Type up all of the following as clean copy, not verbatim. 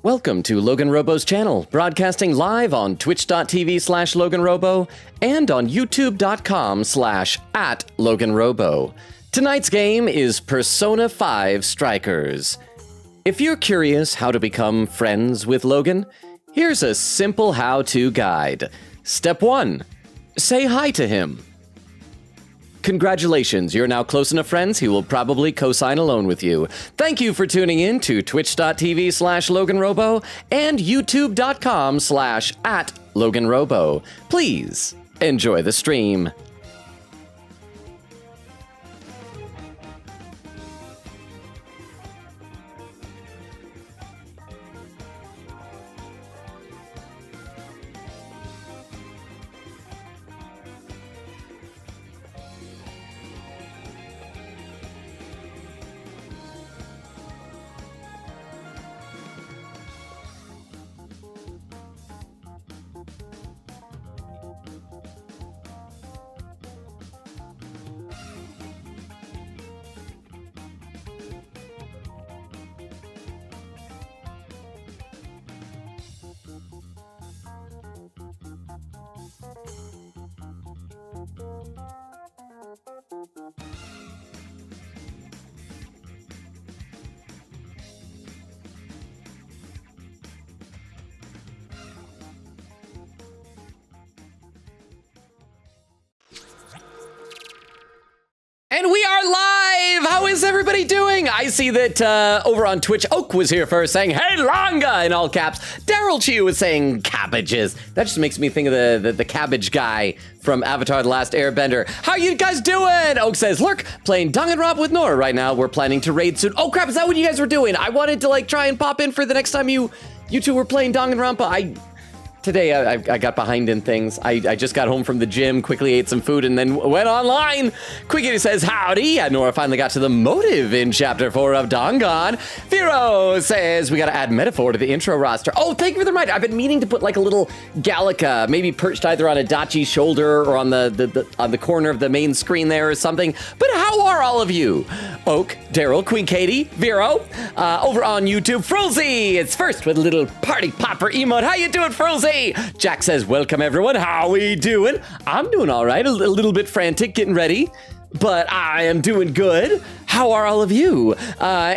Welcome to LoganRobo's channel, broadcasting live on twitch.tv/LoganRobo and on youtube.com/@LoganRobo. Tonight's game is Persona 5 Strikers. If you're curious how to become friends with Logan, here's a simple how-to guide. Step 1. Say hi to him. Congratulations, you're now close enough friends, he will probably co-sign a loan with you. Thank you for tuning in to twitch.tv/LoganRobo and youtube.com/@LoganRobo. Please, enjoy the stream. And we are live! How is everybody doing? I see that over on Twitch, Oak was here first saying, "Hey, Longa!" in all caps. Daryl Chu was saying cabbages. That just makes me think of the cabbage guy from Avatar: The Last Airbender. How you guys doing? Oak says, "Lurk, playing Danganronpa with Nora right now. We're planning to raid soon." Oh crap, is that what you guys were doing? I wanted to like try and pop in for the next time you two were playing Danganronpa. Today, I got behind in things. I just got home from the gym, quickly ate some food, and then went online. Quickity says, "Howdy." And Nora finally got to the motive in Chapter 4 of Dangan. Vero says, "We gotta add metaphor to the intro roster." Oh, thank you for the reminder. I've been meaning to put like a little Gallica, maybe perched either on Adachi's shoulder or on the corner of the main screen there or something. But how are all of you? Oak, Daryl, Queen Katie, Vero, over on YouTube, Frozy. It's first with a little party popper emote. How you doing, Frozy? Jack says, "Welcome everyone, how we doing?" I'm doing all right, a little bit frantic getting ready, but I am doing good. How are all of you?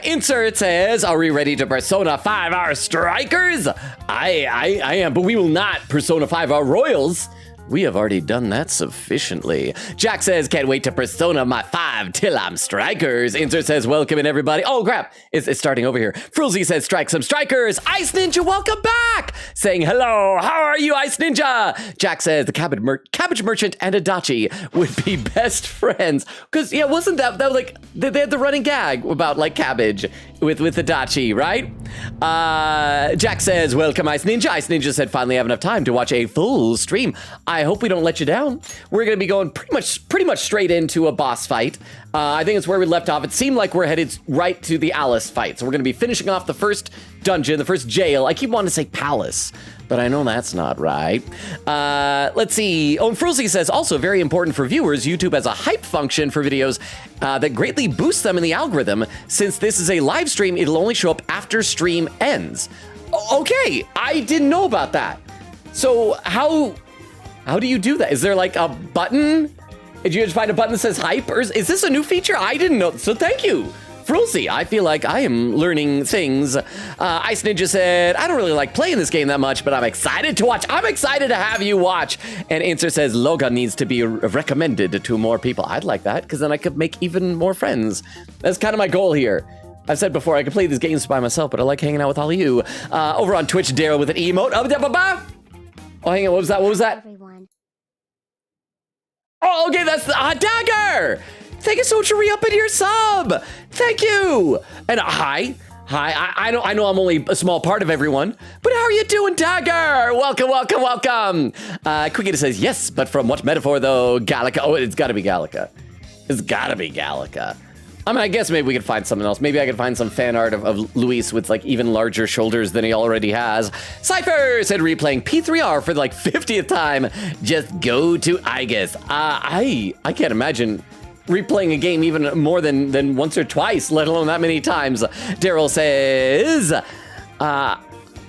Insert says, "Are we ready to Persona 5 our strikers?" I am, but we will not Persona 5 our royals. We have already done that sufficiently. Jack says, "Can't wait to Persona my 5 till I'm strikers." Insert says, "Welcome in everybody." Oh crap, it's starting over here. Frulzy says, "Strike some strikers." Ice Ninja, welcome back. Saying, "Hello, how are you, Ice Ninja?" Jack says, "The cabbage merchant and Adachi would be best friends." Because, yeah, wasn't that like, they had the running gag about like cabbage with Adachi, right? Jack says, "Welcome, Ice Ninja." Ice Ninja said, "Finally have enough time to watch a full stream. I hope we don't let you down." We're going to be going pretty much straight into a boss fight. I think it's where we left off. It seemed like we're headed right to the Alice fight. So we're going to be finishing off the first dungeon, the first jail. I keep wanting to say palace, but I know that's not right. Let's see. Oh, and Frulzy says, "Also very important for viewers, YouTube has a hype function for videos that greatly boosts them in the algorithm. Since this is a live stream, it'll only show up after stream ends." Okay, I didn't know about that. So how do you do that? Is there like a button? Did you just find a button that says hype? Or is this a new feature? I didn't know. So thank you, Frulzy. I feel like I am learning things. Ice Ninja said, "I don't really like playing this game that much, but I'm excited to watch." I'm excited to have you watch. And Answer says, "Logan needs to be recommended to more people." I'd like that, because then I could make even more friends. That's kind of my goal here. I've said before, I could play these games by myself, but I like hanging out with all of you. Over on Twitch, Daryl with an emote. Oh, hang on, what was that? What was that? Everyone. Oh, okay, that's the Dagger! Thank you so much for re-upping your sub! Thank you! And hi, I know I'm only a small part of everyone, but how are you doing, Dagger? Welcome, welcome, welcome! Quickity says, "Yes, but from what metaphor though? Gallica." Oh, it's gotta be Gallica. It's gotta be Gallica. I mean, I guess maybe we could find something else. Maybe I could find some fan art of Luis with like even larger shoulders than he already has. Cypher said, "Replaying P3R for the like 50th time. Just go to Igus." I can't imagine replaying a game even more than once or twice, let alone that many times. Daryl says,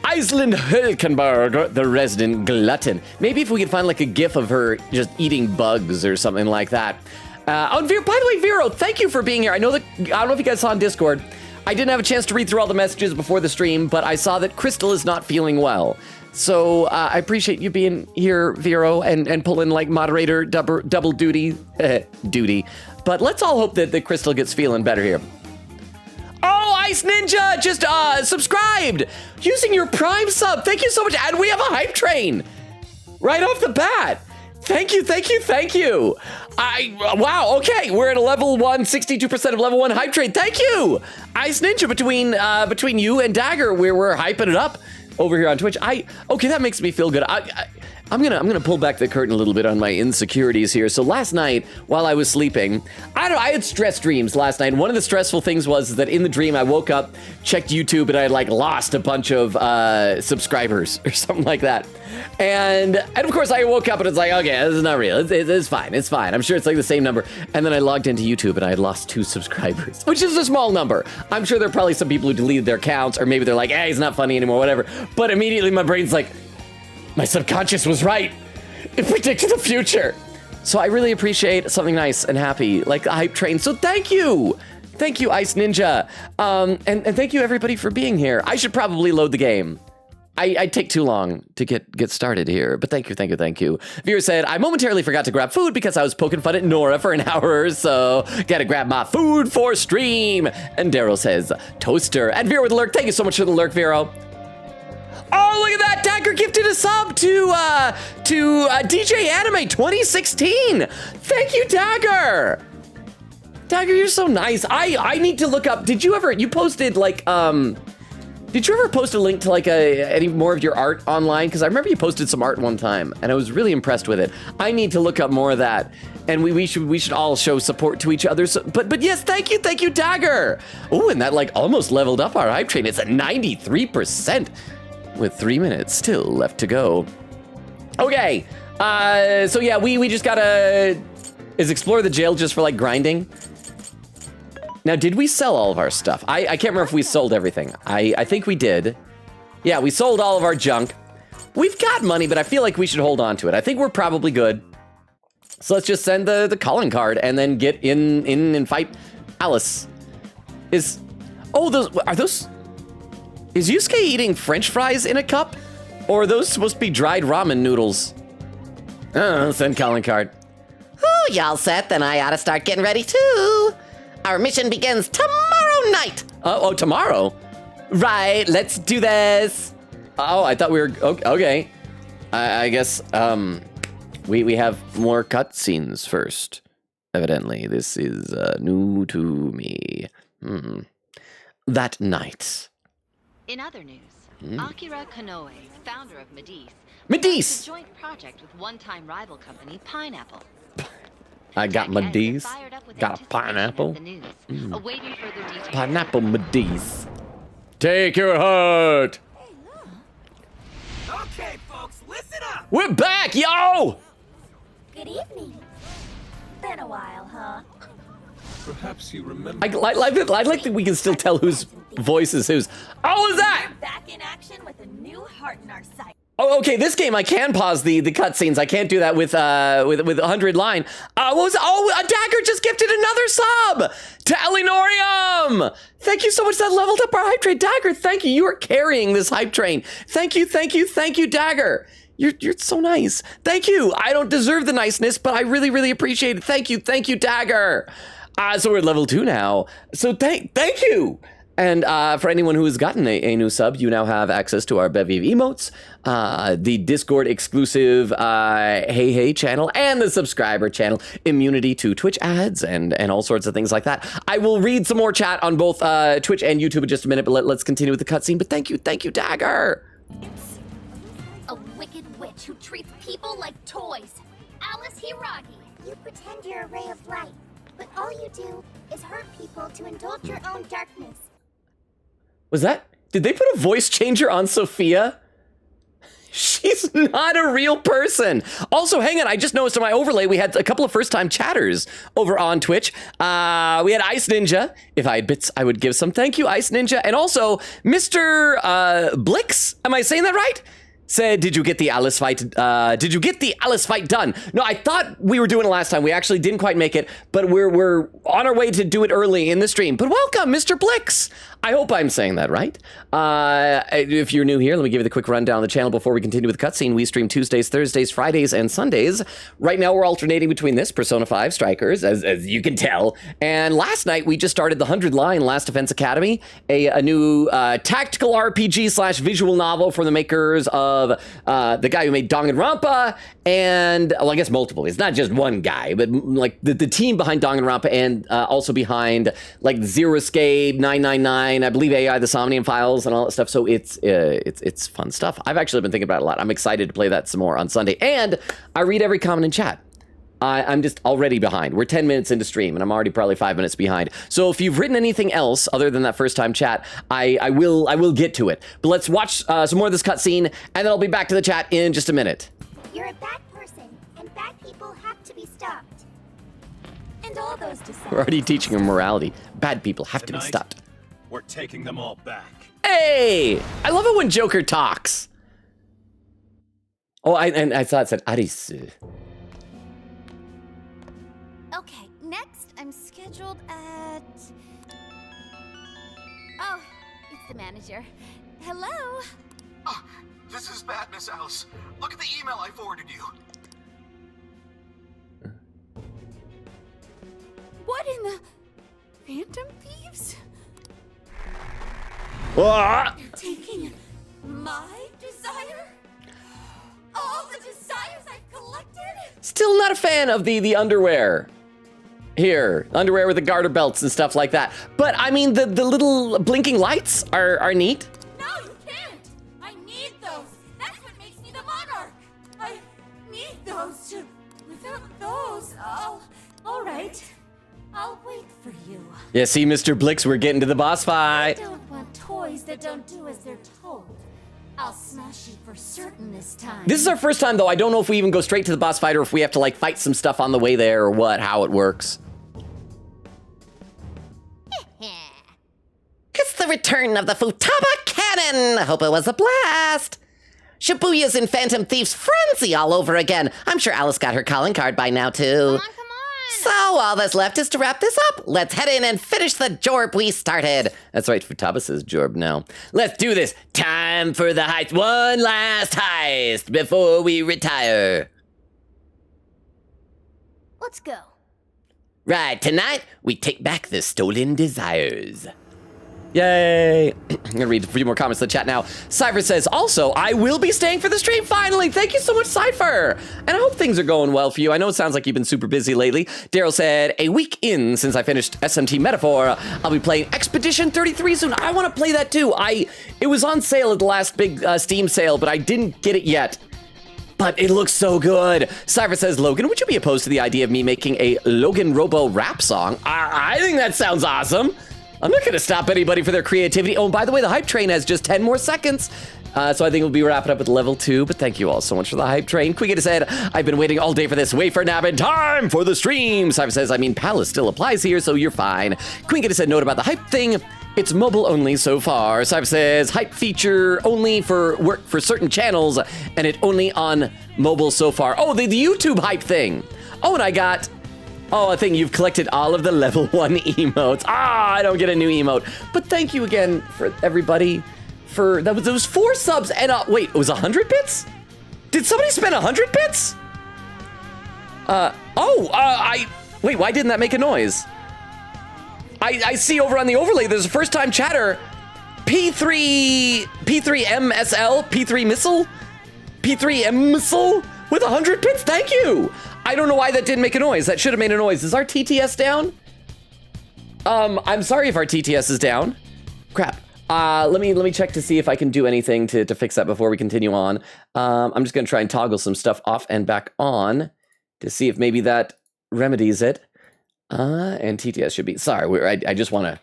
Iceland Hülkenberg, the resident glutton. Maybe if we could find like a gif of her just eating bugs or something like that. By the way, Vero, thank you for being here. I don't know if you guys saw on Discord. I didn't have a chance to read through all the messages before the stream, but I saw that Crystal is not feeling well. So I appreciate you being here, Vero, and pulling like moderator double duty. But let's all hope that Crystal gets feeling better here. Oh, Ice Ninja just subscribed using your Prime sub. Thank you so much. And we have a hype train right off the bat. Thank you. Wow, okay, we're at a level 1, 62% of level 1 hype train. Thank you, Ice Ninja. Between you and Dagger, we're hyping it up over here on Twitch. Okay, that makes me feel good. I'm gonna pull back the curtain a little bit on my insecurities here. So last night, while I was sleeping, I had stress dreams last night. One of the stressful things was that in the dream I woke up, checked YouTube, and I had like lost a bunch of subscribers or something like that. And of course I woke up and it's like, okay, this is not real. It's fine. I'm sure it's like the same number. And then I logged into YouTube and I had lost 2 subscribers, which is a small number. I'm sure there are probably some people who deleted their accounts, or maybe they're like, hey, he's not funny anymore, whatever. But immediately my brain's like, my subconscious was right. It predicted the future. So I really appreciate something nice and happy, like a hype train. So thank you. Thank you, Ice Ninja. And thank you, everybody, for being here. I should probably load the game. I'd take too long to get started here, but thank you. Vera said, I momentarily forgot to grab food because I was poking fun at Nora for an hour or so. Gotta grab my food for stream. And Daryl says, toaster. And Vera with the lurk, thank you so much for the lurk, Vero. Oh, look at that! Dagger gifted a sub to DJ Anime 2016. Thank you, Dagger. Dagger, you're so nice. I need to look up. You posted like did you ever post a link to like any more of your art online? Because I remember you posted some art one time, and I was really impressed with it. I need to look up more of that, and we should all show support to each other. So, but yes, thank you, Dagger. Oh, and that like almost leveled up our hype train. It's at 93%. With 3 minutes still left to go. Okay, so yeah, we just gotta... Is explore the jail just for like grinding? Now, did we sell all of our stuff? I can't remember if we sold everything. I think we did. Yeah, we sold all of our junk. We've got money, but I feel like we should hold on to it. I think we're probably good. So let's just send the calling card and then get in and fight Alice. Is Yusuke eating French fries in a cup? Or are those supposed to be dried ramen noodles? Send calling card. Oh, y'all set? Then I ought to start getting ready too. Our mission begins tomorrow night. Oh, tomorrow? Right, let's do this. Oh, I thought we were, okay. I guess, we have more cutscenes first. Evidently, this is new to me. That night. In other news, Akira Konoe, founder of Medice, Medice! a joint project with one-time rival company Pineapple. I got Medice. Got a pineapple. Awaiting further details. Pineapple Medice. Take your heart. Okay, folks, listen up. We're back, yo! Good evening. Been a while, huh? Perhaps you remember. I like that we can still tell whose voice is whose. Oh, is that? Back in action with a new heart in our sight. Oh, okay. This game I can pause the cutscenes. I can't do that with 100 line. What was? Oh, a Dagger just gifted another sub to Elinorium. Thank you so much. That leveled up our hype train, Dagger. Thank you. You are carrying this hype train. Thank you, Dagger. You're so nice. Thank you. I don't deserve the niceness, but I really, really appreciate it. Thank you, Dagger. So we're at level 2 now. So thank you. And for anyone who has gotten a new sub, you now have access to our bevy of emotes, the Discord exclusive Hey channel, and the subscriber channel, immunity to Twitch ads, and all sorts of things like that. I will read some more chat on both Twitch and YouTube in just a minute, but let's continue with the cutscene. But thank you, Dagger. It's a wicked witch who treats people like toys. Alice Hiragi. You pretend you're a ray of light, but all you do is hurt people to indulge your own darkness. Was that? Did they put a voice changer on Sophia? She He's not a real person. Also, hang on. I just noticed on my overlay, we had a couple of first-time chatters over on Twitch. We had Ice Ninja. If I had bits, I would give some. Thank you, Ice Ninja. And also, Mr. Blix. Am I saying that right? Said, did you get the Alice fight? Did you get the Alice fight done? No, I thought we were doing it last time. We actually didn't quite make it, but we're on our way to do it early in the stream. But welcome, Mr. Blix. I hope I'm saying that right. If you're new here, let me give you the quick rundown of the channel before we continue with the cutscene. We stream Tuesdays, Thursdays, Fridays, and Sundays. Right now, we're alternating between this, Persona 5 Strikers, as you can tell. And last night, we just started the 100-line Last Defense Academy, a new tactical RPG / visual novel from the makers of the guy who made Danganronpa, and, well, I guess multiple. It's not just one guy, but like the team behind Danganronpa and also behind like Zero Escape, 999, I believe AI, the Somnium Files, and all that stuff. So it's fun stuff. I've actually been thinking about it a lot. I'm excited to play that some more on Sunday. And I read every comment in chat. I'm just already behind. We're 10 minutes into stream, and I'm already probably 5 minutes behind. So if you've written anything else other than that first time chat, I will get to it. But let's watch some more of this cutscene, and then I'll be back to the chat in just a minute. You're a bad person, and bad people have to be stopped. And all those desires. We're already teaching them morality. Bad people have to be stopped. We're taking them all back. Hey! I love it when Joker talks. Oh, I thought it said Arisu. Okay, next I'm scheduled at... Oh, it's the manager. Hello? Oh, this is bad, Miss Alice. Look at the email I forwarded you. What in the... Phantom Thieves? Ah! You're taking my desire? All the desires I've collected? Still not a fan of the underwear. Here, underwear with the garter belts and stuff like that. But I mean, the little blinking lights are neat. No, you can't! I need those! That's what makes me the monarch! I need those to... Without those, all right. I'll wait for you. Yeah, see, Mr. Blix, we're getting to the boss I fight. don't want toys that don't do as they're told. I'll smash you for certain this time. This is our first time, though. I don't know if we even go straight to the boss fight or if we have to, like, fight some stuff on the way there or what, how it works. It's the return of the Futaba Cannon! I hope it was a blast! Shibuya's in Phantom Thief's frenzy all over again. I'm sure Alice got her calling card by now, too. Come on. So all that's left is to wrap this up. Let's head in and finish the jorb we started. That's right, Futaba says jorb now. Let's do this. Time for the heist. One last heist before we retire. Let's go. Right, tonight we take back the stolen desires. Yay! I'm gonna read a few more comments in the chat now. Cypher says, also, I will be staying for the stream finally. Thank you so much, Cypher. And I hope things are going well for you. I know it sounds like you've been super busy lately. Daryl said, a week in since I finished SMT Metaphor, I'll be playing Expedition 33 soon. I want to play that too. It was on sale at the last big Steam sale, but I didn't get it yet. But it looks so good. Cypher says, Logan, would you be opposed to the idea of me making a LoganRobo rap song? I think that sounds awesome. I'm not going to stop anybody for their creativity. Oh, and by the way, the hype train has just 10 more seconds. So I think we'll be wrapping up with level 2. But thank you all so much for the hype train. Quicket said, I've been waiting all day for this. Wait for nap and time for the stream. Cypher says, I mean, Palace still applies here, so you're fine. Quicket said, note about the hype thing. It's mobile only so far. Cypher says, hype feature only for work for certain channels, and it only on mobile so far. Oh, the YouTube hype thing. Oh, and I got... Oh, I think you've collected all of the level 1 emotes. I don't get a new emote. But thank you again for everybody for those 4 subs and wait, it was 100 bits? Did somebody spend 100 bits? Wait, why didn't that make a noise? I see over on the overlay there's a first time chatter. P3MSL, P3 Missile, P3M Missile with 100 bits. Thank you. I don't know why that didn't make a noise. That should have made a noise. Is our TTS down? I'm sorry if our TTS is down. Crap. Let me check to see if I can do anything to fix that before we continue on. I'm just gonna try and toggle some stuff off and back on to see if maybe that remedies it. And TTS should be, sorry, I just wanna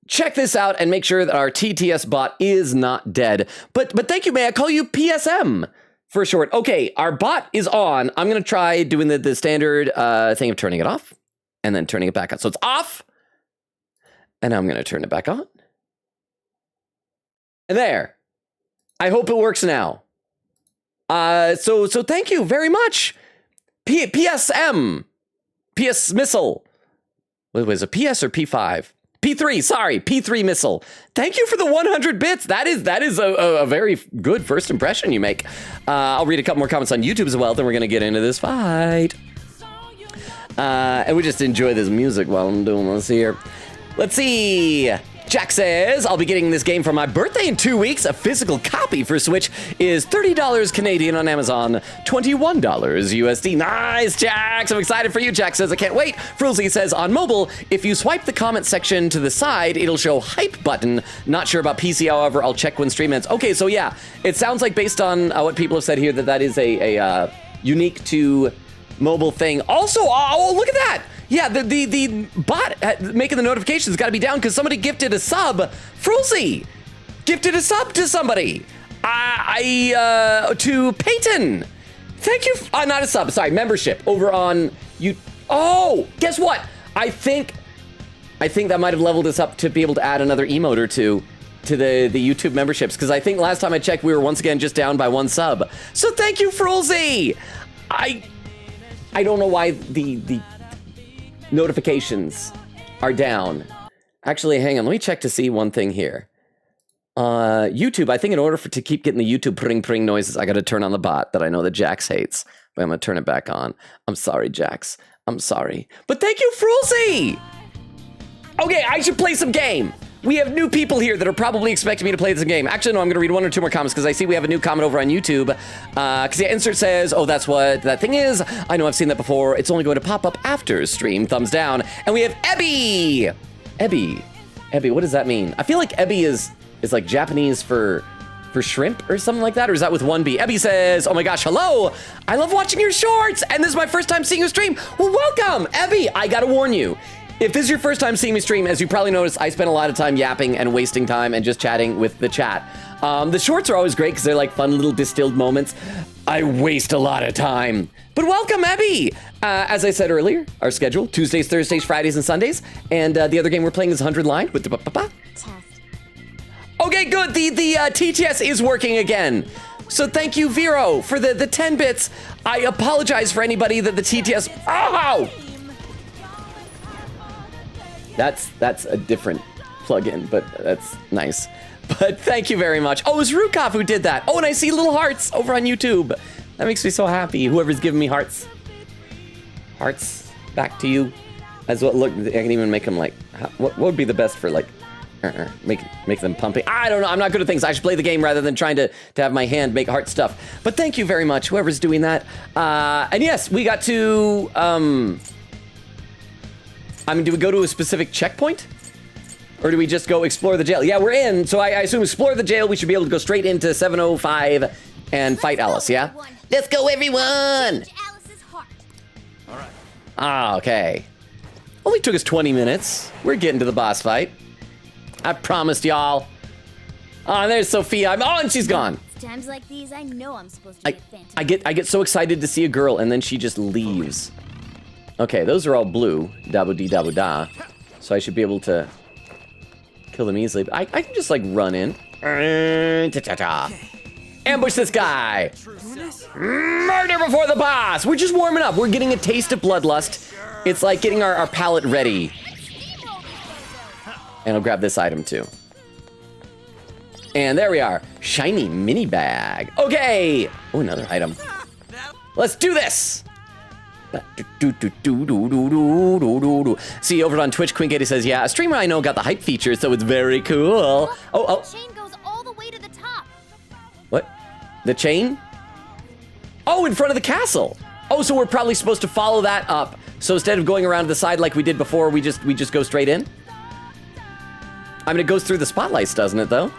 check this out and make sure that our TTS bot is not dead. But thank you, may I call you PSM? for short. Okay, our bot is on. I'm going to try doing the standard thing of turning it off and then turning it back on. So it's off. And I'm going to turn it back on. And there. I hope it works now. So thank you very much. PSM. PS Missile. What was it, PS or P5? P3, sorry, P3 Missile. Thank you for the 100 bits. That is a very good first impression you make. I'll read a couple more comments on YouTube as well, then we're going to get into this fight. And we just enjoy this music while I'm doing this here. Let's see. Jack says, I'll be getting this game for my birthday in 2 weeks. A physical copy for Switch is $30 Canadian on Amazon, $21 USD. Nice, Jax. I'm excited for you. Jack says, I can't wait. Frulzy says, on mobile, if you swipe the comment section to the side, it'll show hype button. Not sure about PC, however, I'll check when stream ends. Okay, so yeah, it sounds like based on what people have said here, that is a unique to mobile thing. Also, oh, look at that. Yeah, the bot making the notifications got to be down because somebody gifted a sub. Frulzy gifted a sub to somebody. To Peyton. Thank you. Not a sub. Sorry, membership over on you. Oh, guess what? I think that might have leveled us up to be able to add another emote or two to the YouTube memberships because I think last time I checked we were once again just down by one sub. So thank you, Frulzy. I don't know why the notifications are down. Actually, hang on. Let me check to see one thing here. YouTube, I think in order to keep getting the YouTube pring noises, I got to turn on the bot that I know that Jax hates. But I'm going to turn it back on. I'm sorry, Jax. I'm sorry. But thank you, Frulzy! Okay, I should play some game. We have new people here that are probably expecting me to play this game. Actually, no, I'm going to read one or two more comments because I see we have a new comment over on YouTube. Because yeah, Insert says, oh, that's what that thing is. I know I've seen that before. It's only going to pop up after stream. Thumbs down. And we have Ebby. Ebby, what does that mean? I feel like Ebby is like Japanese for shrimp or something like that. Or is that with one B? Ebby says, oh my gosh, hello. I love watching your shorts. And this is my first time seeing you stream. Well, welcome, Ebby. I got to warn you. If this is your first time seeing me stream, as you probably noticed, I spend a lot of time yapping and wasting time and just chatting with the chat. The shorts are always great because they're like fun little distilled moments. I waste a lot of time. But welcome, Ebby! As I said earlier, our schedule, Tuesdays, Thursdays, Fridays, and Sundays. And the other game we're playing is 100 Line with the Test. Okay, good. The TTS is working again. So thank you, Vero, for the 10 bits. I apologize for anybody that the TTS... Ow! That's a different plugin, but that's nice. But thank you very much. Oh, it was Rukov who did that. Oh, and I see little hearts over on YouTube. That makes me so happy. Whoever's giving me hearts. Hearts back to you. As well, look, I can even make them like, what would be the best for like, make them pumping? I don't know. I'm not good at things. I should play the game rather than trying to have my hand make heart stuff. But thank you very much, whoever's doing that. And yes, we got to, I mean, do we go to a specific checkpoint? Or do we just go explore the jail? Yeah, we're in, so I assume explore the jail, we should be able to go straight into 705 and fight Alice, yeah? Let's go, everyone! Alice's heart. Ah, okay. Only took us 20 minutes. We're getting to the boss fight. I promised y'all. Oh, there's Sophia. Oh, and she's gone. It's times like these, I know I'm supposed to be a phantom. I get so excited to see a girl, and then she just leaves. Okay, those are all blue. Dabu-dee-dabu-da. So I should be able to kill them easily. But I can just, like, run in. Ambush this guy. Murder before the boss. We're just warming up. We're getting a taste of bloodlust. It's like getting our palate ready. And I'll grab this item, too. And there we are. Shiny mini bag. Okay. Oh, another item. Let's do this. See, over on Twitch, Queen Katie says, yeah, a streamer I know got the hype feature, so it's very cool. Oh. The chain goes all the way to the top. What? The chain? Oh, in front of the castle. Oh, so we're probably supposed to follow that up. So instead of going around to the side like we did before, we just go straight in? I mean, it goes through the spotlights, doesn't it, though?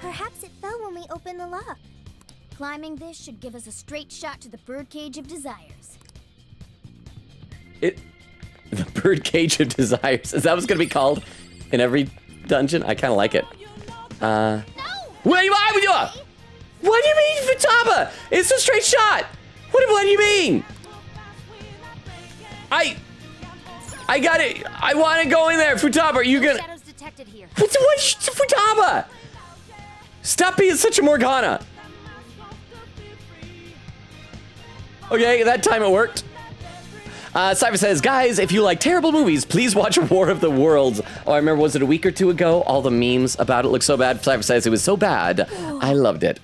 Perhaps it fell when we opened the lock. Climbing this should give us a straight shot to the birdcage of desires. The birdcage of desires. Is that what's gonna be called in every dungeon? I kind of like it. No! Wait, what would you? What do you mean, Futaba? It's a straight shot. What do you mean? I got it. I want to go in there. Futaba, are you gonna... Shadows detected here. What, Futaba? Stop being such a Morgana. Okay, that time it worked. Cypher says, guys, if you like terrible movies, please watch War of the Worlds. Oh, I remember, was it a week or two ago? All the memes about it look so bad. Cypher says it was so bad. I loved it.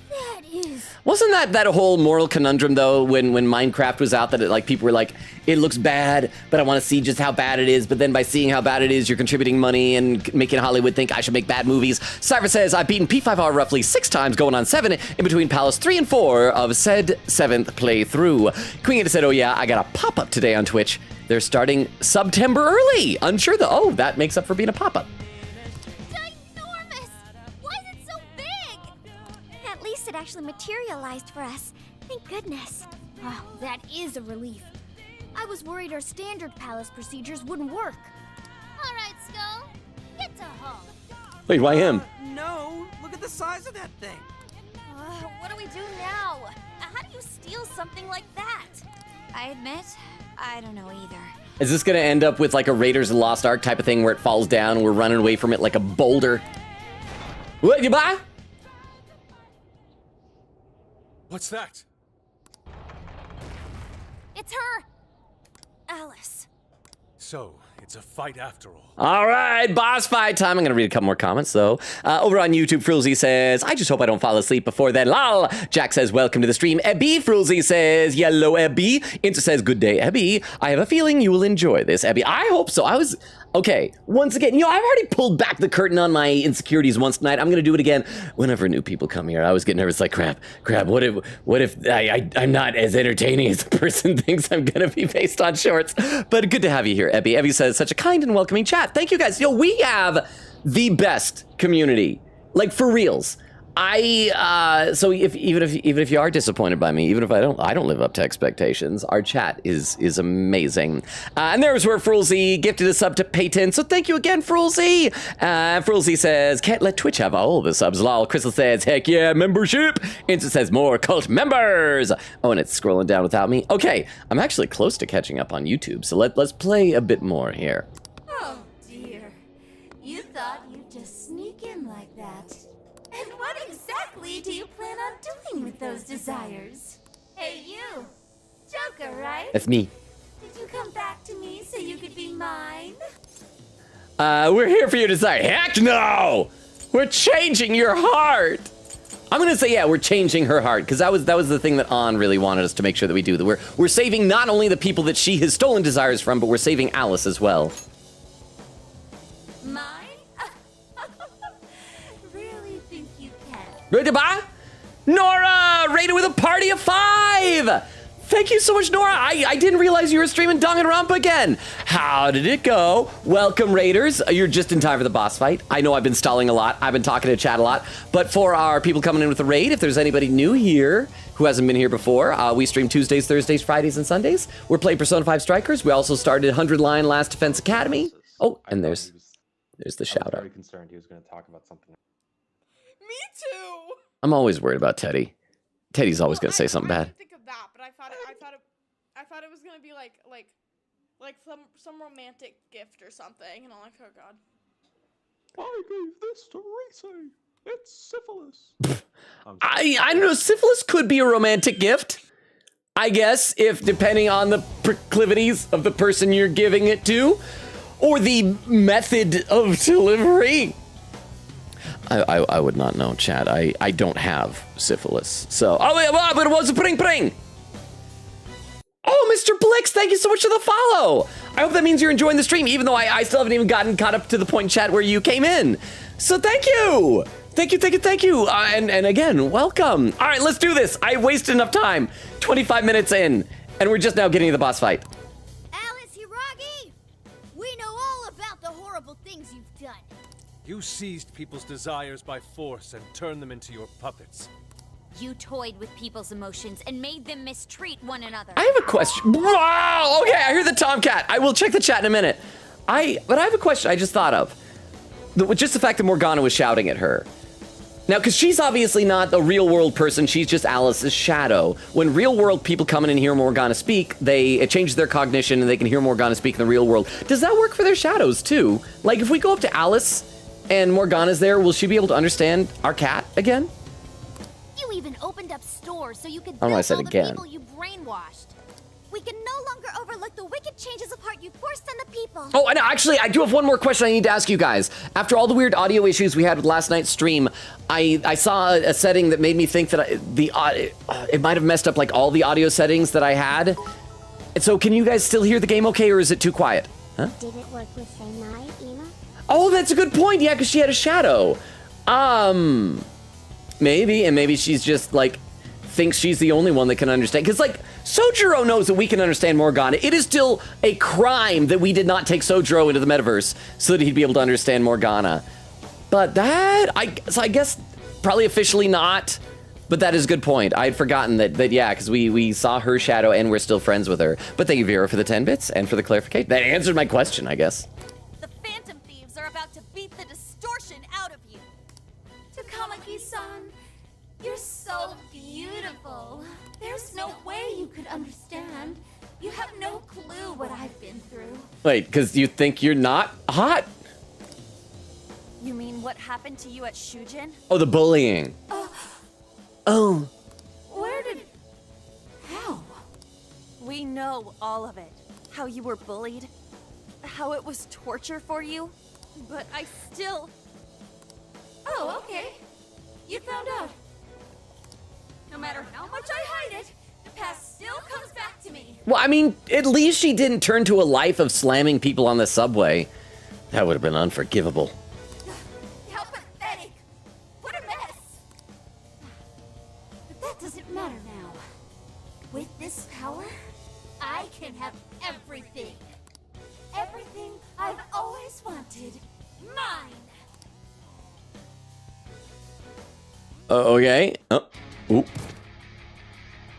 That is. Wasn't that whole moral conundrum, though, when Minecraft was out, that it, like, people were like, it looks bad, but I want to see just how bad it is. But then by seeing how bad it is, you're contributing money and making Hollywood think I should make bad movies. Cypher says, I've beaten P5R roughly 6 times, going on 7 in between Palace 3 and 4 of said 7th playthrough. Queen Ada said, oh yeah, I got a pop-up today on Twitch. They're starting September early. Unsure though. Oh, that makes up for being a pop-up. Ginormous! Why is it so big? At least it actually materialized for us. Thank goodness. Oh, that is a relief. I was worried our standard palace procedures wouldn't work. All right, Skull. Get to home. Wait, why him? No, look at the size of that thing. What do we do now? How do you steal something like that? I admit, I don't know either. Is this gonna end up with like a Raiders of the Lost Ark type of thing where it falls down and we're running away from it like a boulder? What, you buy? What's that? It's her! Alice. So, it's a fight after all. All right, boss fight time. I'm going to read a couple more comments, though. Over on YouTube, Frulzy says, I just hope I don't fall asleep before then. Lol. Jack says, welcome to the stream. Ebby Frulzy says, hello, Ebby. Inter says, good day, Ebby. I have a feeling you will enjoy this, Ebby. I hope so. Okay, once again, I've already pulled back the curtain on my insecurities once tonight. I'm going to do it again whenever new people come here. I always get nervous, like, crap, what if I'm not as entertaining as the person thinks I'm going to be based on shorts? But good to have you here, Ebby. Ebby says, such a kind and welcoming chat. Thank you, guys. We have the best community, like, for reals. So even if you are disappointed by me, even if I don't live up to expectations, our chat is amazing. And there's where Frulzy gifted a sub to Peyton. So thank you again, Frulzy. Frulzy says, can't let Twitch have all the subs. Lol. Crystal says, heck yeah, membership. Instant says, more cult members. Oh, and it's scrolling down without me. Okay, I'm actually close to catching up on YouTube. So let's play a bit more here. Oh dear. You thought you'd just sneak in like that. And what exactly do you plan on doing with those desires? Hey you! Joker, right? That's me. Did you come back to me so you could be mine? We're here for your desire. Heck no! We're changing your heart! I'm gonna say, yeah, we're changing her heart, because that was the thing that An really wanted us to make sure that we do. That we're saving not only the people that she has stolen desires from, but we're saving Alice as well. Mine? Really think you can? Ready to buy? Nora rated with a party of 5! Thank you so much, Nora. I didn't realize you were streaming Danganronpa again. How did it go? Welcome, Raiders. You're just in time for the boss fight. I know I've been stalling a lot. I've been talking to chat a lot. But for our people coming in with the raid, if there's anybody new here who hasn't been here before, we stream Tuesdays, Thursdays, Fridays, and Sundays. We're playing Persona 5 Strikers. We also started 100 Line Last Defense Academy. Oh, and there's the shout out. I was very concerned he was going to talk about something. Me too. I'm always worried about Teddy. Teddy's always going to say something bad. Think of that, but I thought it was gonna be like some romantic gift or something, and I'm like, oh god. I gave this to Reese. It's syphilis. I don't know. Syphilis could be a romantic gift, I guess, if depending on the proclivities of the person you're giving it to, or the method of delivery. I would not know, chat. I don't have syphilis, so. Oh, but it was a pring. Oh, Mr. Blix, thank you so much for the follow. I hope that means you're enjoying the stream, even though I still haven't even gotten caught up to the point in chat where you came in. So thank you. Thank you. And again, welcome. All right, let's do this. I wasted enough time. 25 minutes in, and we're just now getting to the boss fight. Alice Hiragi! We know all about the horrible things you've done. You seized people's desires by force and turned them into your puppets. You toyed with people's emotions and made them mistreat one another. I have a question. Wow, okay, I hear the Tomcat. I will check the chat in a minute. But I have a question I just thought of. Just the fact that Morgana was shouting at her. Now, because she's obviously not a real-world person, she's just Alice's shadow. When real-world people come in and hear Morgana speak, it changes their cognition and they can hear Morgana speak in the real world. Does that work for their shadows, too? Like, if we go up to Alice and Morgana's there, will she be able to understand our cat again? You even opened up stores so you could I don't know why I build said all the again. people you brainwashed. We can no longer overlook the wicked changes of heart you forced on the people. Oh, and actually, I do have one more question I need to ask you guys. After all the weird audio issues we had with last night's stream, I saw a setting that made me think that it might have messed up like all the audio settings that I had. And so, can you guys still hear the game okay, or is it too quiet? Huh? Did it work with Sainai, Ina? Oh, that's a good point. Yeah, because she had a shadow. Maybe she's just like thinks she's the only one that can understand. Because like Sojiro knows that we can understand Morgana. It is still a crime that we did not take Sojiro into the metaverse so that he'd be able to understand Morgana. But that, I guess probably officially not. But that is a good point. I had forgotten that yeah, because we saw her shadow and we're still friends with her. But thank you, Vera, for the 10 bits and for the clarification. That answered my question, I guess. The Phantom Thieves are about to beat the distortion out of you. Takamaki-san, you're so beautiful. There's no way you could understand. You have no clue what I've been through. Wait, because you think you're not hot? You mean what happened to you at Shujin? Oh, the bullying. Oh. Where did... How? We know all of it. How you were bullied. How it was torture for you. But I still... Oh, okay. You found out. No matter how much I hide it, the past still comes back to me. Well, I mean, at least she didn't turn to a life of slamming people on the subway. That would have been unforgivable. How pathetic. What a mess. But that doesn't matter now. With this power, I can have everything. Everything I've always wanted. Mine. Okay. Oh. Ooh.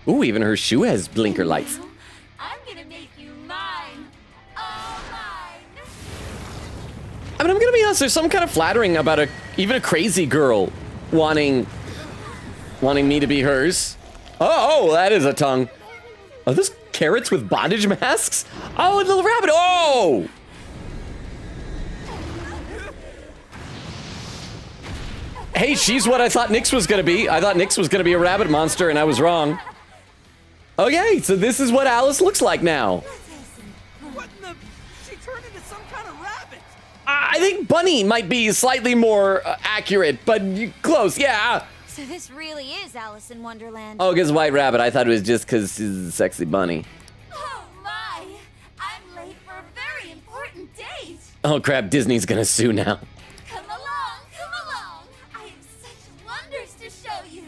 Ooh, even her shoe has blinker lights. I'm gonna make you mine. All mine. I mean, I'm gonna be honest, there's some kind of flattering about even a crazy girl wanting me to be hers. Oh, that is a tongue. Are those carrots with bondage masks? Oh, a little rabbit. Oh! Hey, she's what I thought Nyx was gonna be. I thought Nyx was gonna be a rabbit monster, and I was wrong. Okay, so this is what Alice looks like now. What in the... She turned into some kind of rabbit. I think bunny might be slightly more accurate, but close, yeah. So this really is Alice in Wonderland. Oh, because white rabbit. I thought it was just because she's a sexy bunny. Oh my! I'm late for a very important date. Oh crap, Disney's gonna sue now. Come along, come along. I have such wonders to show you.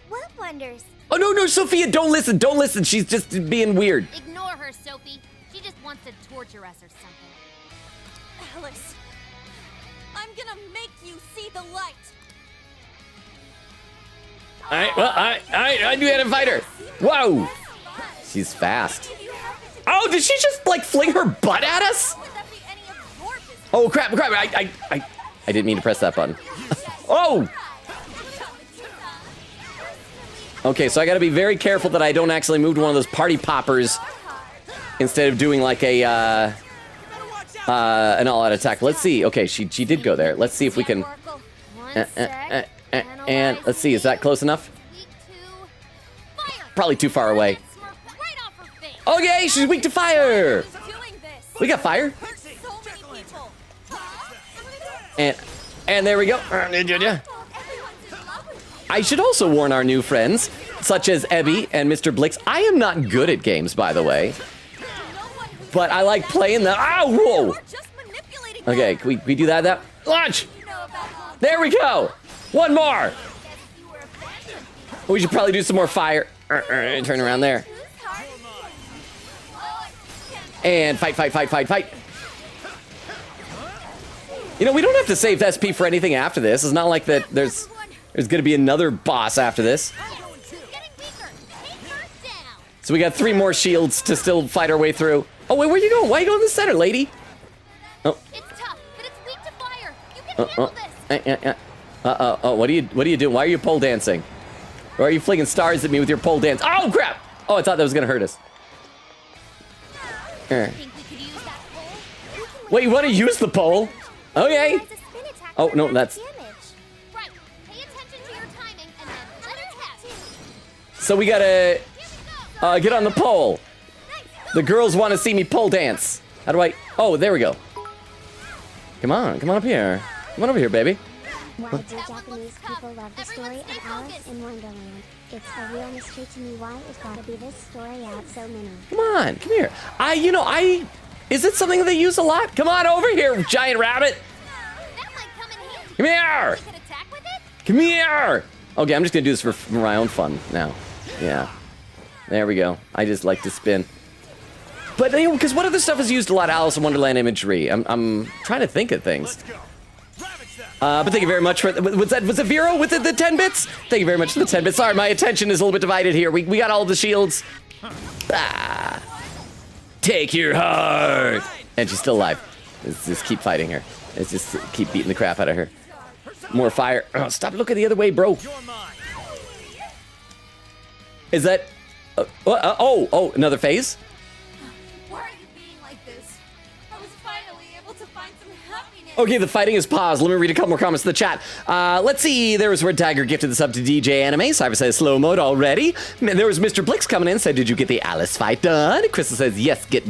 What wonders? Oh no, Sophia, don't listen. She's just being weird. Ignore her, Sophie. She just wants to torture us or something. Alice, I'm gonna make you see the light. I knew how to fight her. Whoa, she's fast. Oh, did she just like fling her butt at us? Oh crap! I didn't mean to press that button. Oh. Okay, so I gotta be very careful that I don't actually move to one of those party poppers instead of doing like a an all-out attack. Let's see. Okay, she did go there. Let's see if we can. And let's see, is that close enough? Probably too far away. Okay, she's weak to fire. We got fire. And there we go. I should also warn our new friends, such as Ebby and Mr. Blix. I am not good at games, by the way. But I like playing the... Ow, whoa! Okay, can we do that? Launch! There we go! One more! We should probably do some more fire. Turn around there. And fight. You know, we don't have to save SP for anything after this. It's not like that there's gonna be another boss after this. So we got 3 more shields to still fight our way through. Oh, wait, where are you going? Why are you going to the center, lady? Oh. It's tough, but it's weak to fire. You can handle this. Oh, what are you doing? Why are you pole dancing? Or are you flinging stars at me with your pole dance? Oh, crap! Oh, I thought that was gonna hurt us. Wait, you want to use the pole? Okay. Oh, no, that's... Right. Pay attention to your timing and then let it happen. So we gotta get on the pole. The girls want to see me pole dance. How do I... Oh, there we go. Come on up here. Come on over here, baby. Why do Japanese people love the story of Alice in Wonderland? It's a real mystery to me why it's gotta be this story out so many. Come on, come here. Is it something they use a lot? Come on over here, giant rabbit. That might come in handy. Come here. We could attack with it? Come here. Okay, I'm just gonna do this for my own fun now. Yeah. There we go. I just like to spin. But because what other stuff is used a lot? Alice in Wonderland imagery. I'm trying to think of things. But thank you very much for... Was it Vero with the 10 bits? Thank you very much for the 10 bits. Sorry, my attention is a little bit divided here. We got all the shields. Take your heart. And she's still alive. Let's just keep fighting her. Let's just keep beating the crap out of her. More fire. Oh, stop looking the other way, bro. Is that... oh, another phase? Why are you being like this? I was finally able to find some happiness. Okay, the fighting is paused. Let me read a couple more comments in the chat. Let's see. There was Red Tiger gifted this up to DJ Anime. Cyber says slow mode already. There was Mr. Blix coming in. Said, did you get the Alice fight done? Crystal says, yes, get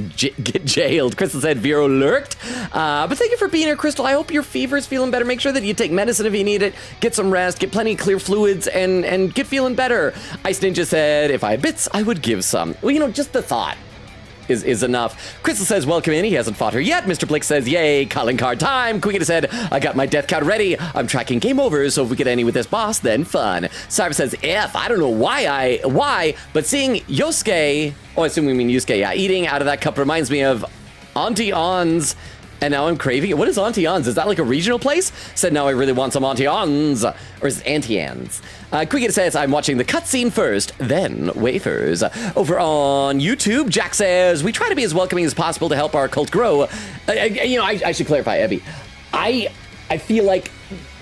jailed. Crystal said, Vero lurked. But thank you for being here, Crystal. I hope your fever is feeling better. Make sure that you take medicine if you need it. Get some rest. Get plenty of clear fluids and get feeling better. Ice Ninja said, if I had bits, I would give some. Well, just the thought is enough. Crystal says, welcome in. He hasn't fought her yet. Mr. Blix says, yay, calling card time. Quickita said, I got my death count ready. I'm tracking game over, so if we get any with this boss, then fun. Cyber says, I don't know why, but seeing Yosuke, I assume we mean Yusuke, yeah, eating out of that cup reminds me of Auntie On's, and now I'm craving it. What is Auntie On's? Is that like a regional place? Said, now I really want some Auntie On's. Or is it Auntie Anne's? Quickita says, I'm watching the cutscene first, then wafers. Over on YouTube, Jack says, we try to be as welcoming as possible to help our cult grow. I should clarify, Ebby. I feel like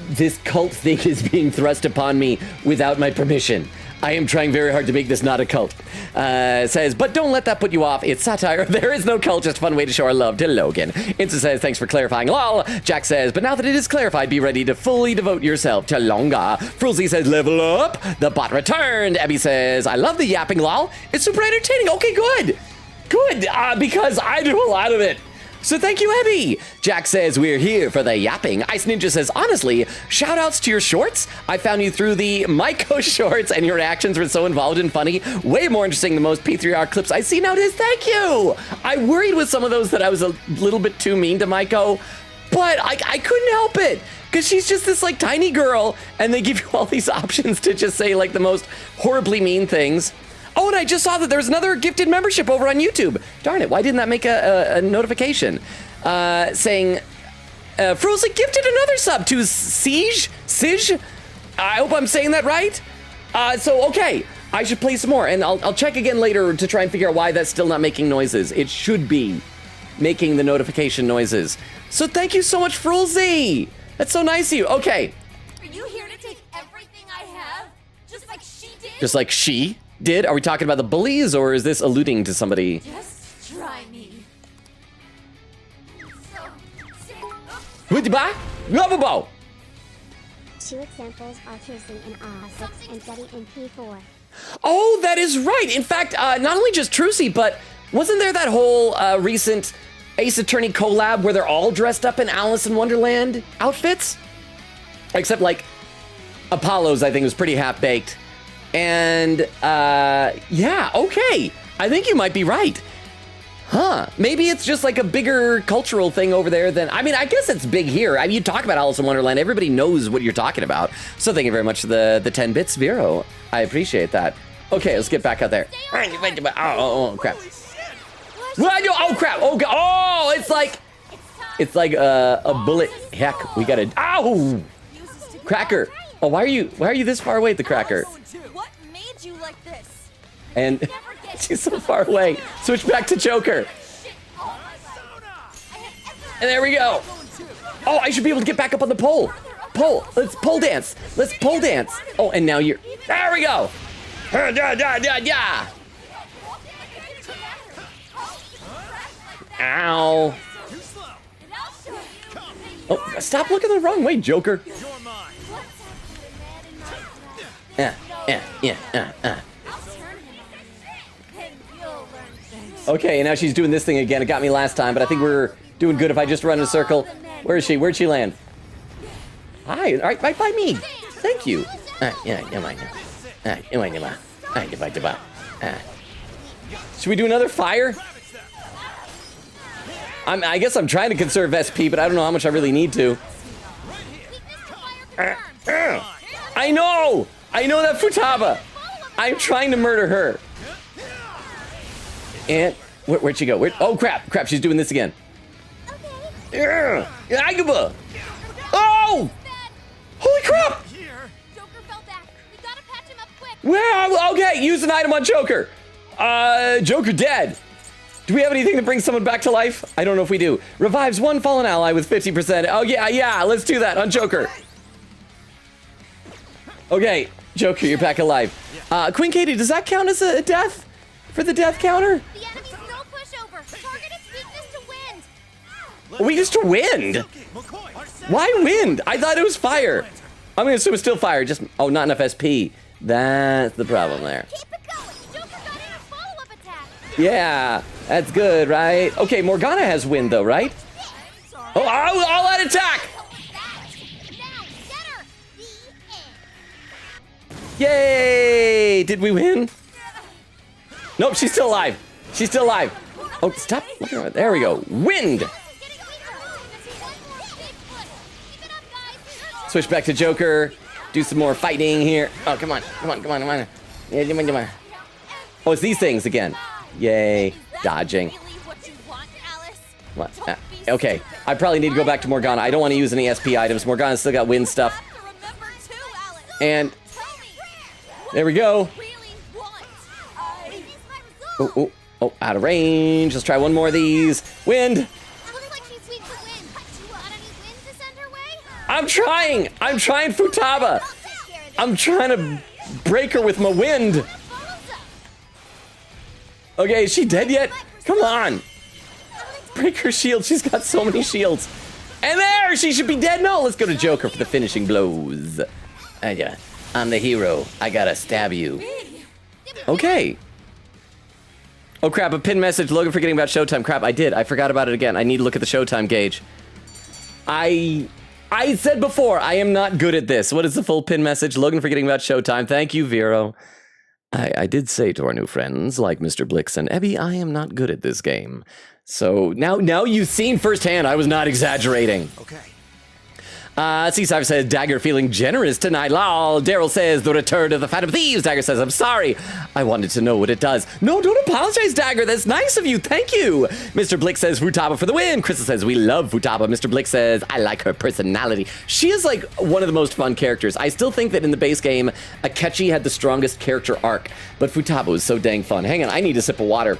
this cult thing is being thrust upon me without my permission. I am trying very hard to make this not a cult. Says, but don't let that put you off. It's satire. There is no cult, just a fun way to show our love to Logan. Insta says, thanks for clarifying. Lol. Jack says, but now that it is clarified, be ready to fully devote yourself to Longa. Frulzy says, level up. The bot returned. Abby says, I love the yapping, lol. It's super entertaining. Okay, good. Good, because I do a lot of it. So thank you, Abby. Jack says, we're here for the yapping. Ice Ninja says, honestly, shout outs to your shorts. I found you through the Maiko shorts and your reactions were so involved and funny. Way more interesting than most P3R clips I see nowadays. Thank you. I worried with some of those that I was a little bit too mean to Maiko, but I couldn't help it. Because she's just this like tiny girl and they give you all these options to just say like the most horribly mean things. Oh, and I just saw that there's another gifted membership over on YouTube. Darn it, why didn't that make a notification? Saying, Frozen gifted another sub to Siege? I hope I'm saying that right. So, okay, I should play some more, and I'll check again later to try and figure out why that's still not making noises. It should be making the notification noises. So thank you so much, Frulzy. That's so nice of you. Okay. Are you here to take everything I have? Just like she did? Just like she did? Are we talking about the bullies, or is this alluding to somebody? Just try me. Lovable. Two examples are Trucy in A6 and Getty in P4. Oh, that is right. In fact, not only just Trucy, but wasn't there that whole recent Ace Attorney collab where they're all dressed up in Alice in Wonderland outfits? Except, like, Apollo's, I think, was pretty half-baked. And, yeah, okay. I think you might be right. Huh. Maybe it's just like a bigger cultural thing over there than... I mean, I guess it's big here. I mean, you talk about Alice in Wonderland, everybody knows what you're talking about. So thank you very much for the 10 bits, Vero. I appreciate that. Okay, let's get back out there. Oh, crap. Oh, crap. Oh, it's like a bullet. Heck, we gotta... Ow! Cracker. Oh, why are you this far away at the Cracker? What made you like this? And she's so far away. Switch back to Joker. And there we go. Oh, I should be able to get back up on the pole. pull. Let's pole dance. Let's pole dance. Oh, and now you're, there we go. Yeah. Ow. Oh, stop looking the wrong way, Joker. Okay, now she's doing this thing again. It got me last time, but I think we're doing good if I just run in a circle. Where is she? Where'd she land? Hi, right by me. Thank you. Should we do another fire? I guess I'm trying to conserve SP, but I don't know how much I really need to. I know that Futaba. I'm trying to murder her. And where'd she go? Oh crap! She's doing this again. Agaba! Oh! Holy crap! Joker fell back. We gotta patch him up quick. Well, okay, use an item on Joker. Joker dead. Do we have anything that brings someone back to life? I don't know if we do. Revives one fallen ally with 50%. Oh yeah, let's do that on Joker. Okay, Joker, you're back alive. Queen Katie, does that count as a death? For the death counter? The enemy's no pushover. Target its weakness to wind. Weakness to wind? Why wind? I thought it was fire. I'm gonna assume it's still fire, just, oh, not enough SP. That's the problem there. Keep it going. Joker got in a follow-up attack. Yeah, that's good, right? Okay, Morgana has wind though, right? Oh, all out attack! Now, get her. The end. Yay! Did we win? Nope, she's still alive. She's still alive. Oh, stop. There we go. Wind! Switch back to Joker. Do some more fighting here. Oh, come on. Yeah, come on. Oh, it's these things again. Yay. Dodging. What? Okay. I probably need to go back to Morgana. I don't want to use any SP items. Morgana's still got wind stuff. And there we go. Oh, out of range. Let's try one more of these. Wind. Looks like she's weak to wind. Got any wind to send her way? I'm trying, Futaba. I'm trying to break her with my wind. Okay, is she dead yet? Come on. Break her shield. She's got so many shields. And there, she should be dead. No, let's go to Joker for the finishing blows. Yeah, I'm the hero. I gotta stab you. Okay. Oh crap, a pin message. Logan forgetting about Showtime. Crap, I did. I forgot about it again. I need to look at the Showtime gauge. I said before, I am not good at this. What is the full pin message? Logan forgetting about Showtime. Thank you, Vero. I did say to our new friends, like Mr. Blix and Ebby, I am not good at this game. So now you've seen firsthand I was not exaggerating. Okay. Cypher says, Dagger feeling generous tonight, lol. Daryl says, the return of the Phantom Thieves. Dagger says, I'm sorry. I wanted to know what it does. No, don't apologize, Dagger. That's nice of you. Thank you. Mr. Blix says, Futaba for the win. Crystal says, we love Futaba. Mr. Blix says, I like her personality. She is like one of the most fun characters. I still think that in the base game, Akechi had the strongest character arc, but Futaba was so dang fun. Hang on, I need a sip of water.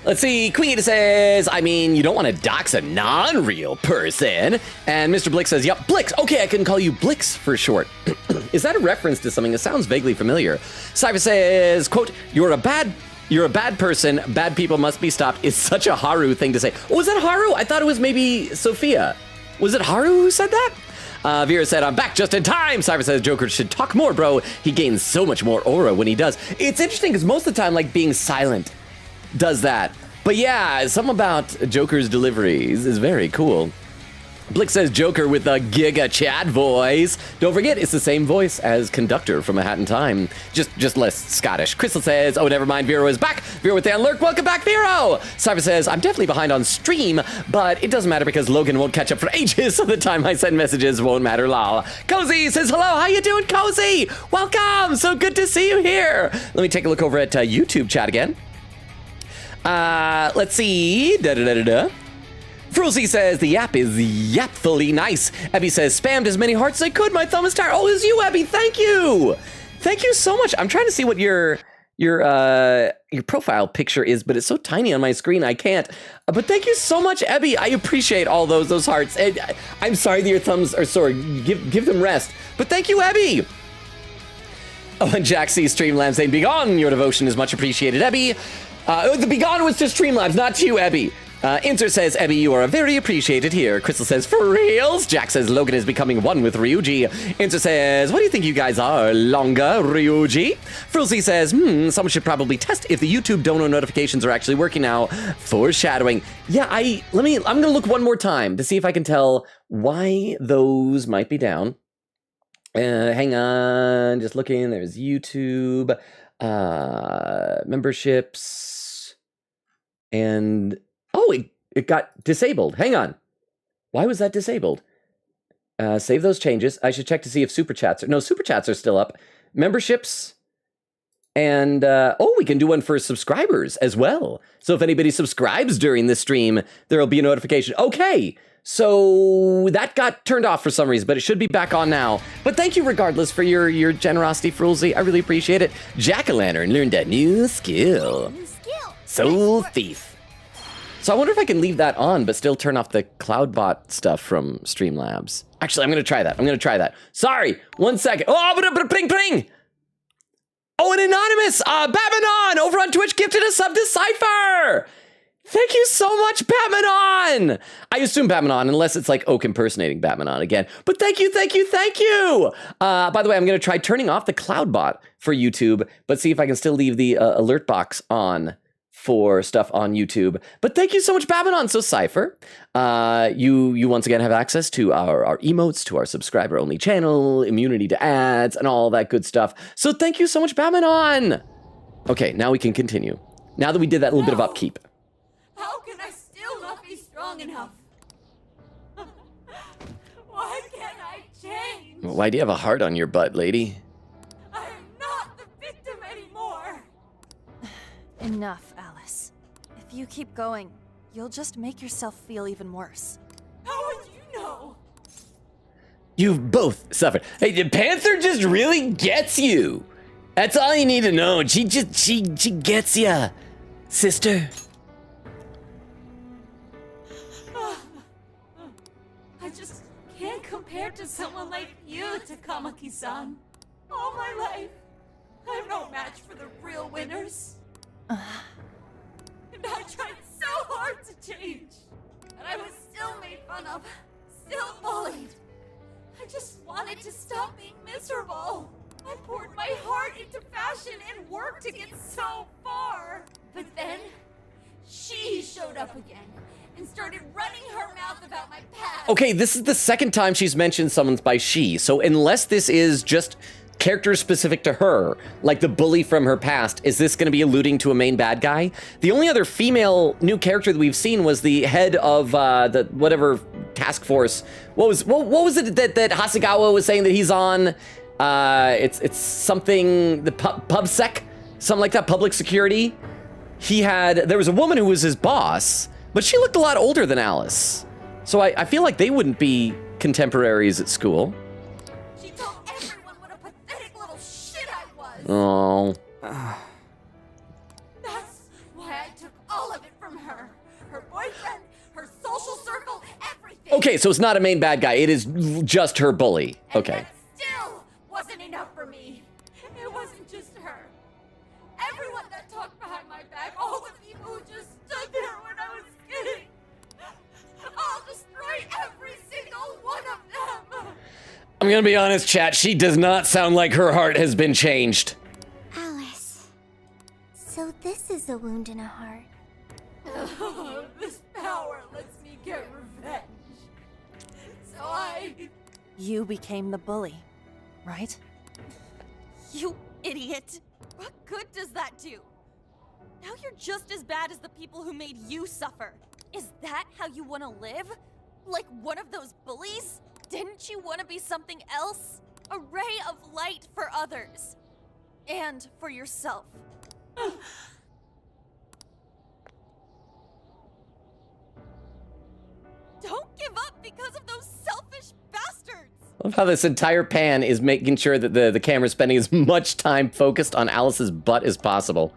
Let's see, Queen says, I mean, you don't want to dox a non-real person. And Mr. Blix says, yep, Blix. Okay, I can call you Blix for short. Is that a reference to something? It sounds vaguely familiar. Cypher says, quote, you're a bad person. Bad people must be stopped. It's such a Haru thing to say. Oh, was that Haru? I thought it was maybe Sophia. Was it Haru who said that? Vera said, I'm back just in time. Cypher says, Joker should talk more, bro. He gains so much more aura when he does. It's interesting because most of the time, like, being silent does that. But yeah, something about Joker's deliveries is very cool. Blix says Joker with a Giga Chat voice. Don't forget, it's the same voice as Conductor from A Hat in Time. Just less Scottish. Crystal says, oh, never mind, Vero is back. Vero with the unlurk. Welcome back, Vero. Cypher says, I'm definitely behind on stream, but it doesn't matter because Logan won't catch up for ages, so the time I send messages won't matter, lol. Cozy says, hello, how you doing, Cozy? Welcome, so good to see you here. Let me take a look over at YouTube chat again. Let's see. Frozy says, the yap is yapfully nice. Abby says, spammed as many hearts as I could. My thumb is tired. Oh, it's you, Abby. Thank you. Thank you so much. I'm trying to see what your your profile picture is, but it's so tiny on my screen I can't. But thank you so much, Ebby. I appreciate all those hearts. And I'm sorry that your thumbs are sore. Give them rest. But thank you, Ebby. Oh, and Jack sees Streamlabs saying, "Begone, your devotion is much appreciated, Ebby." The begone was to Streamlabs, not to you, Ebby. Inter says, "Ebby, you are very appreciated here." Crystal says, "For reals?" Jack says, "Logan is becoming one with Ryuji." Inter says, "What do you think you guys are, Longa, Ryuji?" Frulzy says, "Someone should probably test if the YouTube dono notifications are actually working now." Foreshadowing. Yeah, I'm gonna look one more time to see if I can tell why those might be down. Hang on, just looking. There's YouTube, memberships, and oh, it got disabled. Hang on. Why was that disabled? Save those changes. I should check to see if super chats are... No, super chats are still up. Memberships. And, we can do one for subscribers as well. So if anybody subscribes during this stream, there'll be a notification. Okay, so that got turned off for some reason, but it should be back on now. But thank you regardless for your generosity, Frulzy. I really appreciate it. Jack-o'-lantern learned a new skill. Soul Thief. So I wonder if I can leave that on, but still turn off the Cloudbot stuff from Streamlabs. Actually, I'm going to try that. Sorry, 1 second. Oh, ping. Oh, an anonymous Batmanon over on Twitch gifted a sub to Cypher. Thank you so much, Batmanon. I assume Batmanon, unless it's like Oak impersonating Batmanon again. But thank you. By the way, I'm going to try turning off the Cloudbot for YouTube, but see if I can still leave the alert box on for stuff on YouTube. But thank you so much, Babylon. So Cypher, you once again have access to our emotes, to our subscriber-only channel, immunity to ads, and all that good stuff. So thank you so much, Babylon. Okay, now we can continue. Now that we did that little bit of upkeep. How can I still not be strong enough? Why can't I change? Why do you have a heart on your butt, lady? I'm not the victim anymore. Enough, Alice. If you keep going, you'll just make yourself feel even worse. How would you know? You've both suffered. Hey, the Panther just really gets you. That's all you need to know. She gets ya, sister. I just can't compare to someone like you, Takamaki-san. All my life, I'm no match for the real winners. And I tried so hard to change, and I was still made fun of, still bullied. I just wanted to stop being miserable. I poured my heart into fashion and worked to get so far. But then, she showed up again and started running her mouth about my past. Okay, this is the second time she's mentioned someone's by she, so unless this is just character specific to her, like the bully from her past, is this going to be alluding to a main bad guy? The only other female new character that we've seen was the head of the whatever task force. What was it that Hasegawa was saying that he's on? It's something, the PubSec, something like that, public security. There was a woman who was his boss, but she looked a lot older than Alice. So I feel like they wouldn't be contemporaries at school. She told everyone what a pathetic little shit I was. Oh. That's why I took all of it from her. Her boyfriend, her social circle, everything. Okay, so it's not a main bad guy. It is just her bully. Okay. And that still wasn't enough for me. It wasn't just her. Everyone that talked behind my back, all the people who just stood there when I was kidding. I'll destroy every single one of them. I'm gonna be honest, chat. She does not sound like her heart has been changed. Alice. So this is a wound in a heart. This power lets me get revenge. So You became the bully, right? You idiot! What good does that do? Now you're just as bad as the people who made you suffer. Is that how you want to live? Like one of those bullies? Didn't you want to be something else? A ray of light for others. And for yourself. Don't give up because of those selfish bastards! I love how this entire pan is making sure that the camera's spending as much time focused on Alice's butt as possible.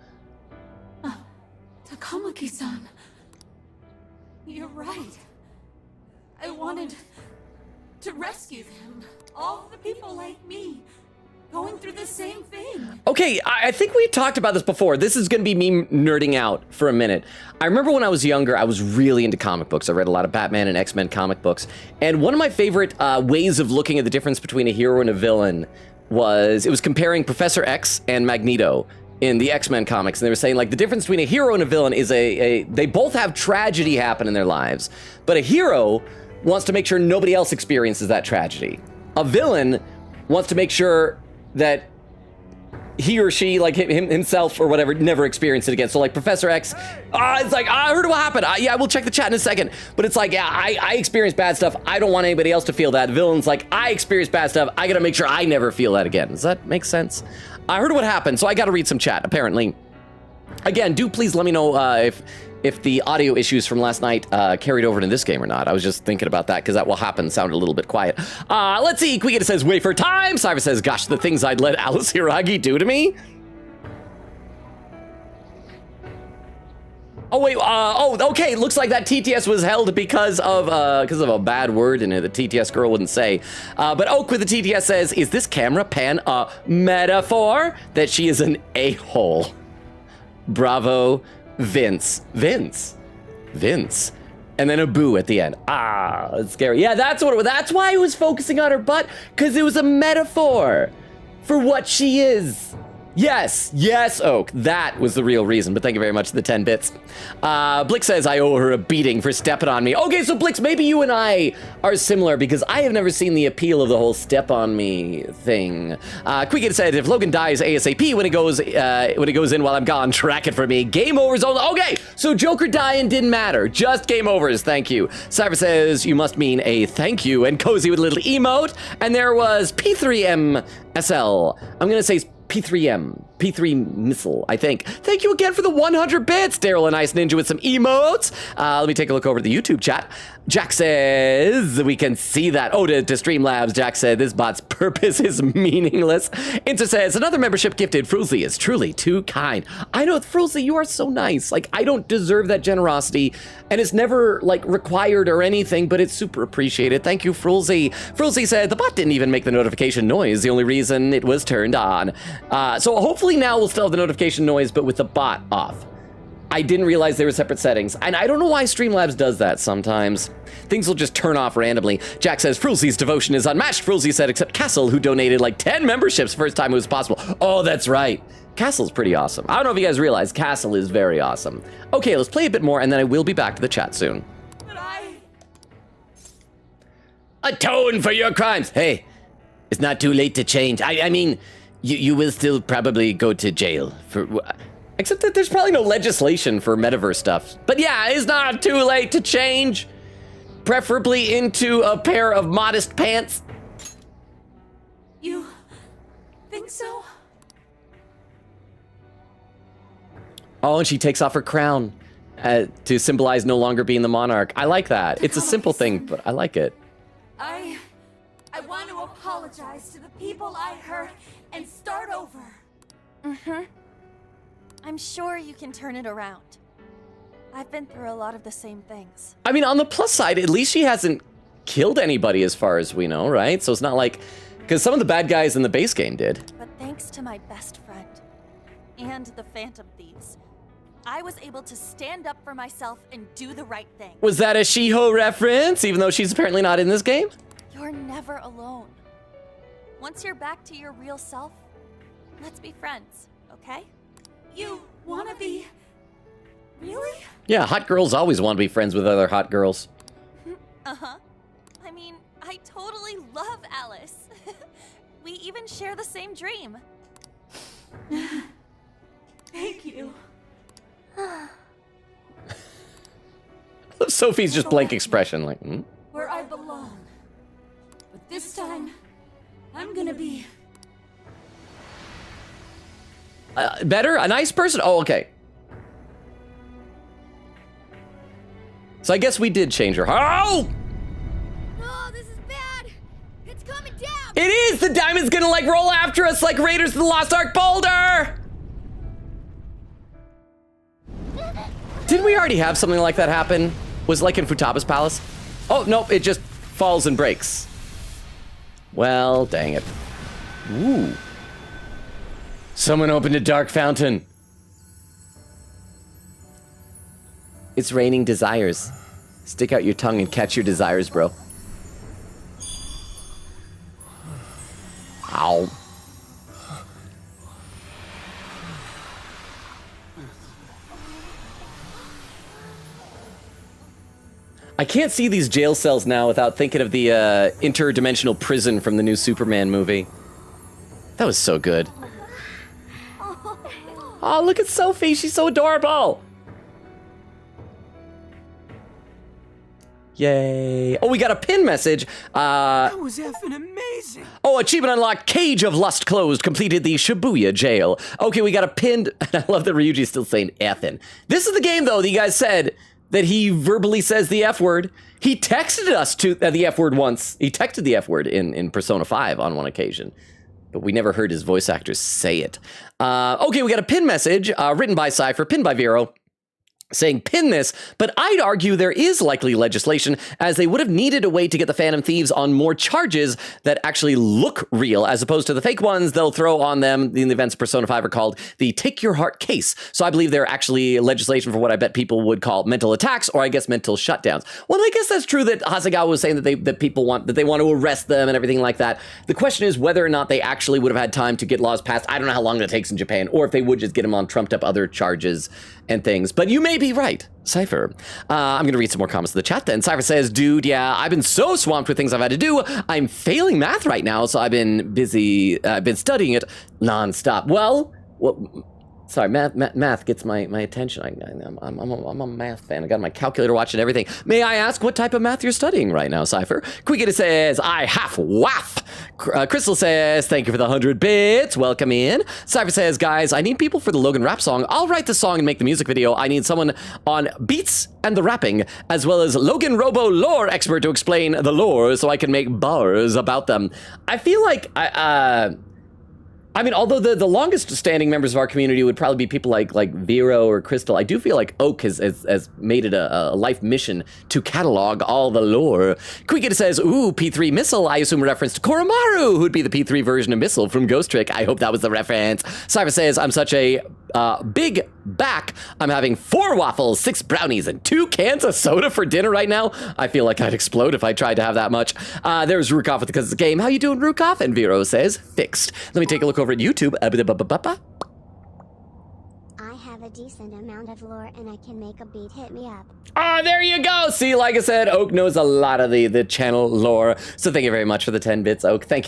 Takamaki-san. You're right. I wanted to rescue them. All the people like me. Going through the same thing. Okay, I think we talked about this before. This is going to be me nerding out for a minute. I remember when I was younger, I was really into comic books. I read a lot of Batman and X-Men comic books. And one of my favorite ways of looking at the difference between a hero and a villain was comparing Professor X and Magneto in the X-Men comics. And they were saying, like, the difference between a hero and a villain is they both have tragedy happen in their lives. But a hero wants to make sure nobody else experiences that tragedy. A villain wants to make sure that he or she, like himself or whatever, never experienced it again. So like Professor X, it's like, I heard what happened. Yeah, we'll check the chat in a second. But it's like, yeah, I experienced bad stuff. I don't want anybody else to feel that. Villain's like, I experienced bad stuff. I gotta make sure I never feel that again. Does that make sense? I heard what happened, so I gotta read some chat, apparently. Again, do please let me know if the audio issues from last night carried over to this game or not. I was just thinking about that because that will happen. Sounded a little bit quiet. Let's see. Quiggita says, wait for time. Cyber says, gosh, the things I'd let Alice Hiragi do to me. Oh, wait. Okay. Looks like that TTS was held because of a bad word in it the TTS girl wouldn't say. But Oak with the TTS says, is this camera pan a metaphor that she is an a-hole? Bravo. Vince. And then a boo at the end. That's scary. Yeah, that's why I was focusing on her butt, because it was a metaphor for what she is. Yes, Oak. That was the real reason, but thank you very much for the 10 bits. Blix says, I owe her a beating for stepping on me. Okay, so Blix, maybe you and I are similar, because I have never seen the appeal of the whole step on me thing. Quiggita said, if Logan dies ASAP when he goes in while I'm gone, track it for me. Game overs only. Okay, so Joker dying didn't matter. Just game overs, thank you. Cyber says, you must mean a thank you, and Cozy with a little emote. And there was P3MSL. I'm gonna say P3 Missile, I think. Thank you again for the 100 bits. Daryl and Ice Ninja with some emotes. Let me take a look over at the YouTube chat. Jack says, we can see that. Oh, to Streamlabs, Jack said, this bot's purpose is meaningless. Insta says, another membership gifted. Frulzy is truly too kind. I know, Frulzy, you are so nice. Like, I don't deserve that generosity, and it's never, like, required or anything, but it's super appreciated. Thank you, Frulzy. Frulzy said, the bot didn't even make the notification noise. The only reason it was turned on. So hopefully now we'll still have the notification noise, but with the bot off. I didn't realize there were separate settings, and I don't know why Streamlabs does that sometimes. Things will just turn off randomly. Jack says, Frulzy's devotion is unmatched. Frulzy said, except Castle, who donated like 10 memberships first time it was possible. Oh, that's right. Castle's pretty awesome. I don't know if you guys realize, Castle is very awesome. Okay, let's play a bit more, and then I will be back to the chat soon. But I... Atone for your crimes. Hey, it's not too late to change. I mean, you will still probably go to jail for... Except that there's probably no legislation for metaverse stuff. But yeah, it's not too late to change. Preferably into a pair of modest pants. You think so? Oh, and she takes off her crown to symbolize no longer being the monarch. I like that. It's a simple thing, but I like it. I want to apologize to the people I hurt and start over. I'm sure you can turn it around. I've been through a lot of the same things. I mean, on the plus side, at least she hasn't killed anybody as far as we know, right? So it's not like... Because some of the bad guys in the base game did. But thanks to my best friend and the Phantom Thieves, I was able to stand up for myself and do the right thing. Was that a She-Ho reference, even though she's apparently not in this game? You're never alone. Once you're back to your real self, let's be friends, okay? You wanna be... Really? Yeah, hot girls always want to be friends with other hot girls. Uh-huh. I mean, I totally love Alice. We even share the same dream. Thank you. Sophie's just blank expression, like, Where I belong. But this time, I'm gonna be... better? A nice person? Oh, okay. So I guess we did change her. Oh! Oh, this is bad. It's coming It is! The diamond's gonna like roll after us like Raiders of the Lost Ark Boulder! Didn't we already have something like that happen? Was it like in Futaba's palace? Oh, no, it just falls and breaks. Well, dang it. Ooh. Someone opened a dark fountain. It's raining desires. Stick out your tongue and catch your desires, bro. Ow. I can't see these jail cells now without thinking of the interdimensional prison from the new Superman movie. That was so good. Oh, look at Sophie. She's so adorable. Yay. Oh, we got a pin message. That was effing amazing. Oh, achievement unlocked. Cage of Lust closed. Completed the Shibuya jail. Okay, we got a pinned. I love that Ryuji's still saying effing. This is the game, though, that you guys said that he verbally says the F word. He texted us to the F word once. He texted the F word in Persona 5 on one occasion. But we never heard his voice actors say it. Okay, we got a pin message written by Cypher, pinned by Vero, saying pin this, but I'd argue there is likely legislation, as they would have needed a way to get the Phantom Thieves on more charges that actually look real, as opposed to the fake ones they'll throw on them in the events of Persona 5 are called the Take Your Heart case. So I believe they're actually legislation for what I bet people would call mental attacks, or I guess mental shutdowns. Well, I guess that's true that Hasegawa was saying that people want to arrest them and everything like that. The question is whether or not they actually would have had time to get laws passed. I don't know how long that takes in Japan, or if they would just get them on trumped up other charges and things. But you may be right, Cypher. I'm going to read some more comments in the chat then. Cypher says, dude, yeah, I've been so swamped with things I've had to do. I'm failing math right now, so I've been busy, been studying it nonstop. Well, sorry, math gets my attention. I'm a math fan. I got my calculator watching everything. May I ask what type of math you're studying right now, Cypher? Quickita says, I half waff. Crystal says, thank you for the 100 bits. Welcome in. Cypher says, guys, I need people for the Logan rap song. I'll write the song and make the music video. I need someone on beats and the rapping, as well as LoganRobo lore expert to explain the lore so I can make bars about them. I feel like I mean, although the longest standing members of our community would probably be people like Vero or Crystal, I do feel like Oak has made it a life mission to catalog all the lore. Quickita says, ooh, P3 Missile, I assume a reference to Koromaru, who'd be the P3 version of Missile from Ghost Trick. I hope that was the reference. Cypher says, I'm such a big back. I'm having 4 waffles, 6 brownies, and 2 cans of soda for dinner right now. I feel like I'd explode if I tried to have that much. There's Rukoff with Because It's a Game. How you doing, Rukoff? And Vero says, fixed. Let me take a look over at YouTube. I have a decent amount of lore and I can make a beat. Hit me up. Ah, there you go. See, like I said, Oak knows a lot of the channel lore. So thank you very much for the 10 bits, Oak. Thank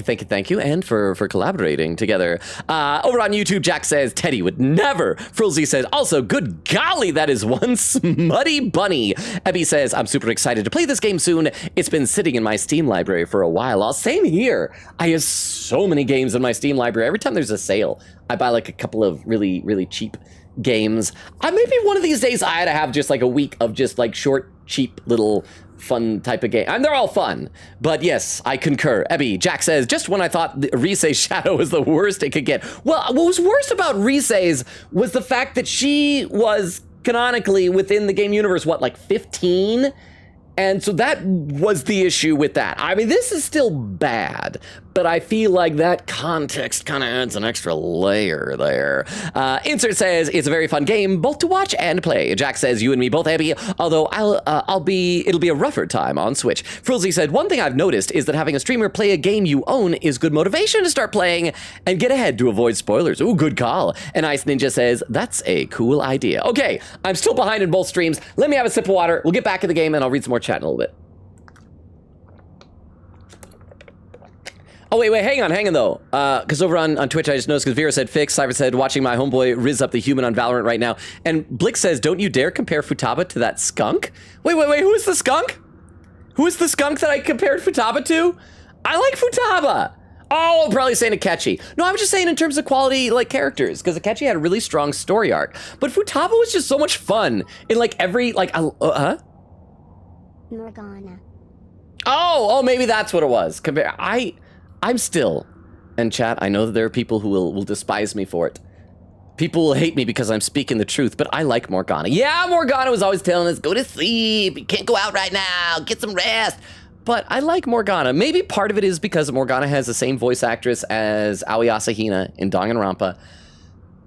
you. And for collaborating together. Over on YouTube, Jack says, Teddy would never. Frilzy says, also, good golly, that is one smutty bunny. Ebby says, I'm super excited to play this game soon. It's been sitting in my Steam library for a while. Same here. I have so many games in my Steam library. Every time there's a sale, I buy like a couple of really, really cheap games. Maybe one of these days I had to have just like a week of just like short, cheap little fun type of game. And they're all fun. But yes, I concur. Ebby, Jack says, just when I thought Rise's shadow was the worst it could get. Well, what was worse about Rise's was the fact that she was canonically within the game universe, what, like 15? And so that was the issue with that. I mean, this is still bad, but I feel like that context kind of adds an extra layer there. Insert says, it's a very fun game, both to watch and play. Jack says, you and me both, Abby, although it'll be a rougher time on Switch. Frilzy said, one thing I've noticed is that having a streamer play a game you own is good motivation to start playing and get ahead to avoid spoilers. Ooh, good call. And Ice Ninja says, that's a cool idea. Okay, I'm still behind in both streams. Let me have a sip of water. We'll get back in the game and I'll read some more chat in a little bit. Oh, wait, hang on though. Because over on Twitch, I just noticed because Vera said fix, Cypher said watching my homeboy Riz up the human on Valorant right now. And Blick says, don't you dare compare Futaba to that skunk? Wait, who is the skunk? Who is the skunk that I compared Futaba to? I like Futaba. Oh, I'm probably saying Akechi. No, I'm just saying in terms of quality, like, characters, because Akechi had a really strong story arc. But Futaba was just so much fun in, like, every, like, Morgana. Oh, maybe that's what it was. I'm still, and chat, I know that there are people who will despise me for it. People will hate me because I'm speaking the truth, but I like Morgana. Yeah, Morgana was always telling us, go to sleep, you can't go out right now, get some rest. But I like Morgana. Maybe part of it is because Morgana has the same voice actress as Aoi Asahina in Danganronpa.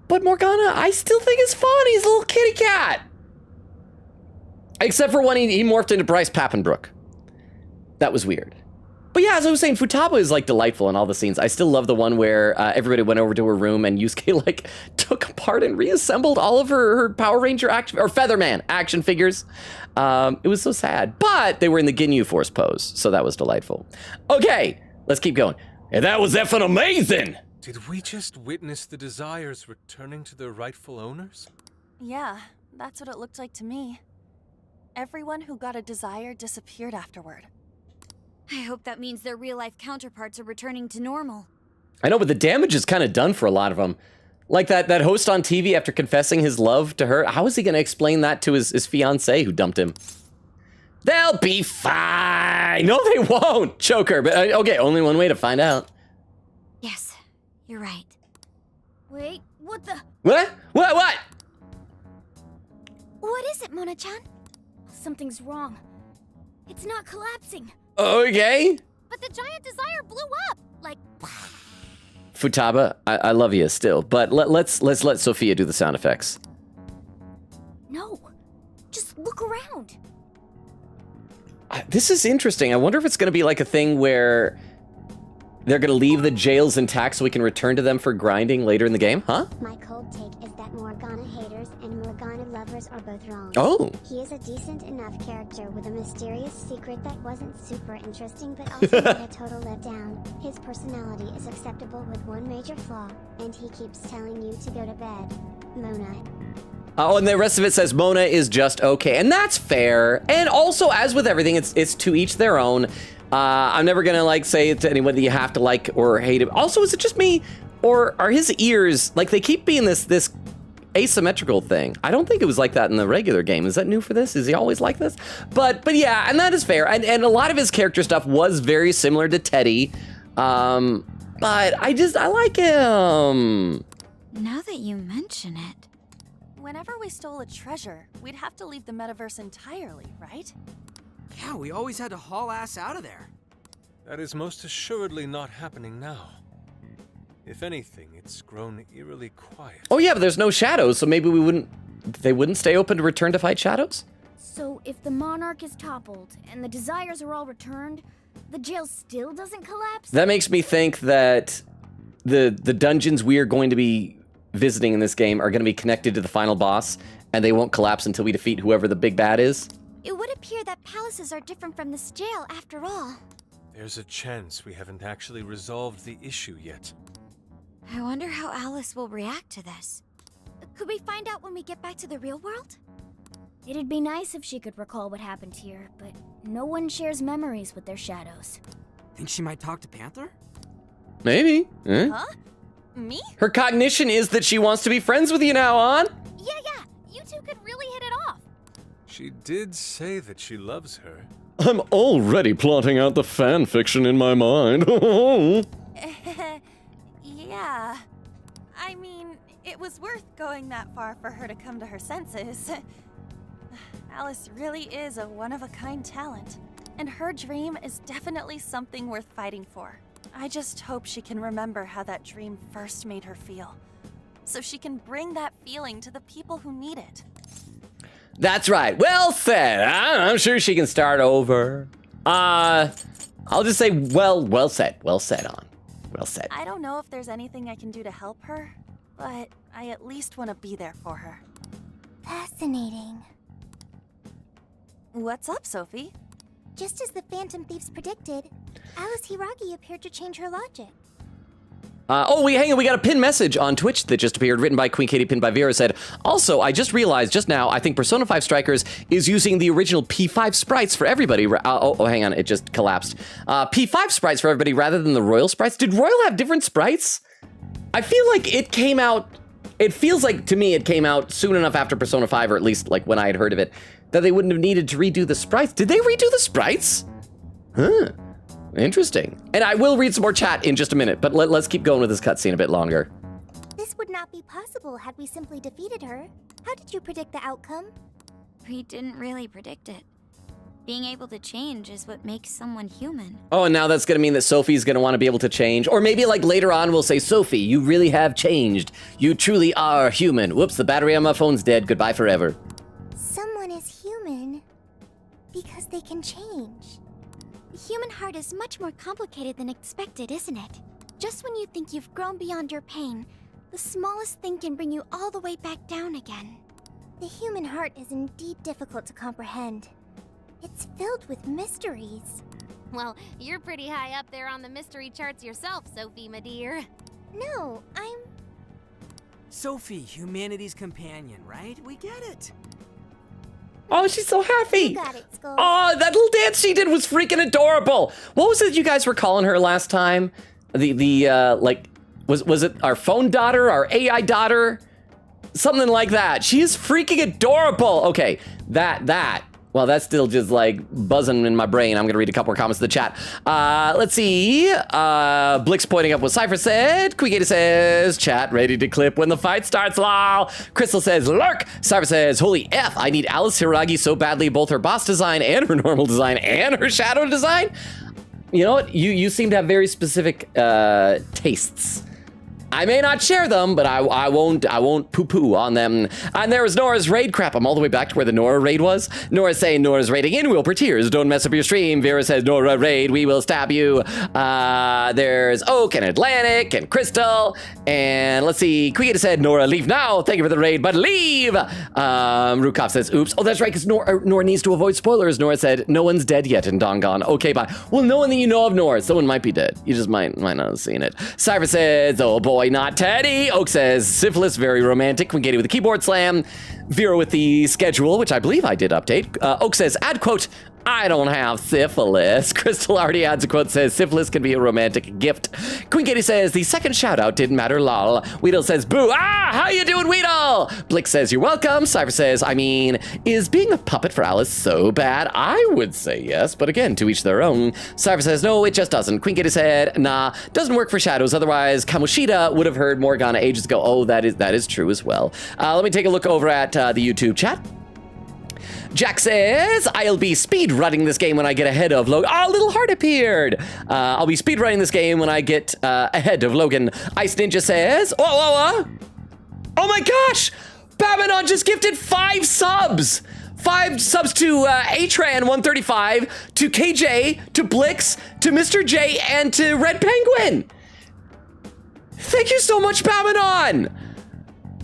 But Morgana, I still think is fun. He's a little kitty cat. Except for when he morphed into Bryce Papenbrook. That was weird. But yeah, as I was saying, Futaba is like delightful in all the scenes. I still love the one where everybody went over to her room and Yusuke like took apart and reassembled all of her Power Ranger action, or Featherman action figures. It was so sad, but they were in the Ginyu Force pose, so that was delightful. Okay, let's keep going. And that was effing amazing! Did we just witness the Desires returning to their rightful owners? Yeah, that's what it looked like to me. Everyone who got a Desire disappeared afterward. I hope that means their real-life counterparts are returning to normal. I know, but the damage is kind of done for a lot of them. Like that host on TV after confessing his love to her, how is he going to explain that to his fiancée who dumped him? They'll be fine! No, they won't! Choker, but okay, only one way to find out. Yes, you're right. Wait, what the? What? What? What is it, Mona-chan? Something's wrong. It's not collapsing. Okay. But the giant Desire blew up! Like... Futaba, I love you still, but let's let Sophia do the sound effects. No. Just look around. This is interesting. I wonder if it's going to be like a thing where they're going to leave the jails intact so we can return to them for grinding later in the game, huh? My cold take is that Morgana haters and Morgana lovers are both wrong. Oh. He is a decent enough character with a mysterious secret that wasn't super interesting but also not a total letdown. His personality is acceptable with one major flaw, and he keeps telling you to go to bed. Mona. Oh, and the rest of it says Mona is just okay, and that's fair. And also, as with everything, it's to each their own. I'm never gonna like say to anyone that you have to like or hate him. Also, is it just me, or are his ears like they keep being this asymmetrical thing? I don't think it was like that in the regular game. Is that new for this? Is he always like this? But yeah, and that is fair. And a lot of his character stuff was very similar to Teddy. But I like him. Now that you mention it. Whenever we stole a treasure, we'd have to leave the metaverse entirely, right? Yeah, we always had to haul ass out of there. That is most assuredly not happening now. If anything, it's grown eerily quiet. Oh yeah, but there's no shadows, so maybe they wouldn't stay open to return to fight shadows? So if the Monarch is toppled and the Desires are all returned, the jail still doesn't collapse? That makes me think that the dungeons we are going to be visiting in this game are going to be connected to the final boss, and they won't collapse until we defeat whoever the big bad is. It would appear that palaces are different from this jail after all. There's a chance we haven't actually resolved the issue yet. I wonder how Alice will react to this. Could we find out when we get back to the real world? It'd be nice if she could recall what happened here, but no one shares memories with their shadows. Think she might talk to Panther? Maybe. Huh? Me? Her cognition is that she wants to be friends with you now, on? Yeah, you two could really hit it off. She did say that she loves her. I'm already plotting out the fan fiction in my mind. Yeah. I mean, it was worth going that far for her to come to her senses. Alice really is a one-of-a-kind talent, and her dream is definitely something worth fighting for. I just hope she can remember how that dream first made her feel, so she can bring that feeling to the people who need it. That's right. Well said. I'm sure she can start over. I'll just say, well said. Well said, on. Well said. I don't know if there's anything I can do to help her, but I at least want to be there for her. Fascinating. What's up, Sophie? Just as the Phantom Thieves predicted, Alice Hiragi appeared to change her logic. Hang on, we got a pinned message on Twitch that just appeared, written by Queen Katie, pinned by Vera, said, also, I just realized just now, I think Persona 5 Strikers is using the original P5 sprites for everybody. Hang on, it just collapsed. P5 sprites for everybody rather than the Royal sprites. Did Royal have different sprites? I feel like it came out, it feels like to me it came out soon enough after Persona 5, or at least like when I had heard of it, that they wouldn't have needed to redo the sprites. Did they redo the sprites? Huh. Interesting. And I will read some more chat in just a minute, but let's keep going with this cutscene a bit longer. This would not be possible had we simply defeated her. How did you predict the outcome? We didn't really predict it. Being able to change is what makes someone human. Oh, and now that's gonna mean that Sophie's gonna want to be able to change. Or maybe like later on we'll say, Sophie, you really have changed. You truly are human. Whoops, the battery on my phone's dead. Goodbye forever. Someone is human because they can change. The human heart is much more complicated than expected, isn't it? Just when you think you've grown beyond your pain, the smallest thing can bring you all the way back down again. The human heart is indeed difficult to comprehend. It's filled with mysteries. Well, you're pretty high up there on the mystery charts yourself, Sophie, my dear. No, I'm... Sophie, humanity's companion, right? We get it. Oh, she's so happy. You got it, Skull. Oh, that little dance she did was freaking adorable. What was it you guys were calling her last time? Was it our phone daughter, our AI daughter? Something like that. She is freaking adorable. Okay, well, that's still just like buzzing in my brain. I'm gonna read a couple more comments in the chat. Let's see. Blick's pointing up what Cypher said. Quigata says, chat ready to clip when the fight starts, lol. Crystal says, lurk. Cypher says, holy F, I need Alice Hiragi so badly, both her boss design and her normal design and her shadow design. You know what? You seem to have very specific tastes. I may not share them, but I won't poo-poo on them. And there was Nora's raid. Crap, I'm all the way back to where the Nora raid was. Nora's saying Nora's raiding in. Will per tears. Don't mess up your stream. Vera says Nora raid. We will stab you. There's Oak and Atlantic and Crystal. And let's see. Quigata said Nora leave now. Thank you for the raid, but leave. Rukov says oops. Oh, that's right, because Nora needs to avoid spoilers. Nora said no one's dead yet in Dongon. Okay, bye. Well, no one that you know of, Nora. Someone might be dead. You just might not have seen it. Cypher says, oh boy, not Teddy. Oak says syphilis, very romantic. Quigata with the keyboard slam. Vera with the schedule, which I believe I did update. Oak says, add quote, I don't have syphilis. Crystal already adds a quote, says syphilis can be a romantic gift. Queen Katie says the second shout out didn't matter, lol. Weedle says boo. How you doing, Weedle? Blick says you're welcome. Cypher says, I mean, is being a puppet for Alice so bad? I would say yes, but again, to each their own. Cypher says no, it just doesn't. Queen Katie said nah, doesn't work for shadows. Otherwise, Kamoshida would have heard Morgana ages ago. Oh, that is true as well. Let me take a look over at the YouTube chat. Jack says, I'll be speed running this game when I get ahead of Logan. Oh, little heart appeared. I'll be speed running this game when I get ahead of Logan. Ice Ninja says, oh my gosh, Babanon just gifted 5 subs. 5 subs to Atran135, to KJ, to Blix, to Mr. J, and to Red Penguin. Thank you so much, Babanon.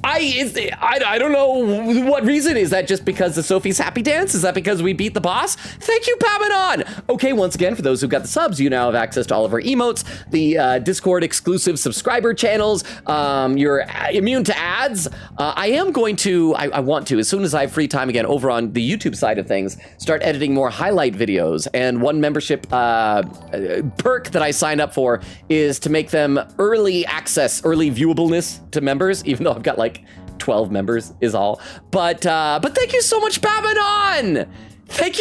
I don't know what reason. Is that just because of Sophie's happy dance? Is that because we beat the boss? Thank you, Pamadon. Okay, once again, for those who got the subs, you now have access to all of our emotes, the Discord exclusive subscriber channels. You're immune to ads. I want to, as soon as I have free time again, over on the YouTube side of things, start editing more highlight videos. And one membership perk that I signed up for is to make them early access, early viewableness to members, even though I've got like 12 members is all. But thank you so much, Babanon. Thank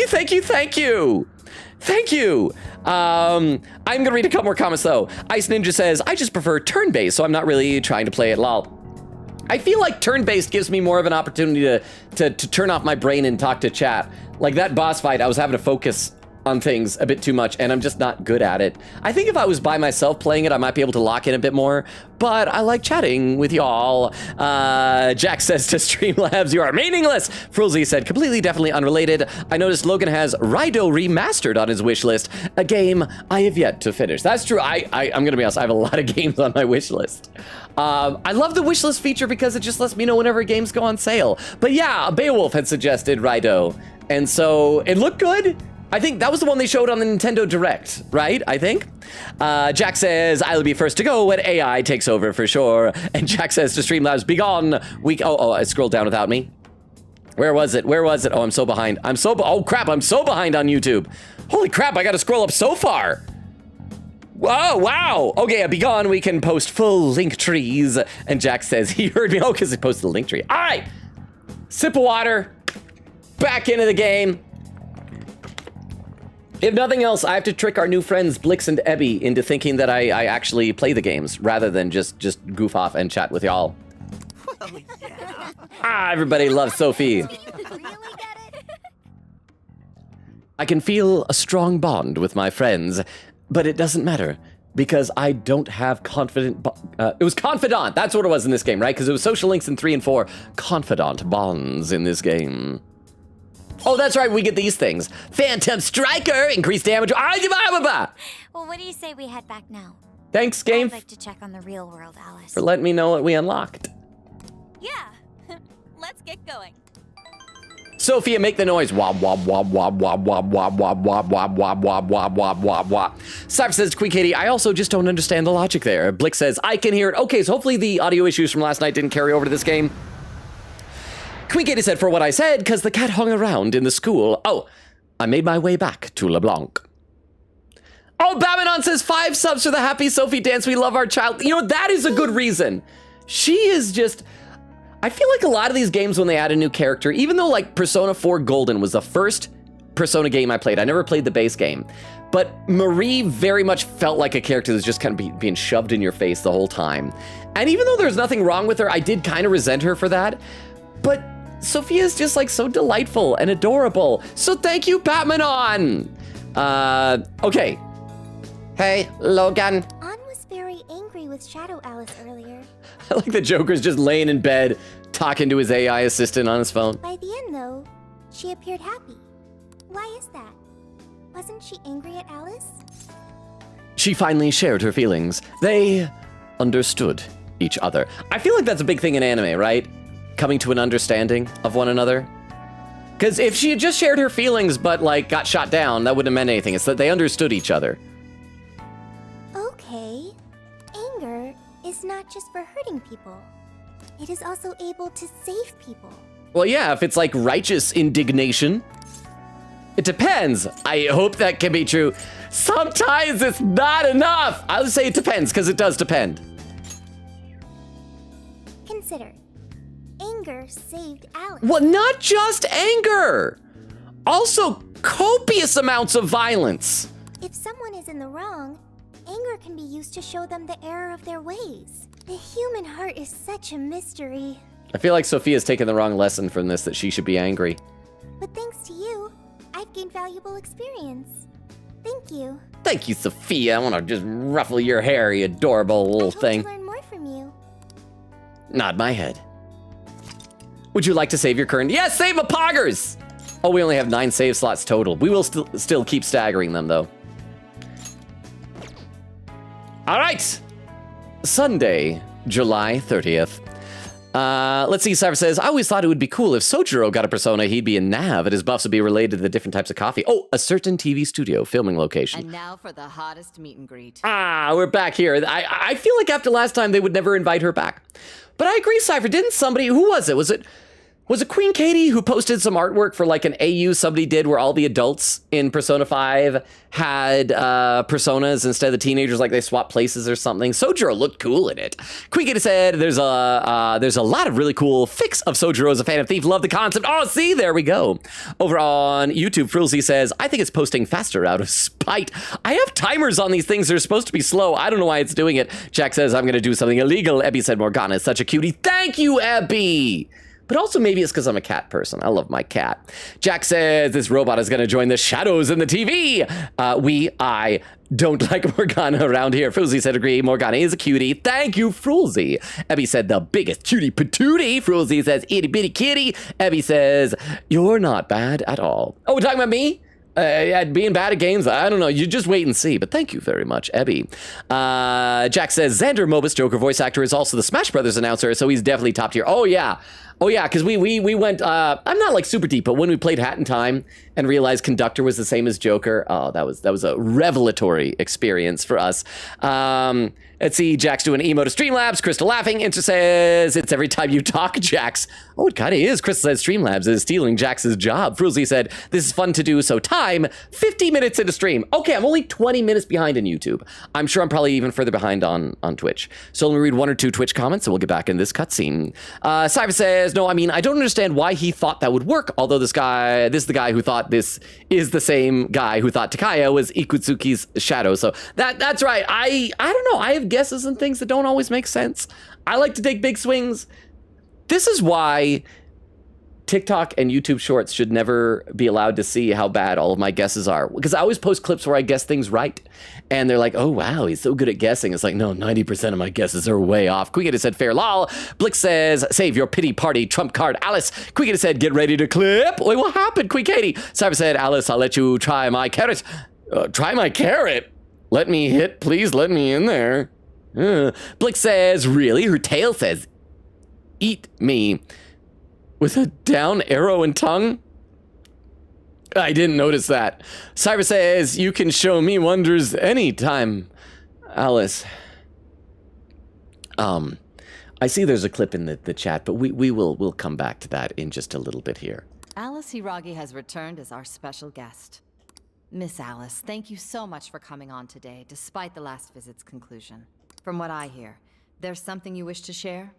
you. I'm gonna read a couple more comments though. Ice Ninja says, I just prefer turn-based, so I'm not really trying to play it lol. I feel like turn-based gives me more of an opportunity to turn off my brain and talk to chat. Like that boss fight, I was having to focus on things a bit too much, and I'm just not good at it. I think if I was by myself playing it, I might be able to lock in a bit more, but I like chatting with y'all. Jack says to Streamlabs, you are meaningless. Frulzy said, completely, definitely unrelated. I noticed Logan has Rido Remastered on his wish list, a game I have yet to finish. That's true. I'm gonna be honest, I have a lot of games on my wish list. I love the wish list feature because it just lets me know whenever games go on sale. But yeah, Beowulf had suggested Rido, and so it looked good. I think that was the one they showed on the Nintendo Direct, right? I think. Jack says, I'll be first to go when AI takes over for sure. And Jack says to Streamlabs, be gone. I scrolled down without me. Where was it? Oh, I'm so behind. Oh crap, I'm so behind on YouTube. Holy crap, I gotta scroll up so far. Whoa, wow. Okay, be gone. We can post full link trees. And Jack says he heard me. Oh, because he posted the link tree. All right. Sip of water. Back into the game. If nothing else, I have to trick our new friends Blix and Ebby into thinking that I actually play the games rather than just goof off and chat with y'all. Well, yeah. Everybody loves Sophie. I can feel a strong bond with my friends, but it doesn't matter because I don't have confident. It was confidant. That's what it was in this game, right? Because it was social links in 3 and 4. Confidant bonds in this game. Oh, that's right. We get these things. Phantom Striker, increased damage. Well, what do you say we head back now? Thanks, game, I'd like to check on the real world, Alice. for letting me know what we unlocked. Yeah, let's get going. Sophia, make the noise. Wob, wob, wob, wob, wob, wob, wob, wob, wob, wob, wob, wob, wob, wob, wob, wob. Cypher says, Queen Katie, I also just don't understand the logic there. Blix says, I can hear it. Okay, so hopefully the audio issues from last night didn't carry over to this game. Queen Katie said, for what I said, because the cat hung around in the school. Oh, I made my way back to LeBlanc. Oh, Babylon says 5 subs for the Happy Sophie dance. We love our child. You know, that is a good reason. She is just... I feel like a lot of these games when they add a new character, even though like Persona 4 Golden was the first Persona game I played. I never played the base game. But Marie very much felt like a character that's just kind of being shoved in your face the whole time. And even though there's nothing wrong with her, I did kind of resent her for that. But Sophia's just like so delightful and adorable. So thank you, Batmanon. Okay. Hey, Logan. Ann was very angry with Shadow Alice earlier. I like the Joker's just laying in bed, talking to his AI assistant on his phone. By the end, though, she appeared happy. Why is that? Wasn't she angry at Alice? She finally shared her feelings. They understood each other. I feel like that's a big thing in anime, right? Coming to an understanding of one another. Because if she had just shared her feelings but like got shot down, that wouldn't have meant anything. It's that they understood each other. Okay. Anger is not just for hurting people. It is also able to save people. Well, yeah, if it's like righteous indignation. It depends. I hope that can be true. Sometimes it's not enough. I'll say it depends, because it does depend. Consider. Anger saved Alice. Well, not just anger. Also copious amounts of violence. If someone is in the wrong, anger can be used to show them the error of their ways. The human heart is such a mystery. I feel like Sophia's taken the wrong lesson from this, that she should be angry. But thanks to you, I've gained valuable experience. Thank you. Thank you, Sophia. I want to just ruffle your hair, you adorable little thing. I hope to learn more from you. Nod my head. Would you like to save your current? Yes, save my poggers! Oh, we only have 9 save slots total. We will still keep staggering them, though. All right. Sunday, July 30th. Let's see, Cypher says, I always thought it would be cool if Sojiro got a persona, he'd be a Nav, and his buffs would be related to the different types of coffee. Oh, a certain TV studio filming location. And now for the hottest meet and greet. We're back here. I feel like after last time, they would never invite her back. But I agree, Cypher, didn't somebody, who was it? Was it Queen Katie who posted some artwork for like an AU somebody did where all the adults in Persona 5 had personas instead of the teenagers, like they swapped places or something? Sojiro looked cool in it. Queen Katie said there's a lot of really cool fics of Sojiro as a Phantom Thief. Love the concept. Oh, see, there we go. Over on YouTube, Frilzy says, I think it's posting faster out of spite. I have timers on these things. They're supposed to be slow. I don't know why it's doing it. Jack says, I'm going to do something illegal. Ebby said, Morgana is such a cutie. Thank you, Ebby. But also maybe it's because I'm a cat person. I love my cat. Jack says this robot is going to join the shadows in the TV. I don't like Morgana around here. Frulzy said agree. Morgana is a cutie. Thank you, Frulzy. Ebby said the biggest cutie patootie. Frulzy says itty bitty kitty. Ebby says you're not bad at all. Oh, we're talking about me? Being bad at games, I don't know. You just wait and see. But thank you very much, Ebby. Jack says Xander Mobus, Joker voice actor, is also the Smash Brothers announcer, so he's definitely top tier. Oh yeah, because we went. I'm not like super deep, but when we played Hat in Time and realized Conductor was the same as Joker, oh, that was a revelatory experience for us. Let's see, Jax doing emo to Streamlabs. Crystal laughing. Inter says, it's every time you talk, Jax. Oh, it kind of is. Crystal says Streamlabs is stealing Jax's job. Fruzy said, this is fun to do, so time, 50 minutes into stream. Okay, I'm only 20 minutes behind in YouTube. I'm sure I'm probably even further behind on Twitch. So let me read 1 or 2 Twitch comments, and we'll get back in this cutscene. Cypher says, no, I mean, I don't understand why he thought that would work, although this is the guy who thought this is the same guy who thought Takaya was Ikutsuki's shadow. So that's right. I don't know. I have guesses and things that don't always make sense. I like to take big swings. This is why TikTok and YouTube Shorts should never be allowed to see how bad all of my guesses are. Because I always post clips where I guess things right. And they're like, oh, wow, he's so good at guessing. It's like, no, 90% of my guesses are way off. Quiggity said, fair lol. Blix says, save your pity party, trump card. Alice. Quiggity said, get ready to clip. Wait, what happened, Quiggity? Cyber said, Alice, I'll let you try my carrot. Try my carrot? Let me hit, please let me in there. Blix says, really? Her tail says, eat me. With a down arrow and tongue? I didn't notice that. Cyber says, you can show me wonders anytime, Alice. I see there's a clip in the chat, but we'll come back to that in just a little bit here. Alice Hiragi has returned as our special guest. Miss Alice, thank you so much for coming on today, despite the last visit's conclusion. From what I hear, there's something you wish to share?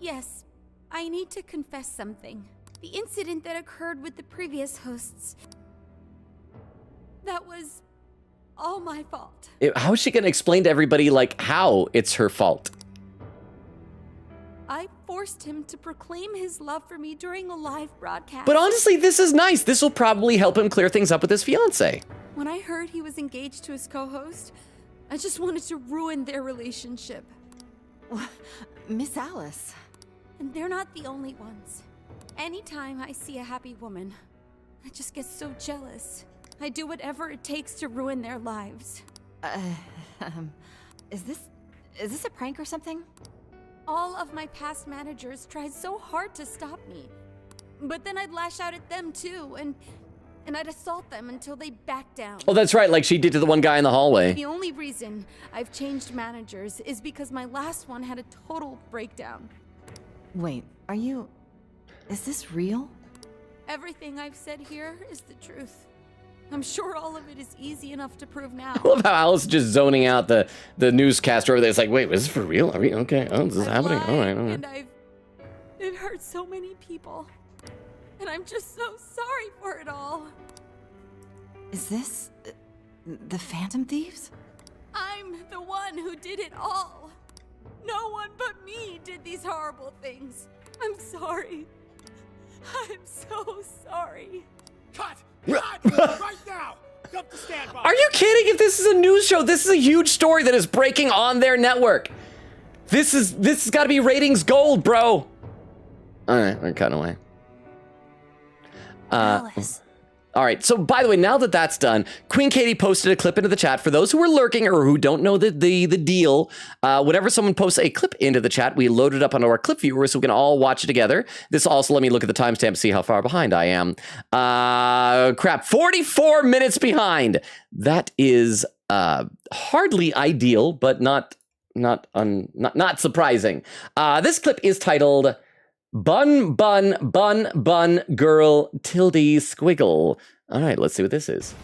Yes, I need to confess something. The incident that occurred with the previous hosts. That was all my fault. How is she going to explain to everybody, like, how it's her fault? I forced him to proclaim his love for me during a live broadcast. But honestly, this is nice. This will probably help him clear things up with his fiance. When I heard he was engaged to his co-host, I just wanted to ruin their relationship. Miss Alice. And they're not the only ones. Anytime I see a happy woman, I just get so jealous. I do whatever it takes to ruin their lives. Is this a prank or something? All of my past managers tried so hard to stop me. But then I'd lash out at them too, and I'd assault them until they backed down. Oh, that's right, like she did to the one guy in the hallway. The only reason I've changed managers is because my last one had a total breakdown. Wait, is this real? Everything I've said here is the truth. I'm sure all of it is easy enough to prove now. I love how Alice is just zoning out the newscaster over there. It's like, wait, is this for real? Are we okay? Oh, this is happening? All right. And it hurt so many people. And I'm just so sorry for it all. Is this the Phantom Thieves? I'm the one who did it all. No one but me did these horrible things. I'm sorry. I'm so sorry. Cut! Right now! Come to standby! Are you kidding? If this is a news show, this is a huge story that is breaking on their network. This has got to be ratings gold, bro. All right, we're cutting away. Alice. All right, so by the way, now that that's done, Queen Katie posted a clip into the chat. For those who are lurking or who don't know the deal, whenever someone posts a clip into the chat, we load it up onto our clip viewer so we can all watch it together. This also let me look at the timestamp to see how far behind I am. Crap, 44 minutes behind. That is hardly ideal, but not surprising. This clip is titled Bun, girl, tilde, squiggle. All right, let's see what this is.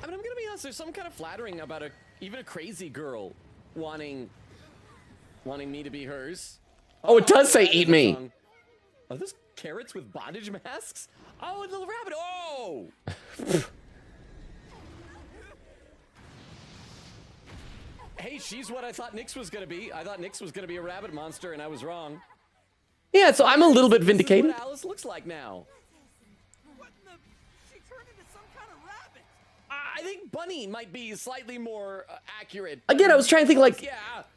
I mean, I'm gonna be honest, there's some kind of flattering about even a crazy girl wanting me to be hers. Oh, it does say eat me. Are those carrots with bondage masks? Oh, a little rabbit. Oh! Hey, she's what I thought Nyx was gonna be. I thought Nyx was gonna be a rabbit monster, and I was wrong. Yeah, so I'm a little bit vindicated. This is what Alice looks like now. She turned into some kind of rabbit. I think bunny might be slightly more accurate. Again, I was trying to think like,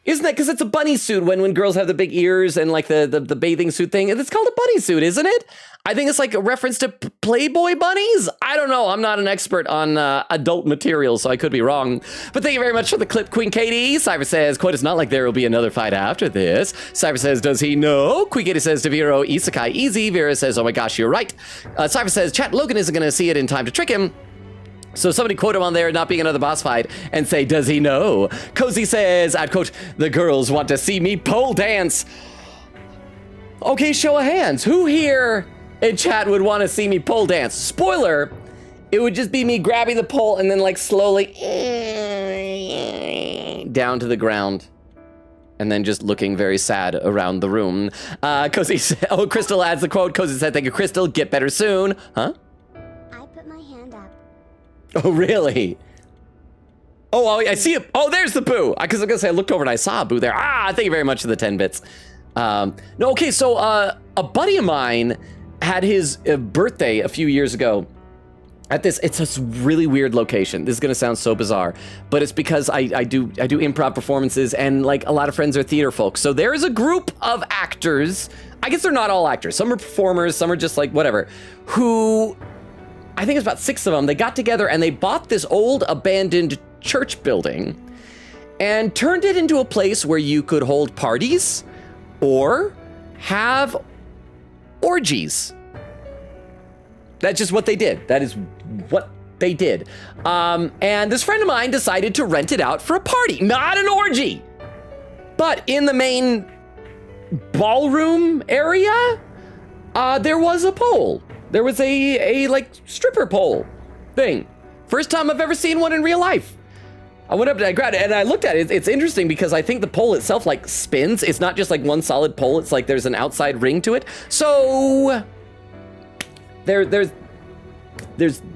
isn't that because it's a bunny suit when girls have the big ears and like the bathing suit thing? It's called a bunny suit, isn't it? I think it's like a reference to Playboy bunnies. I don't know. I'm not an expert on adult material, so I could be wrong. But thank you very much for the clip, Queen Katie. Cyber says, quote, it's not like there will be another fight after this. Cyber says, does he know? Queen Katie says to Vero, isekai easy. Vera says, oh my gosh, you're right. Cyber says, chat, Logan isn't going to see it in time to trick him. So somebody quote him on there, not being another boss fight, and say, does he know? Cozy says, I'd quote, the girls want to see me pole dance. Okay, show of hands. Who here in chat would want to see me pole dance? Spoiler, it would just be me grabbing the pole and then like slowly down to the ground. And then just looking very sad around the room. Cozy said, oh, Crystal adds the quote. Cozy said, thank you, Crystal. Get better soon. Huh? I put my hand up. Oh, really? Oh, I see it. Oh, there's the boo. Because I was going to say, I looked over and I saw a boo there. Ah, thank you very much for the 10 bits. No, okay, so a buddy of mine had his birthday a few years ago at this. It's a really weird location. This is going to sound so bizarre, but it's because I do improv performances, and like a lot of friends are theater folks. So there is a group of actors. I guess they're not all actors. Some are performers, some are just like whatever, who I think it's about 6 of them. They got together and they bought this old abandoned church building and turned it into a place where you could hold parties or have orgies. That's just what they did. That is what they did. And this friend of mine decided to rent it out for a party, not an orgy. But in the main ballroom area, there was a pole. There was a like stripper pole thing. First time I've ever seen one in real life. I went up and I grabbed it and I looked at it. It's interesting because I think the pole itself like spins. It's not just like one solid pole. It's like there's an outside ring to it. So there's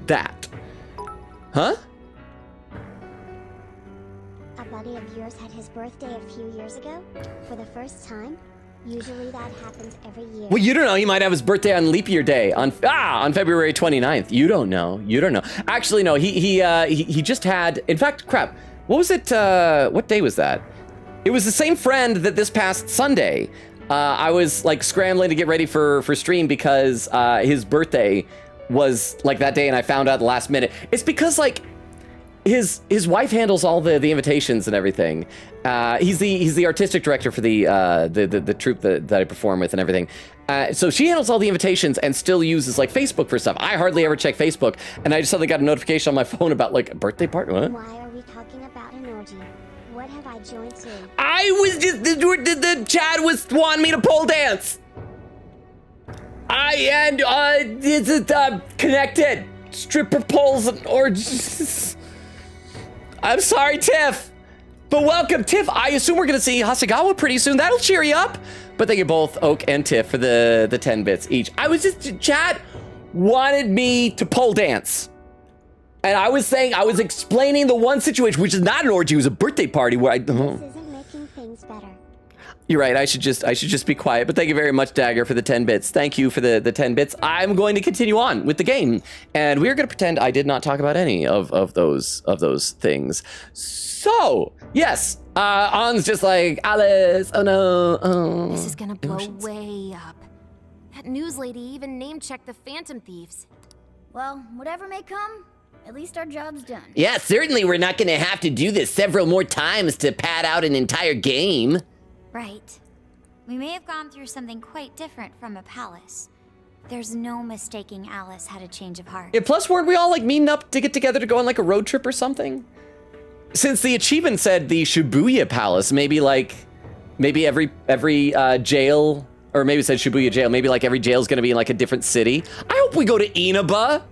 that. Huh? A buddy of yours had his birthday a few years ago for the first time. Usually that happens every year. Well, you don't know. He might have his birthday on leap year day on February 29th. You don't know. You don't know. Actually, no. He just had. In fact, crap. What was it? What day was that? It was the same friend that this past Sunday. I was like scrambling to get ready for stream because his birthday was like that day, and I found out the last minute. It's because like his wife handles all the invitations and everything. He's the artistic director for the troupe that I perform with and everything. So she handles all the invitations and still uses like Facebook for stuff. I hardly ever check Facebook, and I just suddenly got a notification on my phone about like a birthday party. What? Why are we talking about an orgy? What have I joined to? I was just the Chad was wanting me to pole dance. It's connected stripper poles and orgies. I'm sorry, Tiff, but welcome, Tiff. I assume we're gonna see Hasegawa pretty soon. That'll cheer you up. But thank you both, Oak and Tiff, for the 10 bits each. I was just, Chad wanted me to pole dance. And I was explaining the one situation, which is not an orgy, it was a birthday party where This isn't making things better. You're right, I should just be quiet. But thank you very much, Dagger, for the 10 bits. Thank you for the 10 bits. I'm going to continue on with the game. And we're gonna pretend I did not talk about any of those things. So, yes, On's just like, Alice, oh no, oh. This is gonna blow way up. That news lady even name-checked the Phantom Thieves. Well, whatever may come, at least our job's done. Yeah, certainly we're not gonna have to do this several more times to pad out an entire game. Right. We may have gone through something quite different from a palace. There's no mistaking Alice had a change of heart. Yeah, plus weren't we all like meeting up to get together to go on like a road trip or something? Since the achievement said the Shibuya Palace, maybe every jail, or maybe it said Shibuya Jail, maybe like every jail's gonna be in like a different city. I hope we go to Inaba.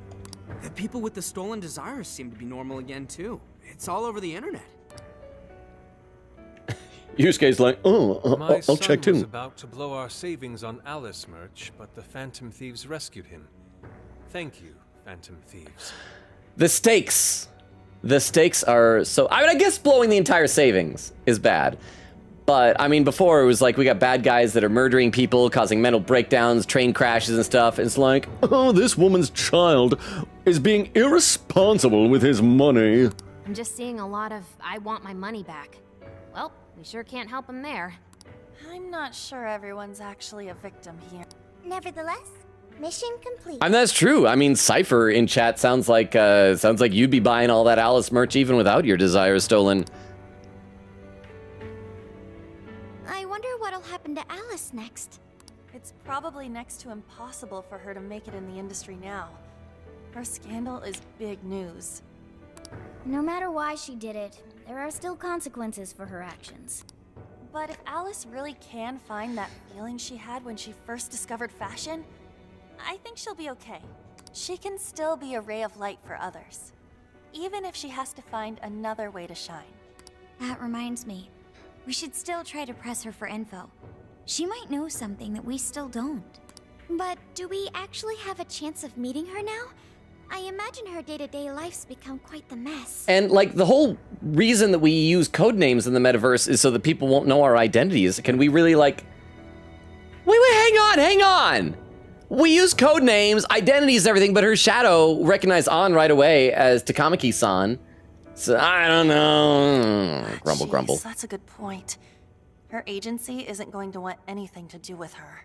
The people with the stolen desires seem to be normal again too. It's all over the internet. Yusuke's like, I'll check My son was too. about to blow our savings on Alice merch, but the Phantom Thieves rescued him. Thank you, Phantom Thieves. The stakes are so, I mean, I guess blowing the entire savings is bad. But I mean, before it was like, we got bad guys that are murdering people, causing mental breakdowns, train crashes and stuff. It's like, oh, this woman's child is being irresponsible with his money. I'm just seeing a lot of, I want my money back. Well, we sure can't help him there. I'm not sure everyone's actually a victim here. Nevertheless, mission complete. And that's true. I mean, Cypher in chat sounds like you'd be buying all that Alice merch even without your desires stolen. I wonder what'll happen to Alice next. It's probably next to impossible for her to make it in the industry now. Her scandal is big news. No matter why she did it, there are still consequences for her actions. But if Alice really can find that feeling she had when she first discovered fashion, I think she'll be okay. She can still be a ray of light for others, even if she has to find another way to shine. That reminds me, we should still try to press her for info. She might know something that we still don't. But do we actually have a chance of meeting her now? I imagine her day-to-day life's become quite the mess. And like the whole reason that we use code names in the metaverse is so that people won't know our identities. Can we really like... Wait, hang on! We use code names, identities, and everything, but her shadow recognized On right away as Takamaki-san. So I don't know. Grumble, Jeez, grumble. That's a good point. Her agency isn't going to want anything to do with her.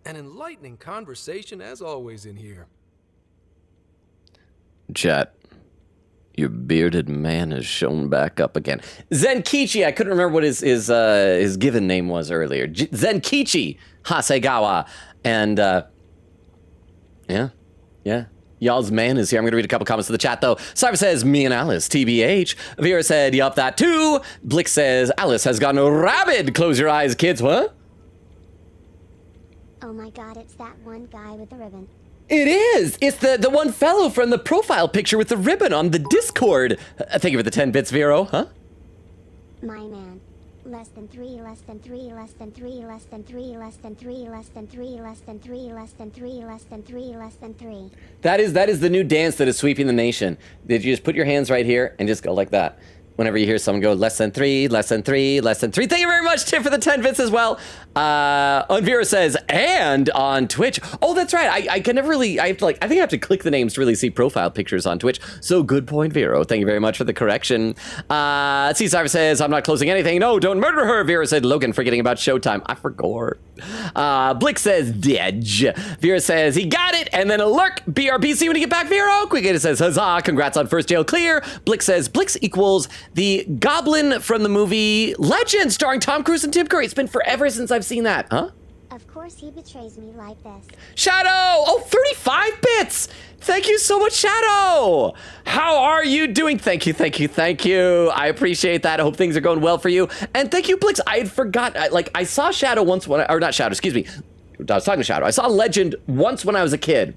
An enlightening conversation as always in here. Chat, your bearded man has shown back up again. Zenkichi, I couldn't remember what his given name was earlier. Zenkichi Hasegawa. And, yeah. Y'all's man is here. I'm going to read a couple comments to the chat, though. Cyber says, me and Alice, TBH. Vera said, yup, that too. Blick says, Alice has gone rabid. Close your eyes, kids. What? Oh my god, it's that one guy with the ribbon. It is! It's the one fellow from the profile picture with the ribbon on the Discord. Thank you for the 10 bits, Vero, huh? My man. Less than 3, less than 3, less than 3, less than 3, less than 3, less than 3, less than 3, less than 3, less than 3, less than 3. That is the new dance that is sweeping the nation. Did you just put your hands right here and just go like that? Whenever you hear someone go less than 3, less than 3, less than 3. Thank you very much, Tim, for the 10 bits as well. Unvira says, and on Twitch. Oh, that's right. I can never really, I have to I think I have to click the names to really see profile pictures on Twitch. So good point, Vero. Thank you very much for the correction. C-Cyber says, I'm not closing anything. No, don't murder her. Vera said, Logan forgetting about Showtime. I forgot. Blick says, Dedge. Vera says, he got it. And then a lurk. BRBC when you get back, Vero. Quick says, huzzah. Congrats on first jail clear. Blick says, Blix equals the goblin from the movie Legend, starring Tom Cruise and Tim Curry. It's been forever since I've seen that, huh? Of course he betrays me like this. Shadow! Oh, 35 bits! Thank you so much, Shadow! How are you doing? Thank you. I appreciate that. I hope things are going well for you. And thank you, Blix. I had forgot, I saw Shadow once when or not Shadow, excuse me. I was talking to Shadow. I saw Legend once when I was a kid.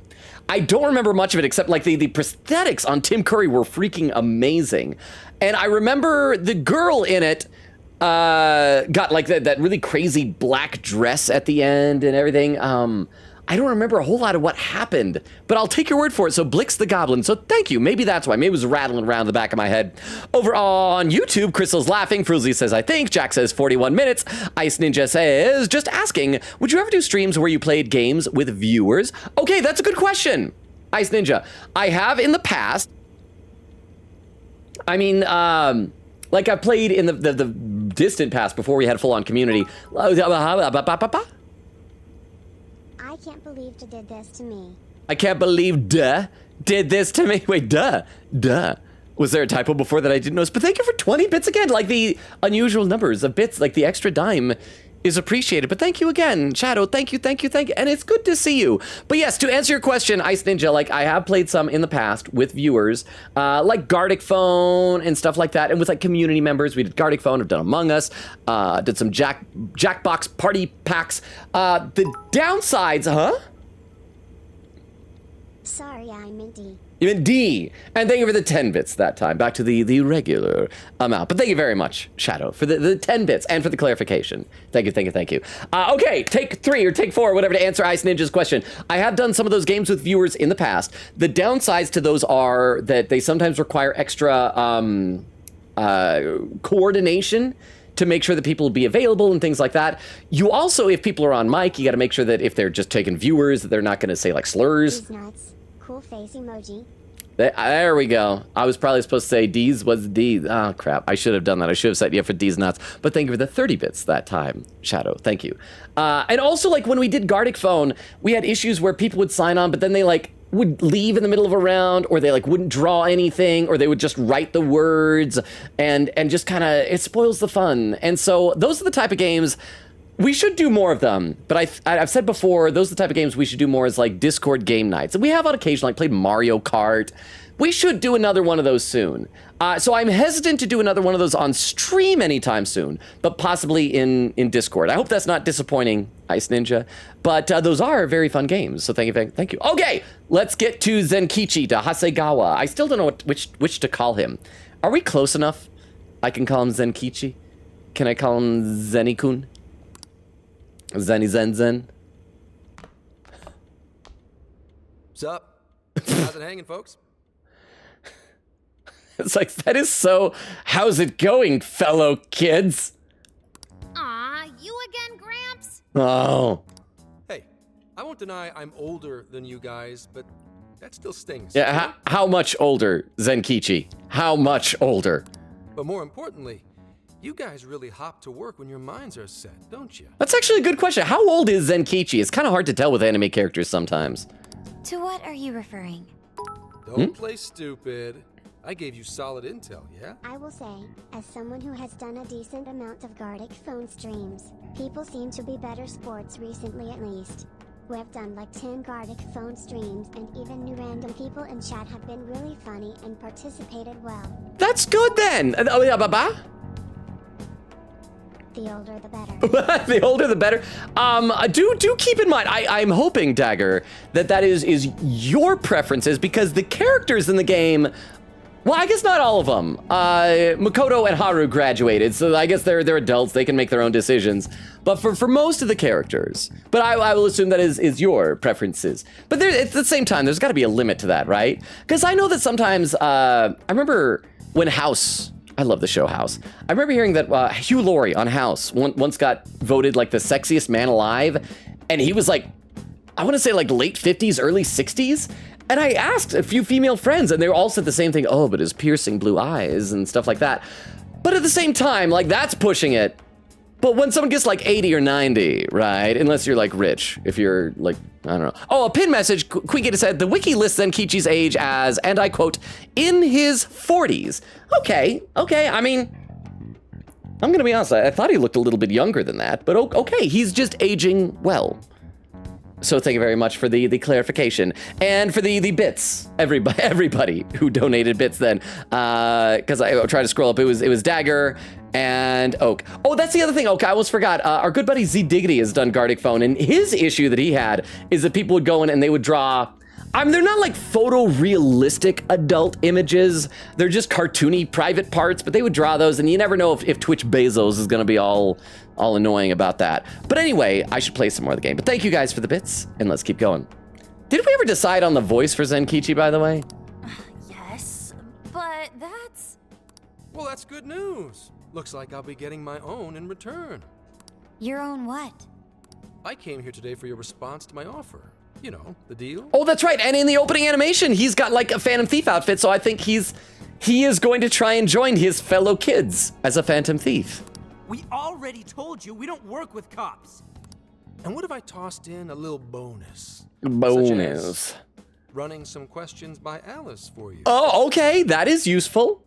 I don't remember much of it except like the prosthetics on Tim Curry were freaking amazing. And I remember the girl in it got like that really crazy black dress at the end and everything. I don't remember a whole lot of what happened, but I'll take your word for it. So Blix the Goblin. So thank you. Maybe that's why. Maybe it was rattling around the back of my head. Over on YouTube, Crystal's laughing. Fruzy says, I think. Jack says 41 minutes. Ice Ninja says, just asking, would you ever do streams where you played games with viewers? Okay, that's a good question. Ice Ninja. I have in the past. I mean, like I played in the distant past before we had a full-on community. I can't believe you did this to me. I can't believe did this to me. Wait, duh. Was there a typo before that I didn't notice? But thank you for 20 bits again. Like the unusual numbers of bits, like the extra dime is appreciated. But thank you again, Shadow. Thank you. And it's good to see you. But yes, to answer your question, Ice Ninja, like I have played some in the past with viewers, like Gardic Phone and stuff like that. And with like community members, we did Gardic Phone, I've done Among Us, did some Jackbox party packs. The downsides, huh? Sorry, I'm in D. Even D. And thank you for the 10 bits that time. Back to the regular amount. But thank you very much, Shadow, for the 10 bits and for the clarification. Thank you. Okay, take 3 or take 4, whatever, to answer Ice Ninja's question. I have done some of those games with viewers in the past. The downsides to those are that they sometimes require extra coordination to make sure that people will be available and things like that. You also, if people are on mic, you got to make sure that if they're just taking viewers, that they're not going to say like slurs. These nuts. Cool face emoji. There we go. I was probably supposed to say D's was D's. Oh, crap. I should have done that. I should have set you up for D's nuts. But thank you for the 30 bits that time, Shadow. Thank you. And also, like, when we did Gardic Phone, we had issues where people would sign on, but then they, like, would leave in the middle of a round, or they, like, wouldn't draw anything, or they would just write the words, and just kind of, it spoils the fun. And so those are the type of games we should do more of them, but I've said before, those are the type of games we should do more as like Discord game nights. And we have on occasion like played Mario Kart. We should do another one of those soon. So I'm hesitant to do another one of those on stream anytime soon, but possibly in Discord. I hope that's not disappointing, Ice Ninja. But those are very fun games, so thank you. Okay, let's get to Zenkichi, to Hasegawa. I still don't know which to call him. Are we close enough? I can call him Zenkichi. Can I call him Zenikun? Zen. What's up? How's it hanging, folks? It's like, that is so, how's it going, fellow kids? Aw, you again, Gramps? Oh. Hey, I won't deny I'm older than you guys, but that still stings. Yeah, how much older, Zenkichi? How much older? But more importantly, you guys really hop to work when your minds are set, don't you? That's actually a good question. How old is Zenkichi? It's kind of hard to tell with anime characters sometimes. To what are you referring? Don't play stupid. I gave you solid intel, yeah? I will say, as someone who has done a decent amount of Gartic phone streams, people seem to be better sports recently at least. We have done like 10 Gartic phone streams, and even new random people in chat have been really funny and participated well. That's good then. Oh yeah, baba. The older the better. The older the better. Do keep in mind, I'm hoping, Dagger, that is your preferences, because the characters in the game, well, I guess not all of them. Makoto and Haru graduated, so I guess they're adults. They can make their own decisions. But for most of the characters, but I will assume that is your preferences. But at the same time, there's got to be a limit to that, right? Because I know that sometimes, I remember when House, I love the show House. I remember hearing that Hugh Laurie on House once got voted like the sexiest man alive, and he was like, I want to say like late 50s, early 60s. And I asked a few female friends, and they all said the same thing. Oh, but his piercing blue eyes and stuff like that. But at the same time, like, that's pushing it. But when someone gets like 80 or 90, right? Unless you're like rich, if you're like, I don't know. Oh, a pin message. Quigita said, the wiki lists Zenkichi's age as, and I quote, in his 40s. Okay. I mean, I'm going to be honest. I thought he looked a little bit younger than that. But okay, he's just aging well. So thank you very much for the clarification and for the bits, everybody who donated bits then, because I tried to scroll up. It was Dagger and Oak. Oh, that's the other thing, Oak. I almost forgot. Our good buddy Z Diggity has done Gartic Phone, and his issue that he had is that people would go in and they would draw. I mean, they're not like photorealistic adult images. They're just cartoony private parts, but they would draw those, and you never know if Twitch Bezos is going to be all annoying about that. But anyway, I should play some more of the game. But thank you guys for the bits, and let's keep going. Did we ever decide on the voice for Zenkichi, by the way? Yes, but that's... Well, that's good news. Looks like I'll be getting my own in return. Your own what? I came here today for your response to my offer. You know, the deal. Oh, that's right. And in the opening animation, he's got like a Phantom Thief outfit, so I think he is going to try and join his fellow kids as a Phantom Thief. We already told you we don't work with cops. And what if I tossed in a little bonus? Bonus. Such as running some questions by Alice for you. Oh, okay. That is useful.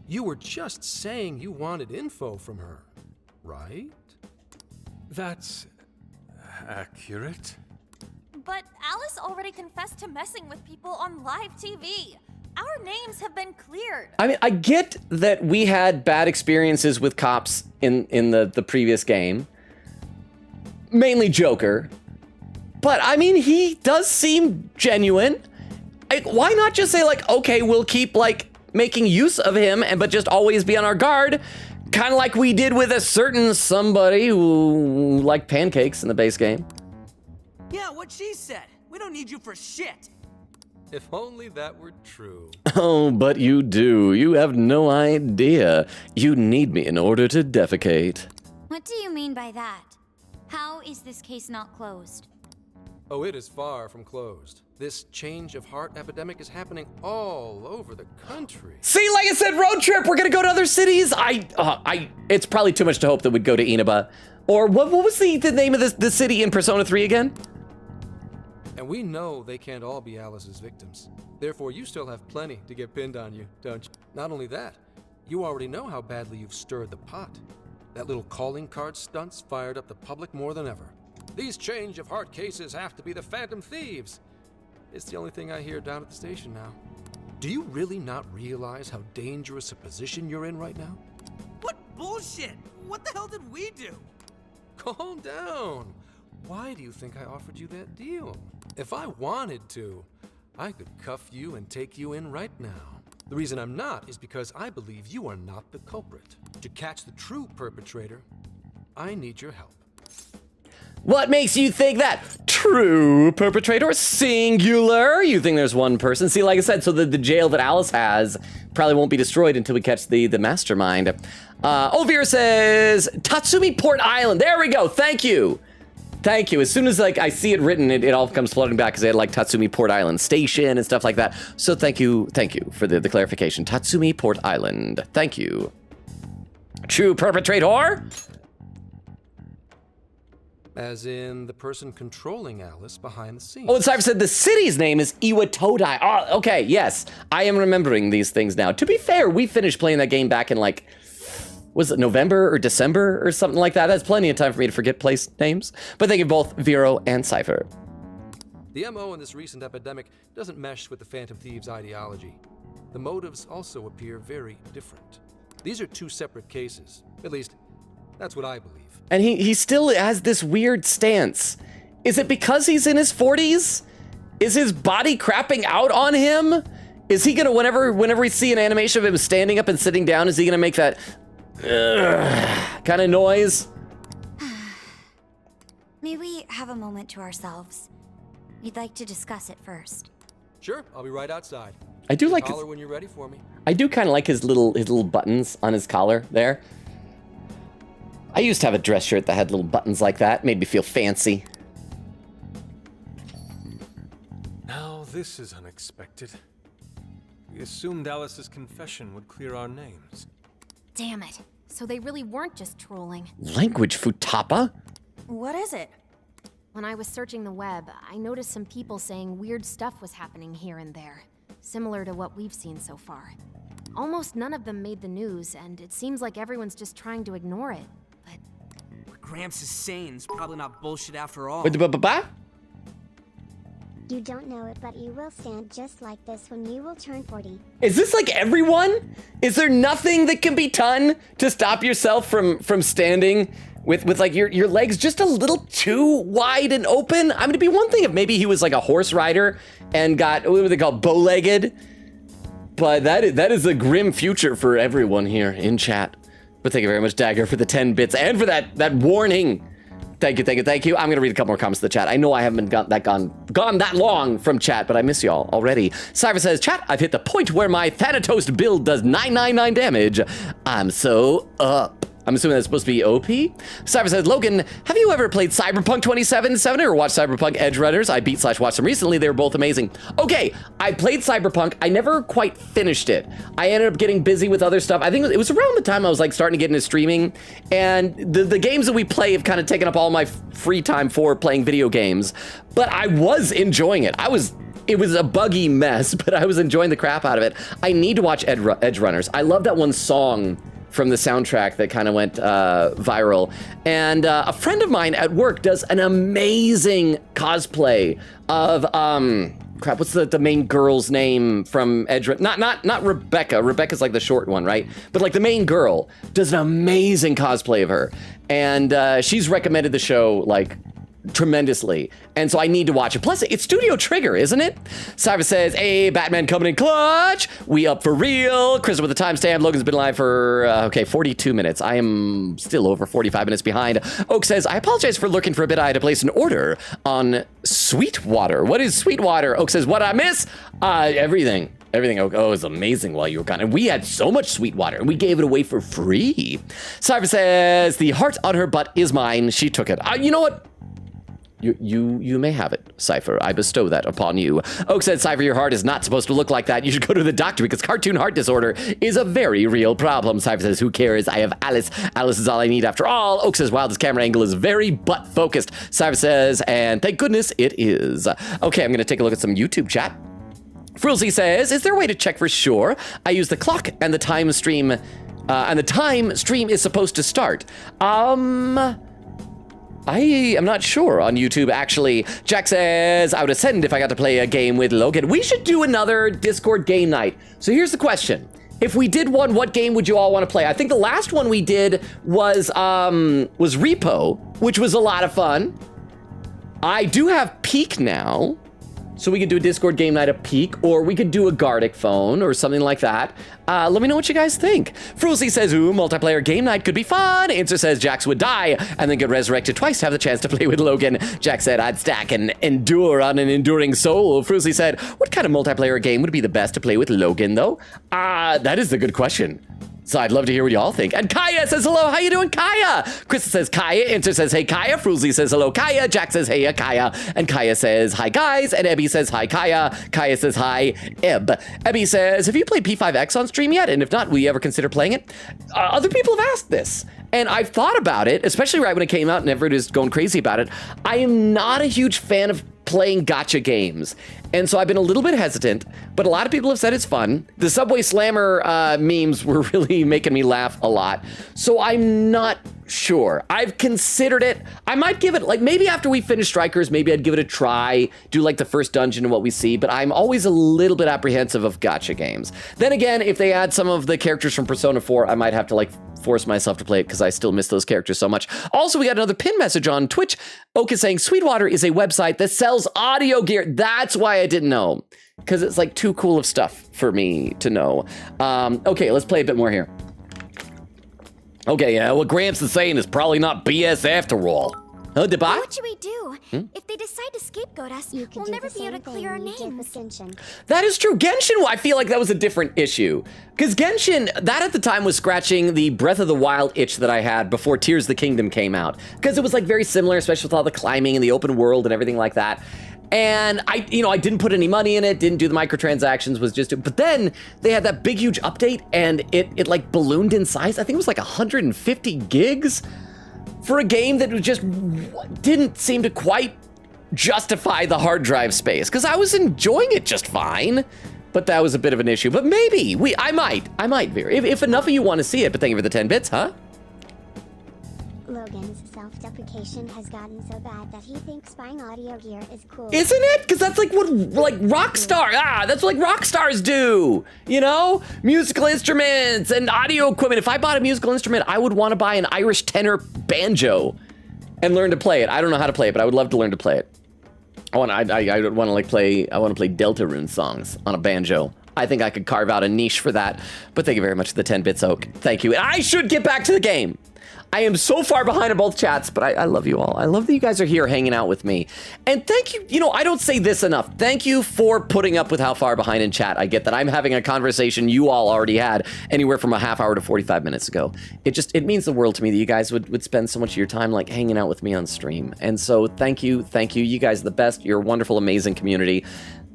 You were just saying you wanted info from her, right? That's accurate. But Alice already confessed to messing with people on live TV. Our names have been cleared. I mean, I get that we had bad experiences with cops in the previous game. Mainly Joker. But, I mean, he does seem genuine. Why not just say, like, okay, we'll keep, like, making use of him, but just always be on our guard? Kind of like we did with a certain somebody who liked pancakes in the base game. Yeah, what she said. We don't need you for shit. If only that were true. Oh, but you do. You have no idea. You need me in order to defecate. What do you mean by that? How is this case not closed? Oh, it is far from closed. This change of heart epidemic is happening all over the country. See, like I said, road trip. We're gonna go to other cities. It's probably too much to hope that we'd go to Inaba. Or what was the name of the city in Persona 3 again? And we know they can't all be Alice's victims. Therefore, you still have plenty to get pinned on you, don't you? Not only that, you already know how badly you've stirred the pot. That little calling card stunt's fired up the public more than ever. These change of heart cases have to be the Phantom Thieves. It's the only thing I hear down at the station now. Do you really not realize how dangerous a position you're in right now? What bullshit? What the hell did we do? Calm down. Why do you think I offered you that deal? If I wanted to, I could cuff you and take you in right now. The reason I'm not is because I believe you are not the culprit. To catch the true perpetrator, I need your help. What makes you think that? True perpetrator, singular? You think there's one person? See, like I said, so the jail that Alice has probably won't be destroyed until we catch the mastermind. Ovir says, Tatsumi Port Island. There we go. Thank you. Thank you. As soon as like I see it written, it all comes flooding back because they had like Tatsumi Port Island Station and stuff like that. So thank you for the clarification. Tatsumi Port Island. Thank you. True perpetrator? As in the person controlling Alice behind the scenes. Oh, and Cypher said the city's name is Iwatodai. Oh, okay, yes. I am remembering these things now. To be fair, we finished playing that game back in like, was it November or December or something like that? That's plenty of time for me to forget place names. But thank you both, Vero and Cypher. The MO in this recent epidemic doesn't mesh with the Phantom Thieves' ideology. The motives also appear very different. These are two separate cases. At least, that's what I believe. And he still has this weird stance. Is it because he's in his 40s? Is his body crapping out on him? Is he gonna, whenever we see an animation of him standing up and sitting down, is he gonna make that kind of noise? May we have a moment to ourselves? We'd like to discuss it first. Sure, I'll be right outside. I do like holler when you're ready for me. I do kind of like his little buttons on his collar there. I used to have a dress shirt that had little buttons like that. Made me feel fancy. Now this is unexpected. We assumed Alice's confession would clear our names. Damn it. So they really weren't just trolling. Language, Futaba? What is it? When I was searching the web, I noticed some people saying weird stuff was happening here and there, similar to what we've seen so far. Almost none of them made the news, and it seems like everyone's just trying to ignore it. What Gramps is saying is probably not bullshit after all. You don't know it, but you will stand just like this when you will turn 40. Is this like everyone? Is there nothing that can be done to stop yourself from standing with like your legs just a little too wide and open? I mean, it'd be one thing if maybe he was like a horse rider and got, what do they call, bow-legged? But that is a grim future for everyone here in chat. But thank you very much, Dagger, for the 10 bits and for that warning. Thank you. I'm gonna read a couple more comments to the chat. I know I haven't gone that long from chat, but I miss y'all already. Cypher says, chat, I've hit the point where my Thanatos build does 999 damage. I'm so up. I'm assuming that's supposed to be OP. Cypher says, Logan, have you ever played Cyberpunk 2077 or watched Cyberpunk Edge Runners? I beat/watched them recently. They were both amazing. Okay, I played Cyberpunk. I never quite finished it. I ended up getting busy with other stuff. I think it was around the time I was like starting to get into streaming, and the games that we play have kind of taken up all my free time for playing video games. But I was enjoying it. It was a buggy mess, but I was enjoying the crap out of it. I need to watch Edge Runners. I love that one song from the soundtrack that kind of went viral. And a friend of mine at work does an amazing cosplay of, crap, what's the main girl's name from Edge? Not Rebecca. Rebecca's like the short one, right? But like the main girl does an amazing cosplay of her. And she's recommended the show like tremendously, and so I need to watch it. Plus, it's Studio Trigger, isn't it? Cypher says, hey, Batman coming in clutch. We up for real. Chris with the timestamp. Logan's been live for, 42 minutes. I am still over 45 minutes behind. Oak says, I apologize for looking for a bit. I had to place an order on Sweetwater. What is Sweetwater? Oak says, what I miss? Everything. Everything is amazing while you were gone. And we had so much Sweetwater, and we gave it away for free. Cypher says, the heart on her butt is mine. She took it. You know what? You may have it, Cypher. I bestow that upon you. Oak said, Cypher, your heart is not supposed to look like that. You should go to the doctor because cartoon heart disorder is a very real problem. Cypher says, who cares? I have Alice. Alice is all I need after all. Oak says, wow, this camera angle is very butt focused. Cypher says, and thank goodness it is. Okay, I'm going to take a look at some YouTube chat. Frilzy says, is there a way to check for sure? I use the clock and the time stream And the time stream is supposed to start. I am not sure on YouTube, actually. Jack says, I would ascend if I got to play a game with Logan. We should do another Discord game night. So here's the question. If we did one, what game would you all want to play? I think the last one we did was Repo, which was a lot of fun. I do have Peak now. So we could do a Discord game night of Peak, or we could do a Gardic phone or something like that. Let me know what you guys think. Fruzy says, ooh, multiplayer game night could be fun. Answer says Jax would die and then get resurrected twice to have the chance to play with Logan. Jack said, I'd stack and endure on an enduring soul. Fruzy said, what kind of multiplayer game would be the best to play with Logan, though? That is the good question. So I'd love to hear what y'all think. And Kaya says, hello, how you doing, Kaya? Krista says, Kaya. Answer says, hey, Kaya. Fruzy says, hello, Kaya. Jack says, hey, Kaya. And Kaya says, hi, guys. And Ebby says, hi, Kaya. Kaya says, hi, Eb. Ebby says, have you played P5X on stream yet? And if not, will you ever consider playing it? Other people have asked this. And I've thought about it, especially right when it came out and everyone was going crazy about it. I am not a huge fan of playing gacha games. And so I've been a little bit hesitant, but a lot of people have said it's fun. The Subway Slammer memes were really making me laugh a lot. So I'm not sure. I've considered it. I might give it, like, maybe after we finish Strikers, maybe I'd give it a try, do like the first dungeon and what we see, but I'm always a little bit apprehensive of gacha games. Then again, if they add some of the characters from Persona 4, I might have to like force myself to play it because I still miss those characters so much. Also, we got another pin message on Twitch. Oak is saying Sweetwater is a website that sells audio gear. That's why I didn't know, because it's like too cool of stuff for me to know. Okay, let's play a bit more here. Okay, yeah, what Gramps is saying is probably not BS after all. Huh, Deba? What should we do? If they decide to scapegoat us, we'll never be able to clear our names. That is true. Genshin, I feel like that was a different issue. Because Genshin, that at the time was scratching the Breath of the Wild itch that I had before Tears of the Kingdom came out. Because it was like very similar, especially with all the climbing and the open world and everything like that. And I didn't put any money in it, didn't do the microtransactions, but then they had that big, huge update and it like ballooned in size. I think it was like 150 gigs for a game that just didn't seem to quite justify the hard drive space, because I was enjoying it just fine, but that was a bit of an issue. But maybe I might veer if enough of you want to see it. But thank you for the 10 bits, huh? Logan's self-deprecation has gotten so bad that he thinks buying audio gear is cool. Isn't it? Because that's like what Rockstar, that's what like rock stars do, you know? Musical instruments and audio equipment. If I bought a musical instrument, I would want to buy an Irish tenor banjo and learn to play it. I don't know how to play it, but I would love to learn to play it. I want to play Deltarune songs on a banjo. I think I could carve out a niche for that. But thank you very much for the 10 bits, Oak. Thank you. And I should get back to the game. I am so far behind in both chats, but I love you all. I love that you guys are here hanging out with me. And thank you, I don't say this enough. Thank you for putting up with how far behind in chat. I get that I'm having a conversation you all already had anywhere from a half hour to 45 minutes ago. It means the world to me that you guys would spend so much of your time like hanging out with me on stream. And so thank you. You guys are the best. You're a wonderful, amazing community.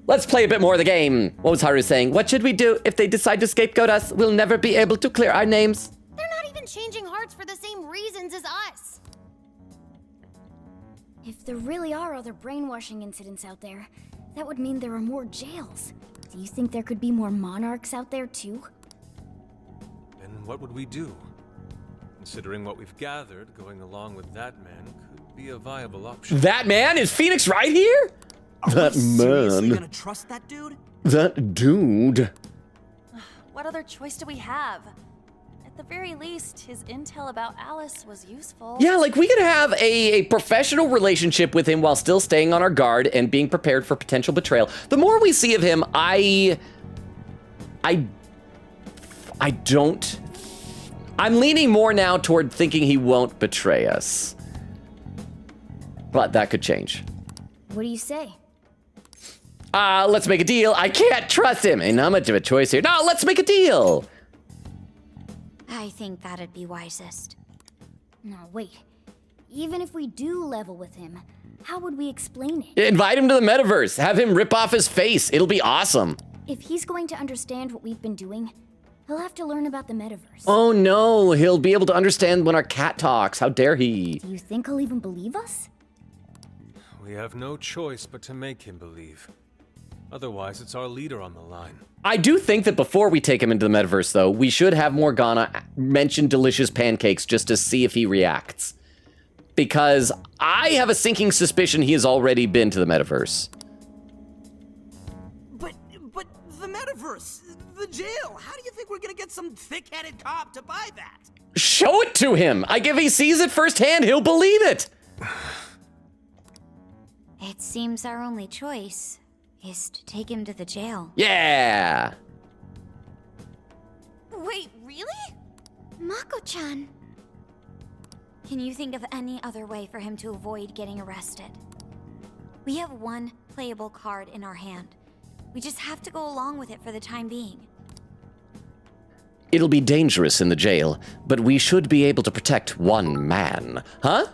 Let's play a bit more of the game. What was Haru saying? What should we do if they decide to scapegoat us? We'll never be able to clear our names. They're not even changing hearts for the same reasons as us. If there really are other brainwashing incidents out there, that would mean there are more jails. Do you think there could be more monarchs out there too? Then what would we do? Considering what we've gathered, going along with that man could be a viable option. That man? Is Phoenix right here? That Seriously man. gonna trust that dude? That dude. What other choice do we have? At the very least, his intel about Alice was useful. Yeah, like we could have a professional relationship with him while still staying on our guard and being prepared for potential betrayal. The more we see of him, I'm leaning more now toward thinking he won't betray us. But that could change. What do you say? Let's make a deal. I can't trust him. Ain't not much of a choice here. No, let's make a deal. I think that'd be wisest. No, wait. Even if we do level with him, how would we explain it? Invite him to the metaverse. Have him rip off his face. It'll be awesome. If he's going to understand what we've been doing, he'll have to learn about the metaverse. Oh no, he'll be able to understand when our cat talks. How dare he? Do you think he'll even believe us? We have no choice but to make him believe. Otherwise, it's our leader on the line. I do think that before we take him into the metaverse, though, we should have Morgana mention delicious pancakes just to see if he reacts. Because I have a sinking suspicion he has already been to the metaverse. But the metaverse, the jail, how do you think we're gonna get some thick-headed cop to buy that? Show it to him! If he sees it firsthand, he'll believe it! It seems our only choice is to take him to the jail. Yeah! Wait, really? Mako-chan. Can you think of any other way for him to avoid getting arrested? We have one playable card in our hand. We just have to go along with it for the time being. It'll be dangerous in the jail, but we should be able to protect one man. Huh?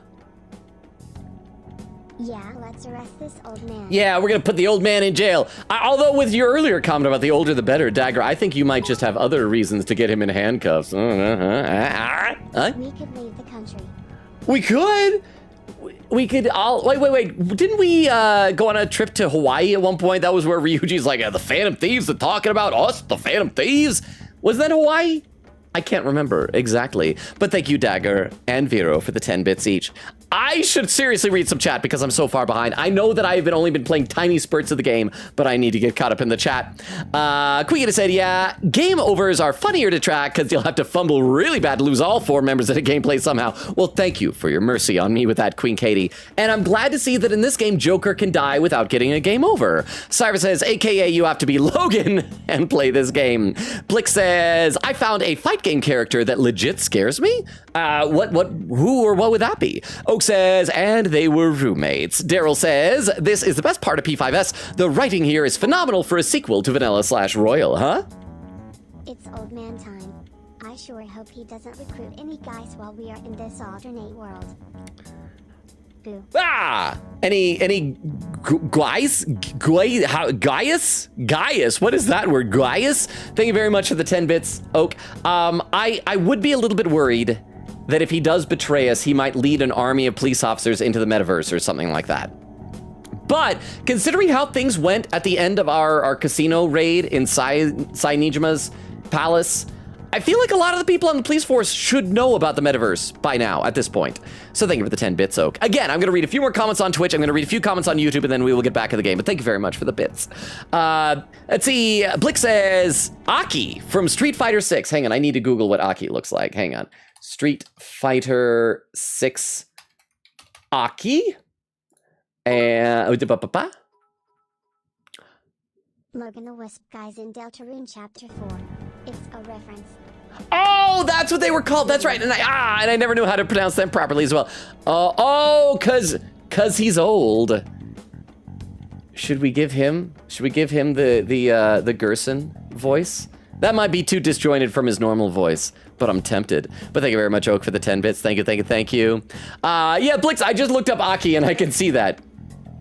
Yeah, let's arrest this old man. Yeah, we're gonna put the old man in jail. Although with your earlier comment about the older the better, Dagger, I think you might just have other reasons to get him in handcuffs. We could leave the country. We could? We could all... Wait. Didn't we go on a trip to Hawaii at one point? That was where Ryuji's like, the Phantom Thieves are talking about us, the Phantom Thieves? Was that Hawaii? I can't remember exactly. But thank you, Dagger and Vero, for the 10 bits each. I should seriously read some chat because I'm so far behind. I know that I've only been playing tiny spurts of the game, but I need to get caught up in the chat. Queen said, yeah, game overs are funnier to track because you'll have to fumble really bad to lose all 4 members of the gameplay somehow. Well, thank you for your mercy on me with that, Queen Katie. And I'm glad to see that in this game, Joker can die without getting a game over. Cyrus says, AKA you have to be Logan and play this game. Blick says, I found a fight game character that legit scares me. Who or what would that be? Oak says, and they were roommates. Daryl says, this is the best part of P5S. The writing here is phenomenal for a sequel to Vanilla/Royal, huh? It's old man time. I sure hope he doesn't recruit any guys while we are in this alternate world. Boo. Any guys? Gaius? What is that word? Gaius? Thank you very much for the 10 bits, Oak. I would be a little bit worried that if he does betray us, he might lead an army of police officers into the metaverse or something like that. But considering how things went at the end of our casino raid in Nijima's palace, I feel like a lot of the people on the police force should know about the metaverse by now at this point. So thank you for the 10 bits, Oak. Again, I'm going to read a few more comments on Twitch. I'm going to read a few comments on YouTube, and then we will get back to the game. But thank you very much for the bits. Let's see. Blick says, Aki from Street Fighter 6. Hang on, I need to Google what Aki looks like. Hang on. Street Fighter 6 Aki. And... Logan the Wisp guys in Deltarune Chapter 4. It's a reference. Oh, that's what they were called. That's right. And I never knew how to pronounce them properly as well. Cause he's old. Should we give him the Gerson voice? That might be too disjointed from his normal voice, but I'm tempted. But thank you very much, Oak, for the 10 bits. Thank you. Yeah, Blix, I just looked up Aki and I can see that.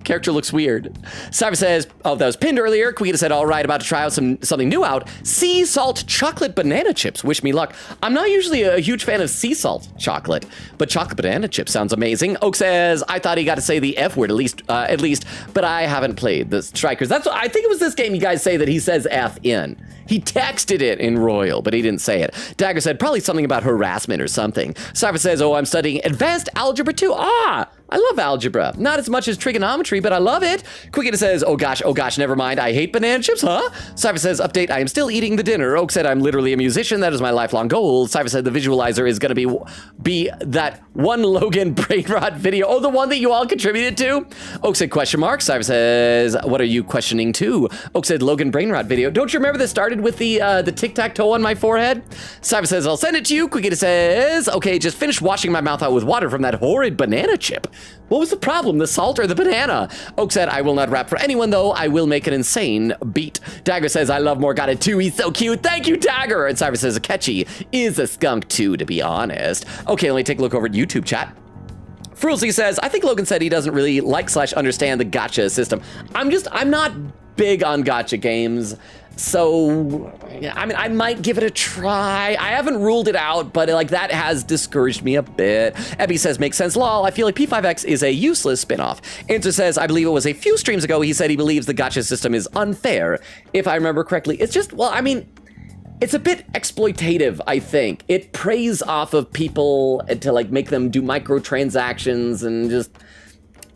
Character looks weird. Cyber says, oh, that was pinned earlier. Quita said, all right, about to try out something new out. Sea salt chocolate banana chips. Wish me luck. I'm not usually a huge fan of sea salt chocolate, but chocolate banana chips sounds amazing. Oak says, I thought he got to say the F word at least, but I haven't played the Strikers. That's what I think it was this game you guys say that he says F in. He texted it in Royal, but he didn't say it. Dagger said, probably something about harassment or something. Cypher says, oh, I'm studying advanced algebra 2. I love algebra. Not as much as trigonometry, but I love it. Quickita says, oh gosh, never mind. I hate banana chips, huh? Cypher says, update, I am still eating the dinner. Oak said, I'm literally a musician. That is my lifelong goal. Cypher said, the visualizer is going to be that one Logan brain rot video. Oh, the one that you all contributed to? Oak said, question mark. Cypher says, what are you questioning to? Oak said, Logan brain rot video. Don't you remember this started with the tic-tac-toe on my forehead? Cypher says, I'll send it to you. Quickita says, okay, just finished washing my mouth out with water from that horrid banana chip. What was the problem, the salt or the banana? Oak said, I will not rap for anyone, though. I will make an insane beat. Dagger says, I love Morgana too. He's so cute. Thank you, Dagger. And Cypher says, Akechi is a skunk too, to be honest. Okay, let me take a look over at YouTube chat. Frulsey says, I think Logan said he doesn't really like / understand the gacha system. I'm not big on gacha games. So, yeah, I mean, I might give it a try. I haven't ruled it out, but like that has discouraged me a bit. Ebby says, makes sense, lol. I feel like P5X is a useless spinoff. Answer says, I believe it was a few streams ago he said he believes the gacha system is unfair. If I remember correctly, it's just, well, I mean, it's a bit exploitative, I think. It preys off of people to like make them do microtransactions and just...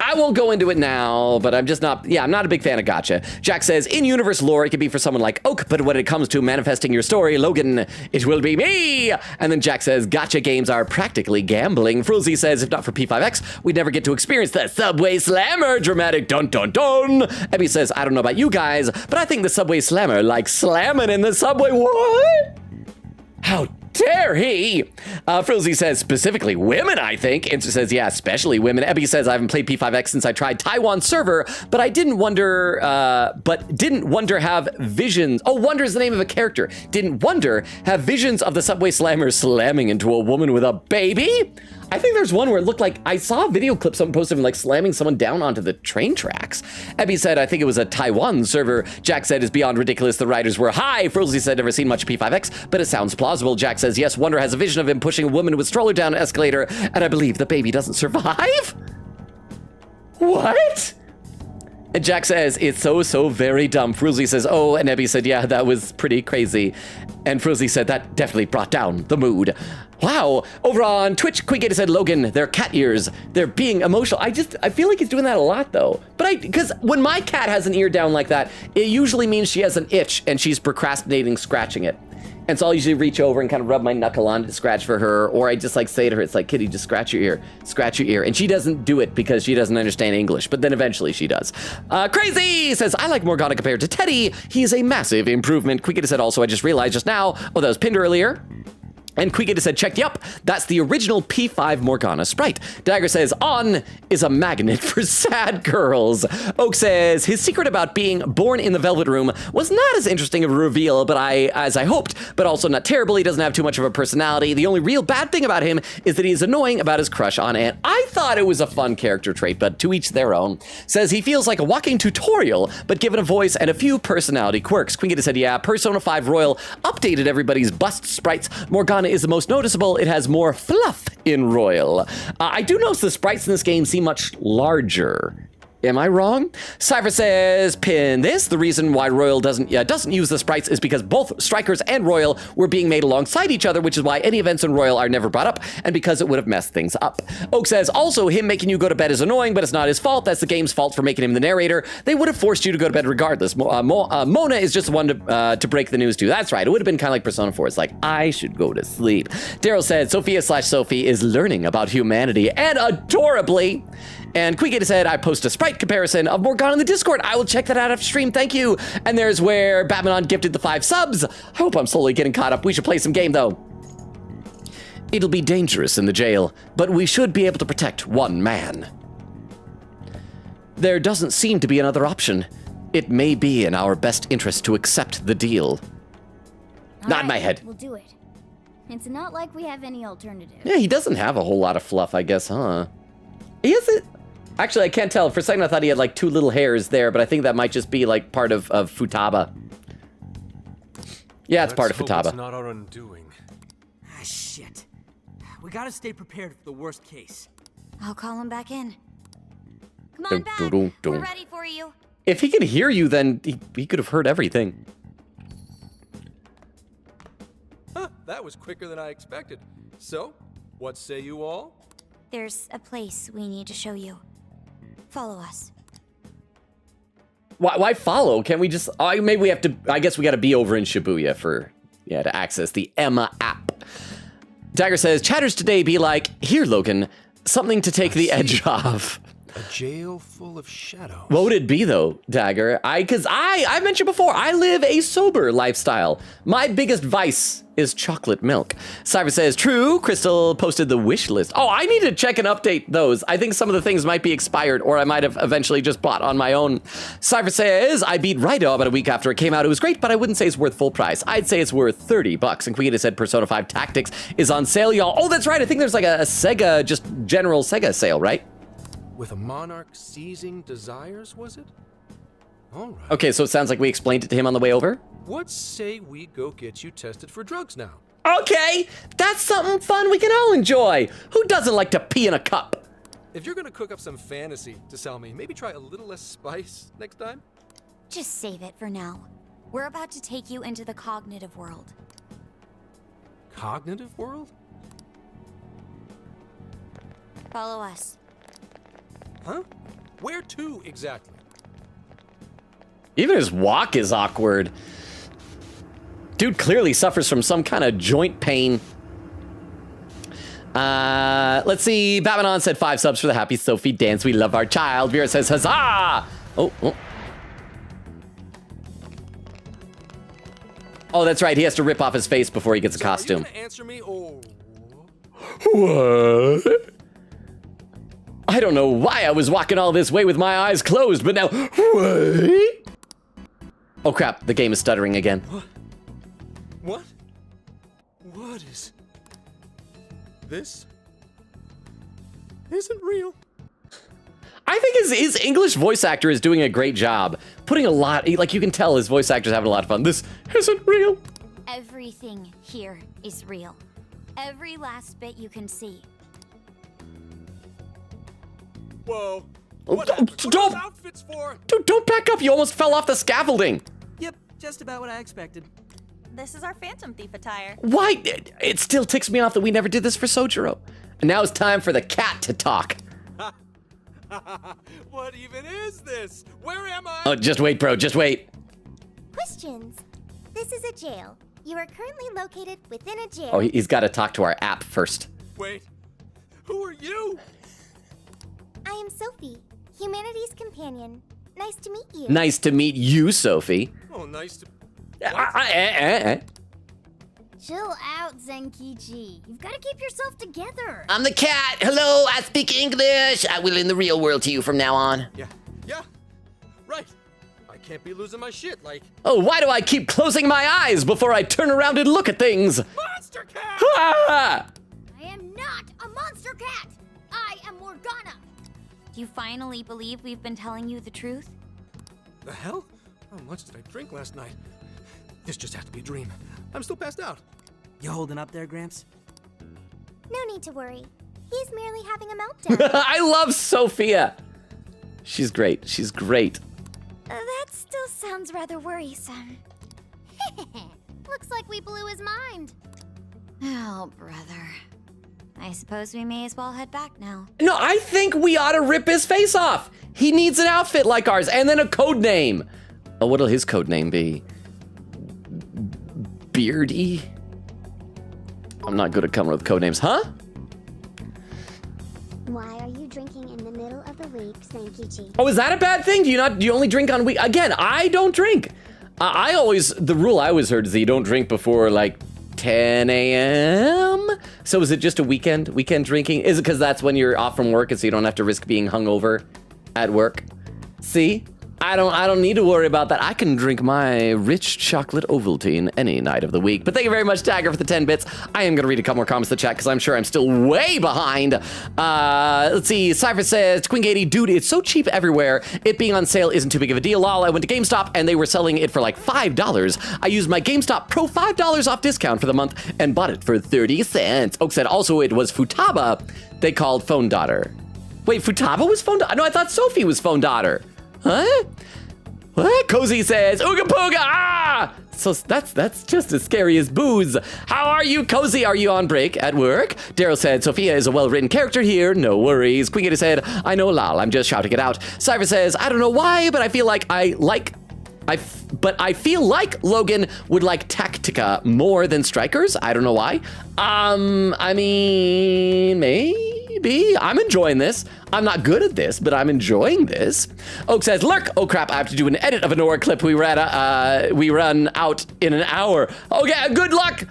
I won't go into it now, but I'm just not, I'm not a big fan of gacha. Jack says, in universe lore, it could be for someone like Oak, but when it comes to manifesting your story, Logan, it will be me. And then Jack says, gacha games are practically gambling. Frulzy says, if not for P5X, we'd never get to experience the Subway Slammer dramatic dun dun dun. Ebby says, I don't know about you guys, but I think the Subway Slammer like slamming in the subway. What? How dare he? Frillsy says, specifically women, I think. Answer says, yeah, especially women. Ebby says, I haven't played P5X since I tried Taiwan server, but I didn't wonder, have visions. Oh, Wonder is the name of a character. Didn't wonder have visions of the Subway Slammer slamming into a woman with a baby? I think there's one where it looked like, I saw a video clip someone posted of him like slamming someone down onto the train tracks. Ebby said, I think it was a Taiwan server. Jack said, it's beyond ridiculous. The writers were high. Frozzy said, never seen much P5X, but it sounds plausible. Jack says, yes, Wonder has a vision of him pushing a woman with stroller down an escalator, and I believe the baby doesn't survive? What? And Jack says, it's so very dumb. Fruzzy says, oh, and Ebby said, yeah, that was pretty crazy. And Fruzzy said, that definitely brought down the mood. Wow. Over on Twitch, Quickgator said, Logan, they're cat ears. They're being emotional. I feel like he's doing that a lot, though. But because when my cat has an ear down like that, it usually means she has an itch and she's procrastinating scratching it. And so I'll usually reach over and kind of rub my knuckle on it to scratch for her, or I just like say to her, it's like, kitty, just scratch your ear. And she doesn't do it because she doesn't understand English, but then eventually she does. Crazy says, I like Morgana compared to Teddy. He's a massive improvement. Quickita said also, I just realized just now, that was pinned earlier. And Quickita said, check, yep, that's the original P5 Morgana sprite. Dagger says, On is a magnet for sad girls. Oak says, his secret about being born in the Velvet Room was not as interesting of a reveal as I hoped, but also not terrible. He doesn't have too much of a personality. The only real bad thing about him is that he's annoying about his crush on Ant. I thought it was a fun character trait, but to each their own. Says he feels like a walking tutorial, but given a voice and a few personality quirks. Quickita said, yeah, Persona 5 Royal updated everybody's bust sprites. Morgana is the most noticeable. It has more fluff in Royal. I do notice the sprites in this game seem much larger. Am I wrong? Cypher says, pin this. The reason why Royal doesn't use the sprites is because both Strikers and Royal were being made alongside each other, which is why any events in Royal are never brought up, and because it would have messed things up. Oak says, also, him making you go to bed is annoying, but it's not his fault. That's the game's fault for making him the narrator. They would have forced you to go to bed regardless. Mona is just the one to break the news to. That's right. It would have been kind of like Persona 4. It's like, I should go to sleep. Daryl said, Sophia/Sophie is learning about humanity, and adorably. And Quickgator said, I post a sprite comparison of Morgana in the Discord. I will check that out after stream. Thank you. And there's where Batmanon gifted the 5 subs. I hope I'm slowly getting caught up. We should play some game, though. It'll be dangerous in the jail, but we should be able to protect one man. There doesn't seem to be another option. It may be in our best interest to accept the deal. Nod my head. We'll do it. It's not like we have any alternative. Yeah, he doesn't have a whole lot of fluff, I guess, huh? Is it? Actually, I can't tell. For a second, I thought he had like 2 little hairs there, but I think that might just be like part of Futaba. Yeah, it's part of Futaba. It's not our undoing. Ah, shit. We gotta stay prepared for the worst case. I'll call him back in. Come on back. We're ready for you. If he could hear you, then he could have heard everything. Huh, that was quicker than I expected. So, what say you all? There's a place we need to show you. Follow us. Why follow? Can't we just... maybe we have to... I guess we got to be over in Shibuya to access the Emma app. Dagger says, chatters today be like, here, Logan, something to take the edge off. A jail full of shadows. What would it be, though, Dagger? Because I mentioned before, I live a sober lifestyle. My biggest vice is chocolate milk. Cypher says, true. Crystal posted the wish list. Oh, I need to check and update those. I think some of the things might be expired, or I might have eventually just bought on my own. Cypher says, I beat Raido about a week after it came out. It was great, but I wouldn't say it's worth full price. I'd say it's worth $30. And Queen said Persona 5 Tactics is on sale, y'all. Oh, that's right. I think there's like a Sega, just general Sega sale, right? With a monarch seizing desires, was it? All right. Okay, so it sounds like we explained it to him on the way over? What say we go get you tested for drugs now? Okay, that's something fun we can all enjoy. Who doesn't like to pee in a cup? If you're gonna cook up some fantasy to sell me, maybe try a little less spice next time? Just save it for now. We're about to take you into the cognitive world. Cognitive world? Follow us. Huh? Where to exactly? Even his walk is awkward. Dude clearly suffers from some kind of joint pain. Let's see. Batmanon said 5 subs for the happy Sophie dance. We love our child. Vera says huzzah! Oh. Oh, that's right. He has to rip off his face before he gets a costume. Are you gonna answer me or What? I don't know why I was walking all this way with my eyes closed, but now what? Oh crap, the game is stuttering again. What? What is... This isn't real. I think his English voice actor is doing a great job. Putting a lot, like you can tell his voice actor's having a lot of fun. This isn't real. Everything here is real. Every last bit you can see. Whoa. What are those outfits for? Dude, don't back up. You almost fell off the scaffolding. Yep, just about what I expected. This is our Phantom Thief attire. Why? It still ticks me off that we never did this for Sojiro. And now it's time for the cat to talk. What even is this? Where am I? Oh, just wait, bro. Just wait. Questions. This is a jail. You are currently located within a jail. Oh, he's got to talk to our app first. Wait. Who are you? I am Sophie, humanity's companion. Nice to meet you. Nice to meet you, Sophie. Oh, nice to... Chill out, Zenkichi. You've got to keep yourself together. I'm the cat. Hello, I speak English. I will in the real world to you from now on. Yeah. Right. I can't be losing my shit like... Oh, why do I keep closing my eyes before I turn around and look at things? Monster cat! Ah! I am not a monster cat. I am Morgana. Do you finally believe we've been telling you the truth? The hell? How much did I drink last night? This just had to be a dream. I'm still passed out. You holding up there, Gramps? No need to worry. He's merely having a meltdown. I love Sophia. She's great. She's great. That still sounds rather worrisome. Looks like we blew his mind. Oh, brother. I suppose we may as well head back now. No, I think we ought to rip his face off. He needs an outfit like ours and then a code name. Oh, what'll his code name be? Beardy? I'm not good at coming up with code names, huh? Why are you drinking in the middle of the week, Sankichi? Oh, is that a bad thing? Do you only drink on week? Again, I don't drink. The rule I always heard is that you don't drink before like 10 a.m. So is it just a weekend drinking? Is it because that's when you're off from work and so you don't have to risk being hungover at work? See? I don't need to worry about that. I can drink my rich chocolate Ovaltine any night of the week. But thank you very much, Tagger, for the 10 bits. I am going to read a couple more comments in the chat because I'm sure I'm still way behind. Let's see. Cypher says, Twink80, dude, it's so cheap everywhere. It being on sale isn't too big of a deal. Lol, I went to GameStop and they were selling it for like $5. I used my GameStop Pro $5 off discount for the month and bought it for 30 cents. Oak said also it was Futaba they called Phone Daughter. Wait, Futaba was Phone Daughter? No, I thought Sophie was Phone Daughter. Huh? What? Cozy says, Ooga Pooga, ah! So that's just as scary as booze. How are you, Cozy? Are you on break at work? Daryl said, Sophia is a well-written character here. No worries. Queen said, I know, lol. I'm just shouting it out. Cypher says, I don't know why, but I feel like I feel like Logan would like Tactica more than Strikers. I don't know why. I mean, maybe. I'm enjoying this. I'm not good at this, but I'm enjoying this. Oak says, lurk. Oh crap, I have to do an edit of an Nora clip we run out in an hour. Okay, good luck.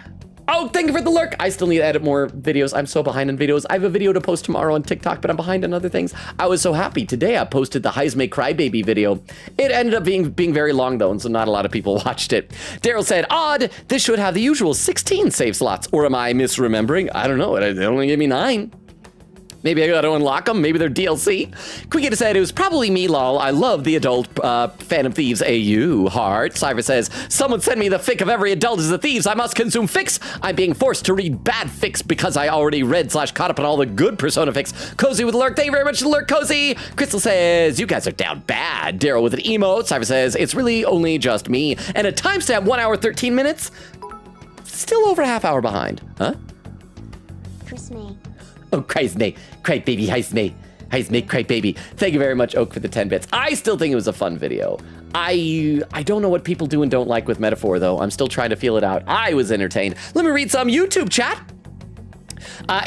Oh, thank you for the lurk. I still need to edit more videos. I'm so behind in videos. I have a video to post tomorrow on TikTok, but I'm behind on other things. I was so happy. Today I posted the Heisme Crybaby video. It ended up being very long though, and so not a lot of people watched it. Daryl said, odd, this should have the usual 16 save slots. Or am I misremembering? I don't know. It only gave me 9. Maybe I gotta unlock them. Maybe they're DLC. Quickita said, it was probably me, lol. I love the adult Phantom Thieves AU. Heart. Cypher says, someone send me the fic of every adult is a thieves. I must consume fics. I'm being forced to read bad fics because I already read / caught up on all the good Persona fics. Cozy with Lurk. Thank you very much, Lurk Cozy. Crystal says, you guys are down bad. Daryl with an emote. Cypher says, it's really only just me. And a timestamp 1 hour, 13 minutes. Still over a half hour behind. Huh? Chris May. Oh, Christ me. Cry baby, heist me. Heist me, cry baby. Thank you very much, Oak, for the 10 bits. I still think it was a fun video. I don't know what people do and don't like with metaphor, though. I'm still trying to feel it out. I was entertained. Let me read some YouTube chat.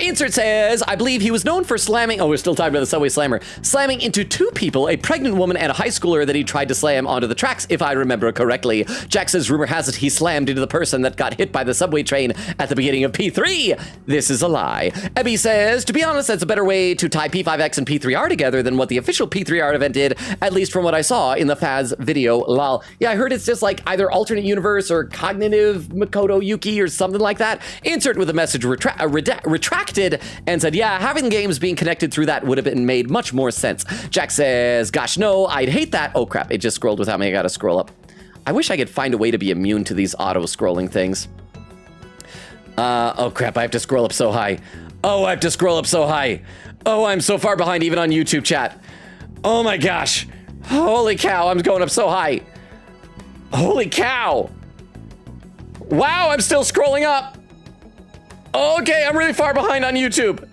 Insert says, I believe he was known for slamming, oh, we're still talking about the Subway Slammer, slamming into 2 people, a pregnant woman and a high schooler that he tried to slam onto the tracks, if I remember correctly. Jack says, rumor has it he slammed into the person that got hit by the subway train at the beginning of P3. This is a lie. Ebby says, to be honest, that's a better way to tie P5X and P3R together than what the official P3R event did, at least from what I saw in the Faz video, lol. Yeah, I heard it's just like either alternate universe or cognitive Makoto Yuki or something like that. Insert with a message retracted and said, yeah, having games being connected through that would have been made much more sense. Jack says, gosh, no, I'd hate that. Oh crap, it just scrolled without me. I gotta scroll up. I wish I could find a way to be immune to these auto-scrolling things. Oh crap, I have to scroll up so high. Oh, I have to scroll up so high. Oh, I'm so far behind even on YouTube chat. Oh my gosh. Holy cow, I'm going up so high. Holy cow. Wow, I'm still scrolling up. Okay, I'm really far behind on YouTube.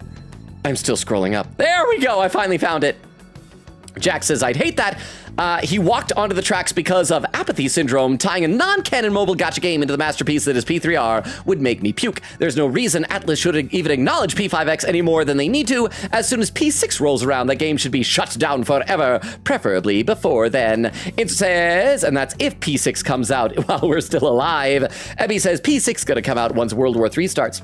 I'm still scrolling up. There we go, I finally found it. Jack says, I'd hate that. He walked onto the tracks because of apathy syndrome. Tying a non-canon mobile gacha game into the masterpiece that is P3R would make me puke. There's no reason Atlas should even acknowledge P5X any more than they need to. As soon as P6 rolls around, that game should be shut down forever, preferably before then. It says, and that's if P6 comes out while we're still alive. Ebby says P6 gonna come out once World War III starts.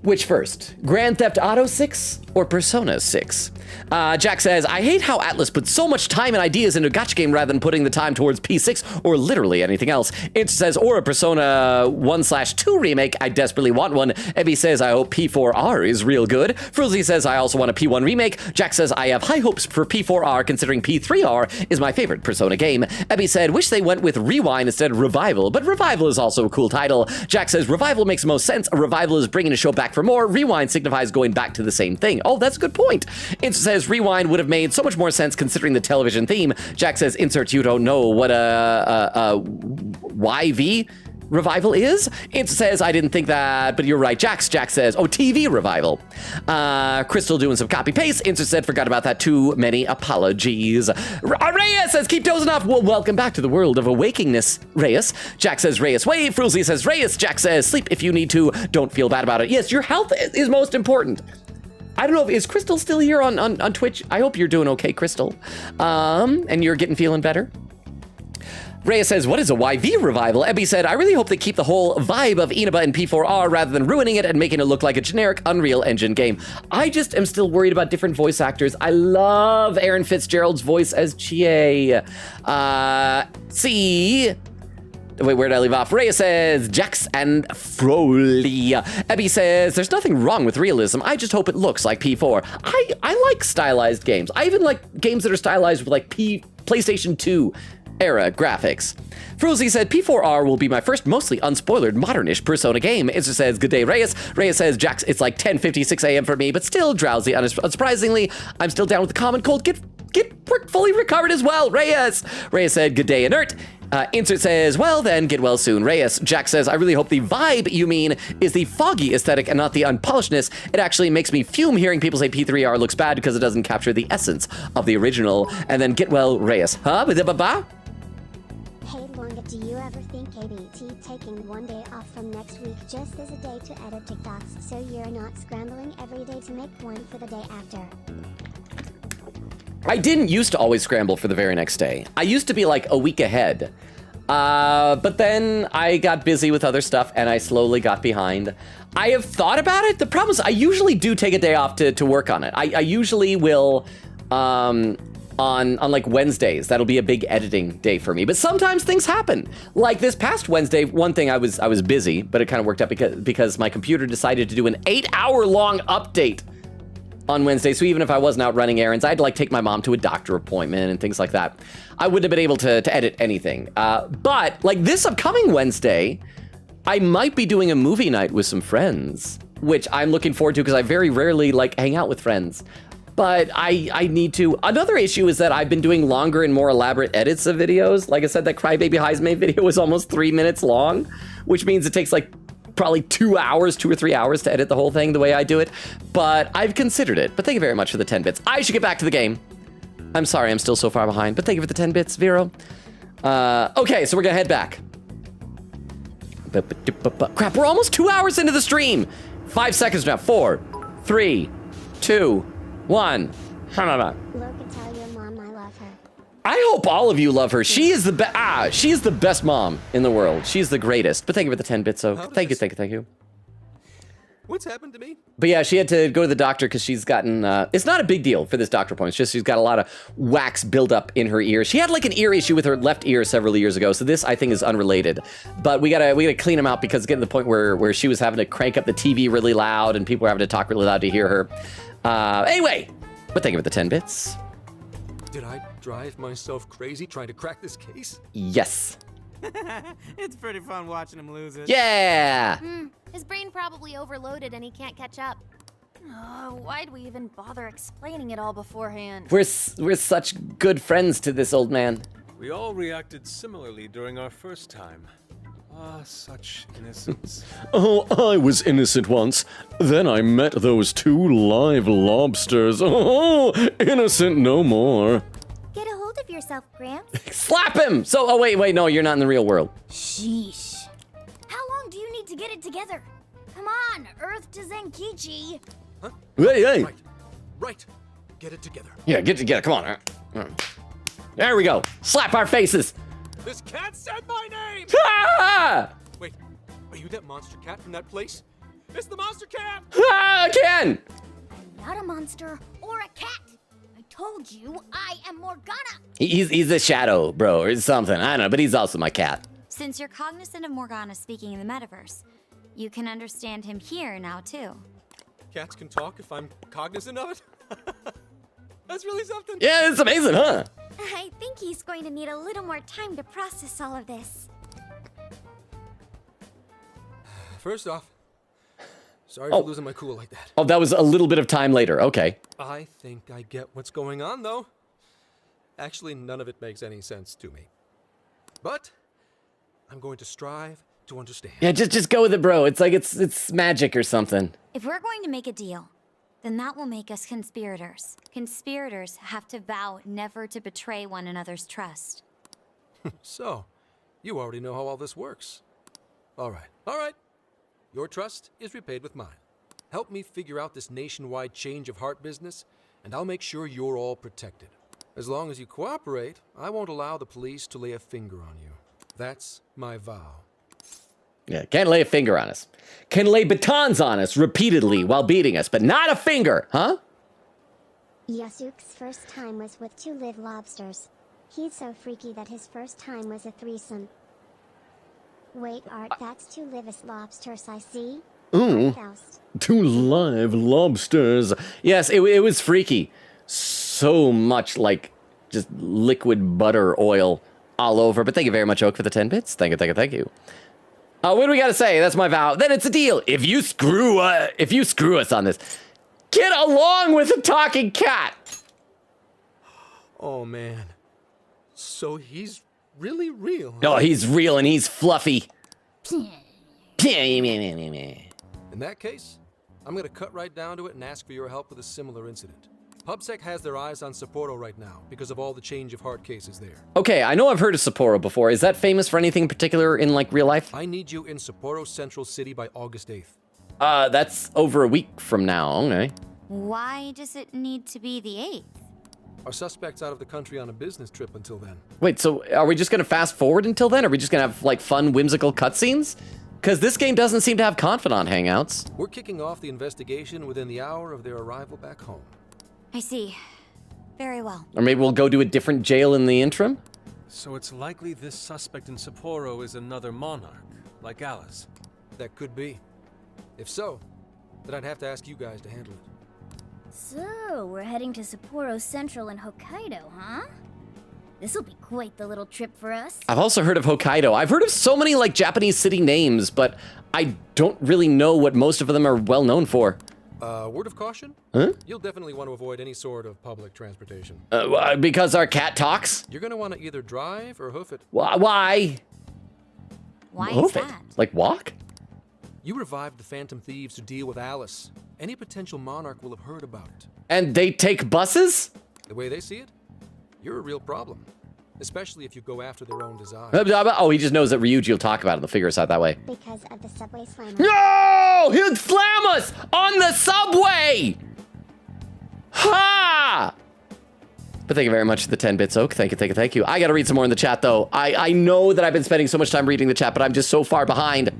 Which first, Grand Theft Auto 6 or Persona 6? Jack says, I hate how Atlas puts so much time and ideas into a gacha game rather than putting the time towards P6 or literally anything else. It says, or a Persona 1/2 remake. I desperately want one. Ebby says, I hope P4R is real good. Fruzy says, I also want a P1 remake. Jack says, I have high hopes for P4R considering P3R is my favorite Persona game. Ebby said, wish they went with Rewind instead of Revival, but Revival is also a cool title. Jack says, Revival makes the most sense. A Revival is bringing a show back for more. Rewind signifies going back to the same thing. Oh, that's a good point. It says Rewind would have made so much more sense considering the television theme. Jack says, insert, you don't know what a YV revival is? It says, I didn't think that, but you're right. Jack says, oh, TV revival. Crystal doing some copy paste. Insert said, forgot about that. Too many apologies. Reyes says, keep dozing off. Well, welcome back to the world of awakingness, Reyes. Jack says, Reyes, wait. Fruzy says, Reyes. Jack says, sleep if you need to. Don't feel bad about it. Yes, your health is most important. I don't know, is Crystal still here on Twitch? I hope you're doing okay, Crystal. And you're feeling better. Reyes says, what is a YV revival? Ebby said, I really hope they keep the whole vibe of Inaba and P4R rather than ruining it and making it look like a generic Unreal Engine game. I just am still worried about different voice actors. I love Aaron Fitzgerald's voice as Chie. Wait, where did I leave off? Reyes says, Jax and Froley. Ebby says, there's nothing wrong with realism. I just hope it looks like P4. I like stylized games. I even like games that are stylized with like PlayStation 2 era graphics. Fruzy said, P4R will be my first mostly unspoilered modernish Persona game. It says, good day, Reyes. Reyes says, Jax, it's like 10:56 a.m. for me, but still drowsy. Unsurprisingly, I'm still down with the common cold. Get fully recovered as well, Reyes. Reyes said, good day, inert. Insert says, well then, get well soon, Reyes. Jack says, I really hope the vibe you mean is the foggy aesthetic and not the unpolishedness. It actually makes me fume hearing people say P3R looks bad because it doesn't capture the essence of the original. And then get well, Reyes. Huh? Ba-ba-ba? Hey Longa, do you ever think KBT taking one day off from next week just as a day to edit TikToks so you're not scrambling every day to make one for the day after? I didn't used to always scramble for the very next day. I used to be like a week ahead. But then I got busy with other stuff and I slowly got behind. I have thought about it. The problem is I usually do take a day off to work on it. I usually will, on like Wednesdays, that'll be a big editing day for me. But sometimes things happen. Like this past Wednesday, one thing I was busy, but it kind of worked out because my computer decided to do an 8-hour long update on Wednesday, so even if I wasn't out running errands, I'd like take my mom to a doctor appointment and things like that. I wouldn't have been able to edit anything. But like this upcoming Wednesday, I might be doing a movie night with some friends, which I'm looking forward to because I very rarely like hang out with friends. But I need to. Another issue is that I've been doing longer and more elaborate edits of videos. Like I said, that Crybaby Heisman video was almost 3 minutes long, which means it takes like probably 2 or 3 hours to edit the whole thing the way I do it. But I've considered it. But thank you very much for the 10 bits. I should get back to the game. I'm sorry I'm still so far behind, but thank you for the 10 bits, Vero. Okay, so we're gonna head back. Crap, we're almost 2 hours into the stream. 5 seconds now. 4, 3, 2, 1. Logan, tell your mom I love her. I hope all of you love her. She is the best. She is the best mom in the world. She's the greatest. But thank you for the 10 bits. So thank you. What's happened to me? But yeah, she had to go to the doctor because she's gotten. It's not a big deal for this doctor appointment. It's just she's got a lot of wax buildup in her ear. She had like an ear issue with her left ear several years ago. So this I think is unrelated. But we gotta clean them out because it's getting to the point where she was having to crank up the TV really loud and people were having to talk really loud to hear her. Anyway, but thank you for the 10 bits. Did I drive myself crazy trying to crack this case? Yes. It's pretty fun watching him lose it. Yeah. His brain probably overloaded and he can't catch up. Why'd we even bother explaining it all beforehand? We're such good friends to this old man. We all reacted similarly during our first time. Ah, such innocence. Oh, I was innocent once. Then I met those 2 live lobsters. Oh, innocent no more. Get a hold of yourself, Gramps. Slap him! So, oh wait, no, you're not in the real world. Sheesh. How long do you need to get it together? Come on, Earth to Zenkichi. Huh? Hey. Right. Get it together. Yeah, get it together, come on. There we go. Slap our faces. This cat said my name! Ah! Wait, are you that monster cat from that place? It's the monster cat! Ah, Ken! I'm not a monster or a cat. I told you I am Morgana. He's a shadow, bro, or something. I don't know, but he's also my cat. Since you're cognizant of Morgana speaking in the metaverse, you can understand him here now, too. Cats can talk if I'm cognizant of it? That's really something. Yeah, it's amazing, huh? I think he's going to need a little more time to process all of this. First off, sorry for losing my cool like that. Oh, that was a little bit of time later. Okay. I think I get what's going on, though. Actually, none of it makes any sense to me. But I'm going to strive to understand. Yeah, just go with it, bro. It's like it's magic or something. If we're going to make a deal, then that will make us conspirators. Conspirators have to vow never to betray one another's trust. So, you already know how all this works. All right. Your trust is repaid with mine. Help me figure out this nationwide change of heart business, and I'll make sure you're all protected. As long as you cooperate, I won't allow the police to lay a finger on you. That's my vow. Yeah, can't lay a finger on us. Can lay batons on us repeatedly while beating us, but not a finger, huh? Yasuk's first time was with 2 live lobsters. He's so freaky that his first time was a threesome. Wait, Art, that's 2 livest lobsters I see? Ooh. 2 live lobsters. Yes, it was freaky. So much like just liquid butter oil all over. But thank you very much, Oak, for the 10 bits. Thank you. What do we gotta say? That's my vow. Then it's a deal. If you screw us on this, get along with a talking cat. Oh, man. So he's really real, huh? Oh, he's real and he's fluffy. In that case, I'm gonna cut right down to it and ask for your help with a similar incident. PubSec has their eyes on Sapporo right now because of all the change of heart cases there. Okay, I know I've heard of Sapporo before. Is that famous for anything in particular in, like, real life? I need you in Sapporo Central City by August 8th. That's over a week from now, okay. Why does it need to be the 8th? Our suspect's out of the country on a business trip until then. Wait, so are we just gonna fast forward until then? Are we just gonna have, like, fun, whimsical cutscenes? Because this game doesn't seem to have confidant hangouts. We're kicking off the investigation within the hour of their arrival back home. I see. Very well. Or maybe we'll go to a different jail in the interim? So it's likely this suspect in Sapporo is another monarch, like Alice. That could be. If so, then I'd have to ask you guys to handle it. So, we're heading to Sapporo Central in Hokkaido, huh? This'll be quite the little trip for us. I've also heard of Hokkaido. I've heard of so many like Japanese city names, but I don't really know what most of them are well known for. Word of caution? Huh? You'll definitely want to avoid any sort of public transportation. Because our cat talks? You're going to want to either drive or hoof it. Why? Why Hoof is it? that? Like walk? You revived the Phantom Thieves to deal with Alice. Any potential monarch will have heard about it. And they take buses? The way they see it, you're a real problem. Especially if you go after their own desires. Oh, he just knows that Ryuji will talk about it. They'll figure us out that way. Because of the subway slam. No! He'll slam us on the subway! Ha! But thank you very much for the 10 bits, Oak. Thank you, thank you, thank you. I gotta read some more in the chat, though. I know that I've been spending so much time reading the chat, but I'm just so far behind.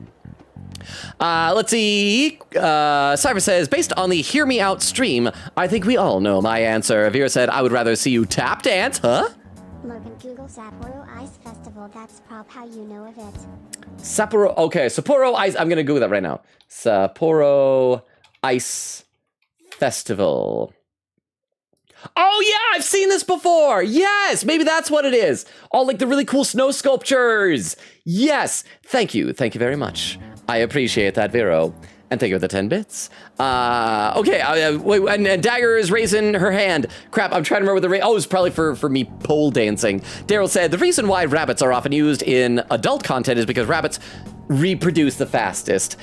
Let's see. Cypher says, based on the Hear Me Out stream, I think we all know my answer. Vera said, I would rather see you tap dance, huh? Logan, Google Sapporo Ice Festival. That's prob how you know of it. Sapporo, okay, Sapporo Ice, I'm gonna Google that right now. Sapporo Ice Festival. Oh yeah, I've seen this before. Yes, maybe that's what it is. All like the really cool snow sculptures. Yes, thank you very much. I appreciate that, Vero. And thank you for the 10 bits. Okay, wait, and Dagger is raising her hand. Crap, I'm trying to remember the oh, it's probably for me pole dancing. Daryl said, the reason why rabbits are often used in adult content is because rabbits reproduce the fastest.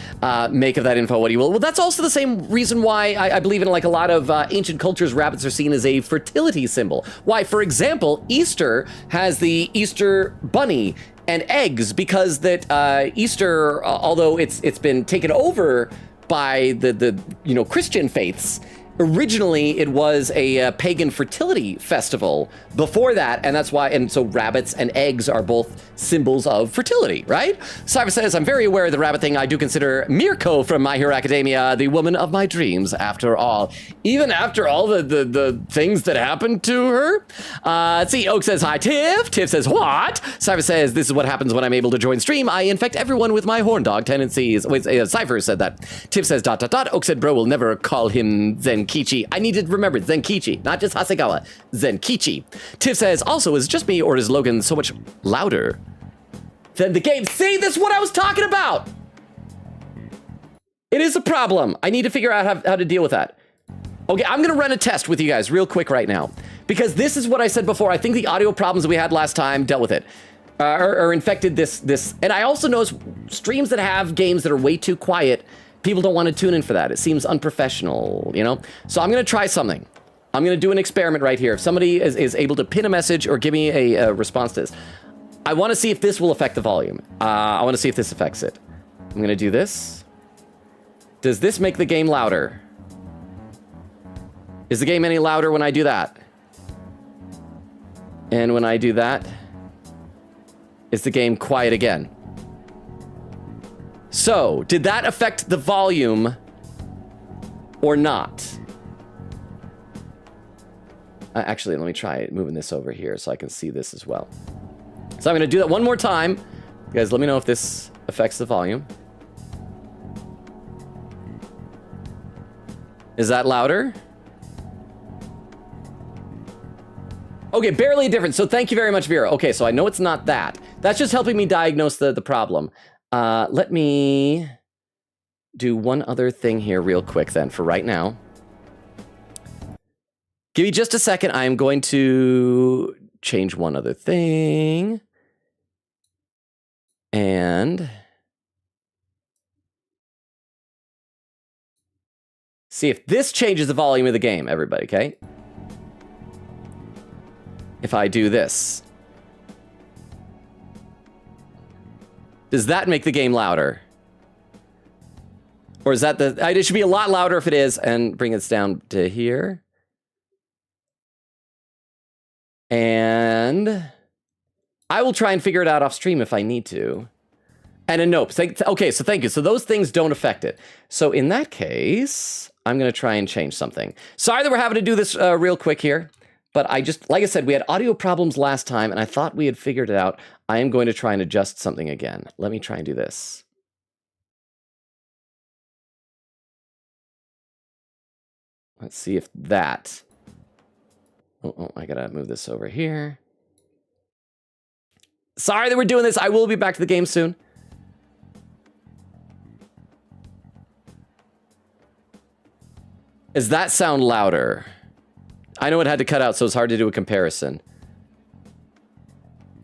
Make of that info what you will. Well, that's also the same reason why I believe in like a lot of ancient cultures, rabbits are seen as a fertility symbol. Why, for example, Easter has the Easter bunny and eggs, because that Easter, although it's been taken over by the Christian faiths, originally it was a pagan fertility festival before that, and that's why, and so rabbits and eggs are both symbols of fertility, right? Cyber says, I'm very aware of the rabbit thing. I do consider Mirko from My Hero Academia the woman of my dreams, after all. Even after all the things that happened to her? Let's see, Oak says, hi, Tiff. Tiff says, what? Cyber says, this is what happens when I'm able to join stream. I infect everyone with my horn dog tendencies. Wait, Cypher said that. Tiff says, ... Oak said, bro will never call him Zenkichi. I need to remember, Zenkichi, not just Hasegawa. Zenkichi. Tiff says, also, is it just me or is Logan so much louder than the game? See, this is what I was talking about. It is a problem. I need to figure out how to deal with that. Okay, I'm gonna run a test with you guys real quick right now, because this is what I said before. I think the audio problems that we had last time dealt with it. Or infected this. And I also notice streams that have games that are way too quiet, people don't want to tune in for that. It seems unprofessional, you know? So I'm gonna try something. I'm gonna do an experiment right here. If somebody is able to pin a message or give me a response to this, I wanna see if this will affect the volume. I wanna see if this affects it. I'm gonna do this. Does this make the game louder? Is the game any louder when I do that? And when I do that, is the game quiet again? So, did that affect the volume or not? Actually, let me try moving this over here so I can see this as well. So I'm gonna do that one more time. You guys, let me know if this affects the volume. Is that louder? Okay, barely a difference. So thank you very much, Vera. Okay, so I know it's not that. That's just helping me diagnose the problem. Let me do one other thing here real quick then for right now. Give me just a second. I am going to change one other thing. And see if this changes the volume of the game, everybody, okay? If I do this. Does that make the game louder? Or is that it should be a lot louder if it is, and bring this down to here. And I will try and figure it out off stream if I need to. And a nope. Okay, so thank you. So those things don't affect it. So in that case, I'm going to try and change something. Sorry that we're having to do this real quick here. But I just, like I said, we had audio problems last time, and I thought we had figured it out. I am going to try and adjust something again. Let me try and do this. Let's see if that... Oh, I gotta move this over here. Sorry that we're doing this. I will be back to the game soon. Does that sound louder? I know it had to cut out, so it's hard to do a comparison.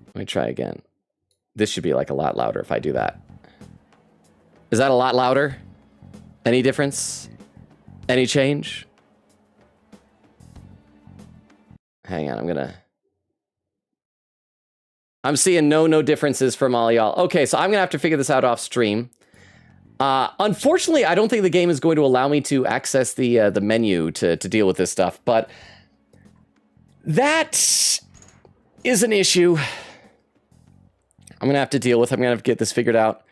Let me try again. This should be like a lot louder if I do that. Is that a lot louder? Any difference? Any change? Hang on, I'm seeing no differences from all y'all. Okay, so I'm gonna have to figure this out off stream. Unfortunately, I don't think the game is going to allow me to access the menu to deal with this stuff, but that is an issue I'm gonna have to deal with. I'm gonna have to get this figured out.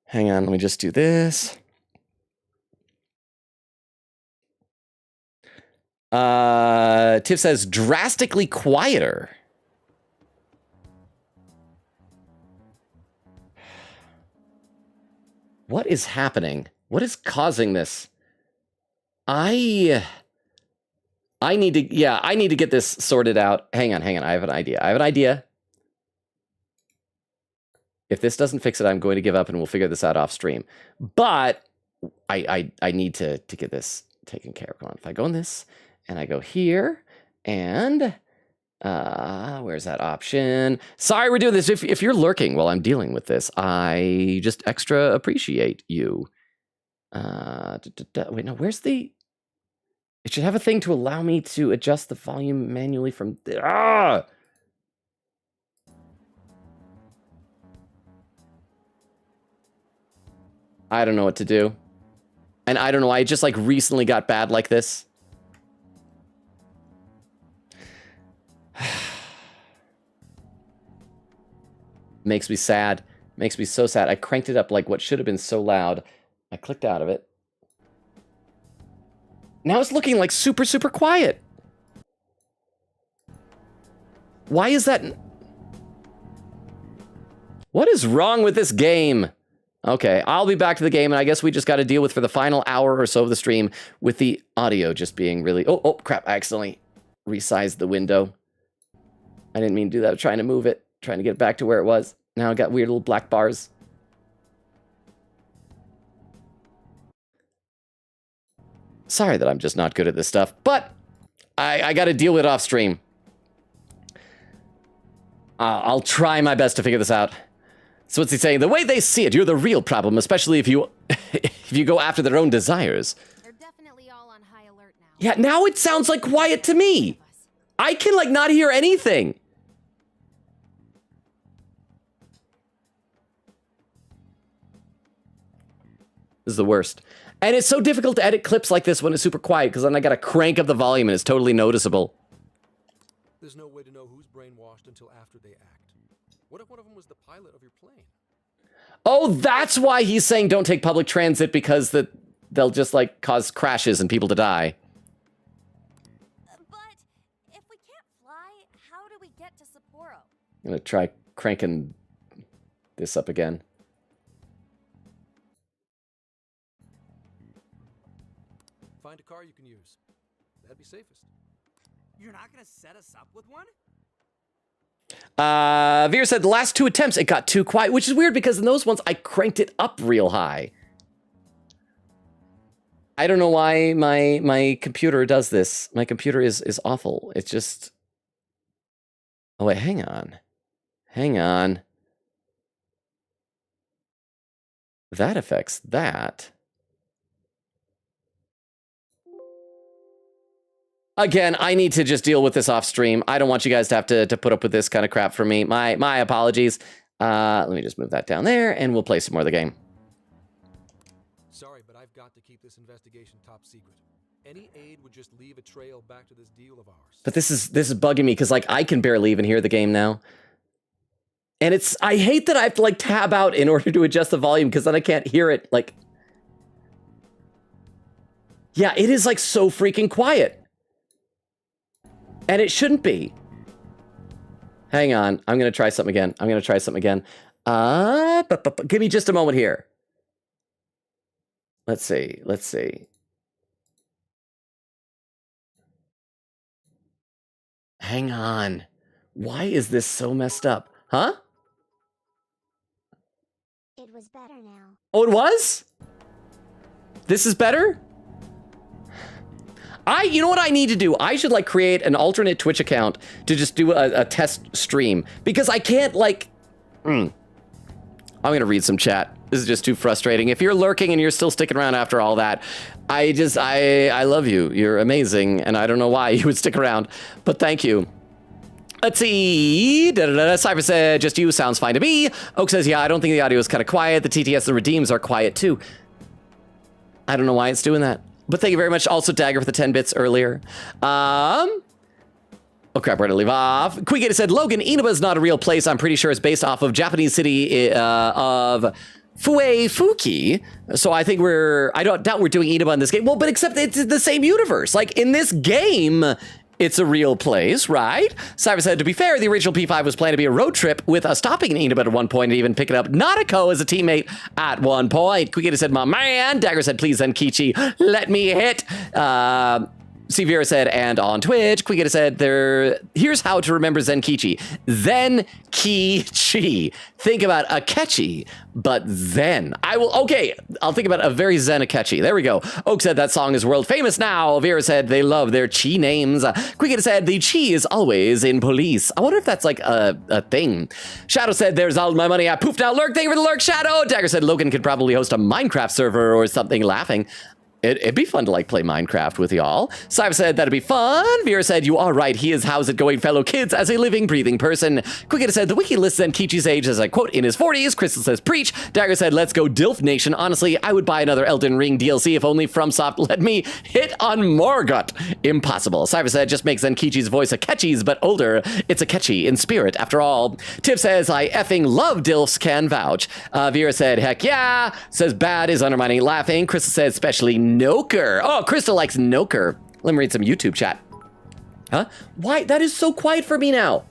Hang on, let me just do this. Tiff says drastically quieter. What is happening? What is causing this? I need to get this sorted out. Hang on. I have an idea. If this doesn't fix it, I'm going to give up and we'll figure this out off stream. But I need to get this taken care of. Come on, if I go in this and I go here and where's that option? Sorry, we're doing this. If you're lurking while I'm dealing with this, I just extra appreciate you. Wait, no, where's the... It should have a thing to allow me to adjust the volume manually from there. Ah! I don't know what to do. And I don't know, I just like recently got bad like this. Makes me sad. Makes me so sad. I cranked it up like what should have been so loud. I clicked out of it. Now it's looking like super quiet. Why is that? What is wrong with this game? Okay, I'll be back to the game, and I guess we just got to deal with for the final hour or so of the stream with the audio just being really... Oh, crap, I accidentally resized the window. I didn't mean to do that. I was trying to move it, trying to get it back to where it was. Now I got weird little black bars. Sorry that I'm just not good at this stuff, but I got to deal with it off stream. I'll try my best to figure this out. So what's he saying? The way they see it, you're the real problem, especially if you if you go after their own desires. They're definitely all on high alert now. Yeah, now it sounds like quiet to me. I can like not hear anything. This is the worst. And it's so difficult to edit clips like this when it's super quiet, because then I gotta crank up the volume and it's totally noticeable. There's no way to know who's brainwashed until after they act. What if one of them was the pilot of your plane? Oh, that's why he's saying don't take public transit, because they'll just like cause crashes and people to die. But if we can't fly, how do we get to Sapporo? I'm gonna try cranking this up again. Find a car you can use. That'd be safest. You're not gonna set us up with one? Veer said the last 2 attempts it got too quiet, which is weird because in those ones I cranked it up real high. I don't know why my computer does this. My computer is awful. It's just... Oh wait, hang on. Hang on. That affects that. Again, I need to just deal with this off stream. I don't want you guys to have to put up with this kind of crap from me. My apologies. Let me just move that down there, and we'll play some more of the game. Sorry, but I've got to keep this investigation top secret. Any aid would just leave a trail back to this deal of ours. But this is bugging me, because like I can barely even hear the game now. And I hate that I have to like tab out in order to adjust the volume, because then I can't hear it. Like, yeah, it is like so freaking quiet. And it shouldn't be. Hang on. I'm going to try something again. Give me just a moment here. Let's see. Hang on. Why is this so messed up? Huh? It was better now. Oh, it was? This is better? You know what I need to do? I should like create an alternate Twitch account to just do a test stream because I can't like, I'm gonna read some chat. This is just too frustrating. If you're lurking and you're still sticking around after all that, I love you. You're amazing. And I don't know why you would stick around, but thank you. Let's see. Cypher said, just you sounds fine to me. Oak says, yeah, I don't think the audio is kind of quiet. The TTS and Redeems are quiet too. I don't know why it's doing that. But thank you very much. Also, Dagger for the 10 bits earlier. Oh crap, where to leave off? Quigata said, Logan, Inaba is not a real place. I'm pretty sure it's based off of Japanese city of Fuki. So I think I don't doubt we're doing Inaba in this game. Well, but except it's the same universe. Like in this game, it's a real place, right? Cyber said, to be fair, the original P5 was planned to be a road trip with us stopping in Inaba at one point and even picking up Nanako as a teammate at one point. Quigata said, my man. Dagger said, please, Zenkichi, let me hit. Severa said, and on Twitch, Quigata said, here's how to remember Zenkichi. Zen-ki-chi. Think about Akechi, but Zen. I'll think about a very Zen Akechi. There we go. Oak said that song is world famous now. Vera said they love their chi names. Quigata said the chi is always in police. I wonder if that's like a thing. Shadow said there's all my money at Poof Now Lurk. Thank you for the lurk, Shadow. Dagger said Logan could probably host a Minecraft server or something, laughing. It'd be fun to like play Minecraft with y'all. Cyber said that'd be fun. Vera said, you are right. He is how's it going, fellow kids, as a living, breathing person. Quigata said the wiki lists Zenkichi's age as I quote in his 40s. Crystal says preach. Dagger said let's go Dilf Nation. Honestly, I would buy another Elden Ring DLC if only FromSoft let me hit on Morgoth. Impossible. Cyber said just make Zenkichi's voice Akechi's but older. It's Akechi in spirit after all. Tiff says I effing love Dilfs, can vouch. Vera said heck yeah. Says bad is undermining laughing. Crystal said especially Noker. Oh, Crystal likes Noker. Let me read some YouTube chat. Huh? Why? That is so quiet for me now.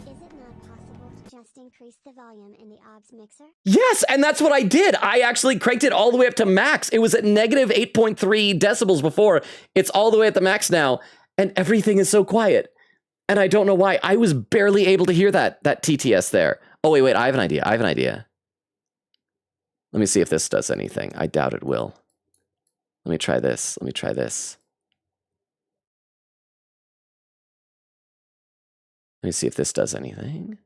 Is it not possible to just increase the volume in the OBS mixer? Yes, and that's what I did. I actually cranked it all the way up to max. It was at negative 8.3 decibels before. It's all the way at the max now, and everything is so quiet. And I don't know why. I was barely able to hear that TTS there. Oh, wait, I have an idea. Let me see if this does anything. I doubt it will. Let me try this. Let me see if this does anything.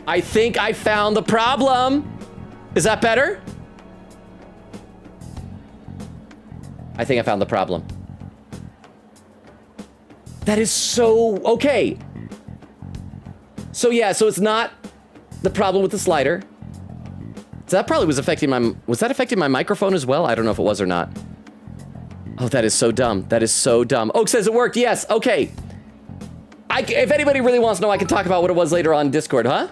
I think I found the problem. Is that better? I think I found the problem. That is so okay. So yeah, so it's not the problem with the slider. So that probably was affecting my microphone as well? I don't know if it was or not. Oh, that is so dumb. That is so dumb. Oak says it worked. Yes. Okay. If anybody really wants to know, I can talk about what it was later on Discord, huh?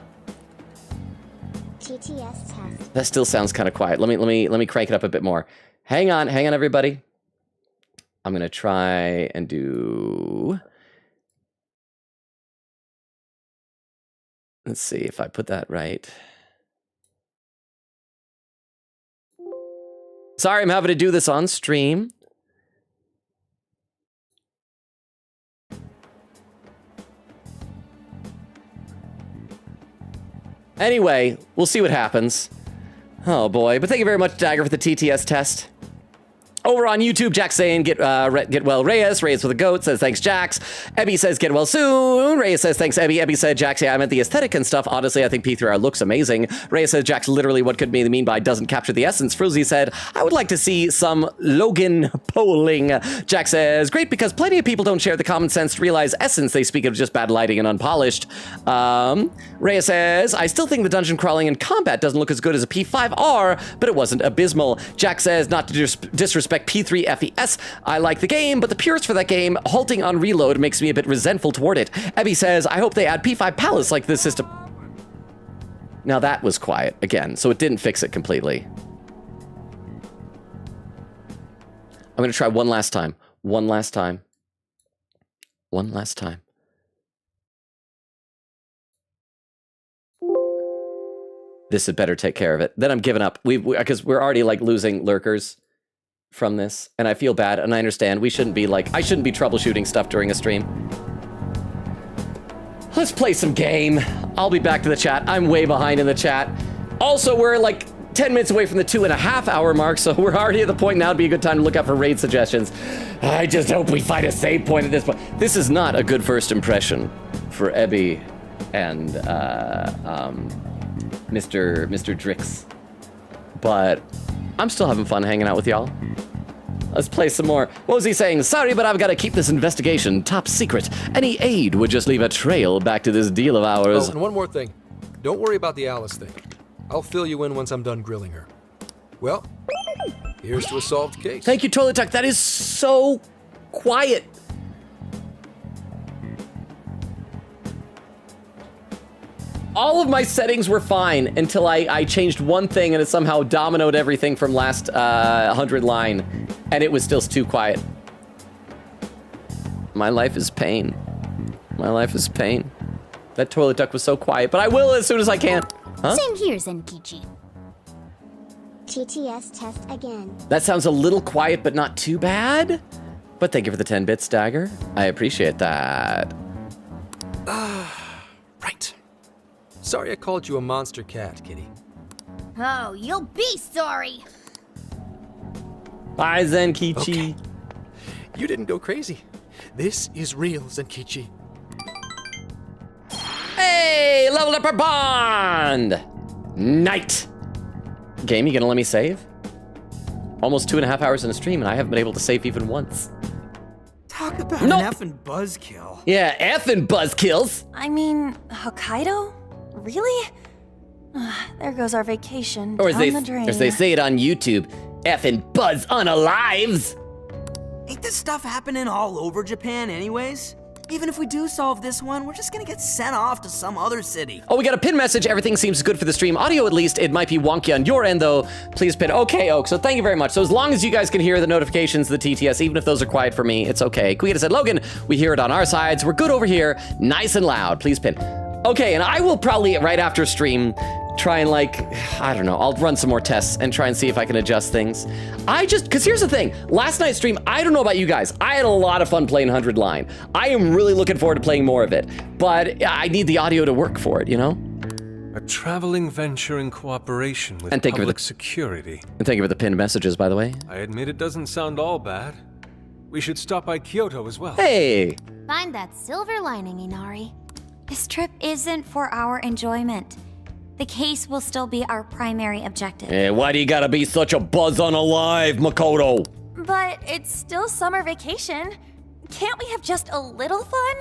TTS test. That still sounds kind of quiet. Let me crank it up a bit more. Hang on, everybody. I'm gonna try and do. Let's see if I put that right. Sorry, I'm having to do this on stream. Anyway, we'll see what happens. Oh boy, but thank you very much, Dagger, for the TTS test. Over on YouTube, Jack's saying, get well, Reyes. Reyes with a goat says, thanks, Jax. Ebby says, get well soon. Reyes says, thanks, Ebby. Ebby said, Jax, yeah, I meant the aesthetic and stuff. Honestly, I think P3R looks amazing. Reyes says, Jax, literally, what could be mean by doesn't capture the essence? Fruzy said, I would like to see some Logan polling. Jack says, great, because plenty of people don't share the common sense to realize essence. They speak of just bad lighting and unpolished. Reyes says, I still think the dungeon crawling and combat doesn't look as good as a P5R, but it wasn't abysmal. Jack says, not to disrespect P3 FES. I like the game, but the purists for that game halting on reload makes me a bit resentful toward it. Ebby says, I hope they add P5 Palace like this system. Now that was quiet again, so it didn't fix it completely. I'm going to try one last time. One last time. This had better take care of it. Then I'm giving up. Because we're already like losing lurkers from this, and I feel bad, and I understand. I shouldn't be troubleshooting stuff during a stream. Let's play some game. I'll be back to the chat. I'm way behind in the chat. Also, we're like 10 minutes away from the 2.5 hour mark, so we're already at the point now. It'd be a good time to look out for raid suggestions. I just hope we find a save point at this point. This is not a good first impression for Ebby and Mr. Drix, but I'm still having fun hanging out with y'all. Let's play some more. What was he saying? Sorry, but I've got to keep this investigation top secret. Any aid would just leave a trail back to this deal of ours. Oh, and one more thing. Don't worry about the Alice thing. I'll fill you in once I'm done grilling her. Well, here's to a solved case. Thank you, Toilet Tuck. That is so quiet. All of my settings were fine until I changed one thing and it somehow dominoed everything from last 100 line, and it was still too quiet. My life is pain. My life is pain. That Toilet Duck was so quiet, but I will as soon as I can. Huh? Same here, Zenkichi. TTS test again. That sounds a little quiet, but not too bad. But thank you for the 10 bits, Dagger. I appreciate that. Right. Sorry I called you a monster cat, kitty. Oh, you'll be sorry. Bye, Zenkichi. Okay. You didn't go crazy. This is real, Zenkichi. Hey, leveled up our bond! Night! Game, you gonna let me save? Almost 2.5 hours in a stream, and I haven't been able to save even once. Talk about an effing buzzkill. Yeah, effing buzzkills. I mean, Hokkaido? Really? There goes our vacation Or down the drain. as they say it on YouTube, effing buzz unalives. Ain't this stuff happening all over Japan anyways? Even if we do solve this one, we're just gonna get sent off to some other city. Oh, we got a pin message. Everything seems good for the stream. Audio, at least. It might be wonky on your end, though. Please pin. Okay, Oak. So thank you very much. So as long as you guys can hear the notifications, the TTS, even if those are quiet for me, it's okay. Kuita said, Logan, we hear it on our sides. We're good over here. Nice and loud. Please pin. Okay, and I will probably, right after stream, try and I don't know, I'll run some more tests and try and see if I can adjust things. Because here's the thing, last night's stream, I don't know about you guys, I had a lot of fun playing 100 Line. I am really looking forward to playing more of it, but I need the audio to work for it, you know? A traveling venture in cooperation with public security. And thank you for the pinned messages, by the way. I admit it doesn't sound all bad. We should stop by Kyoto as well. Hey! Find that silver lining, Inari. This trip isn't for our enjoyment. The case will still be our primary objective. Hey, why do you gotta be such a buzz unalive, Makoto? But it's still summer vacation. Can't we have just a little fun?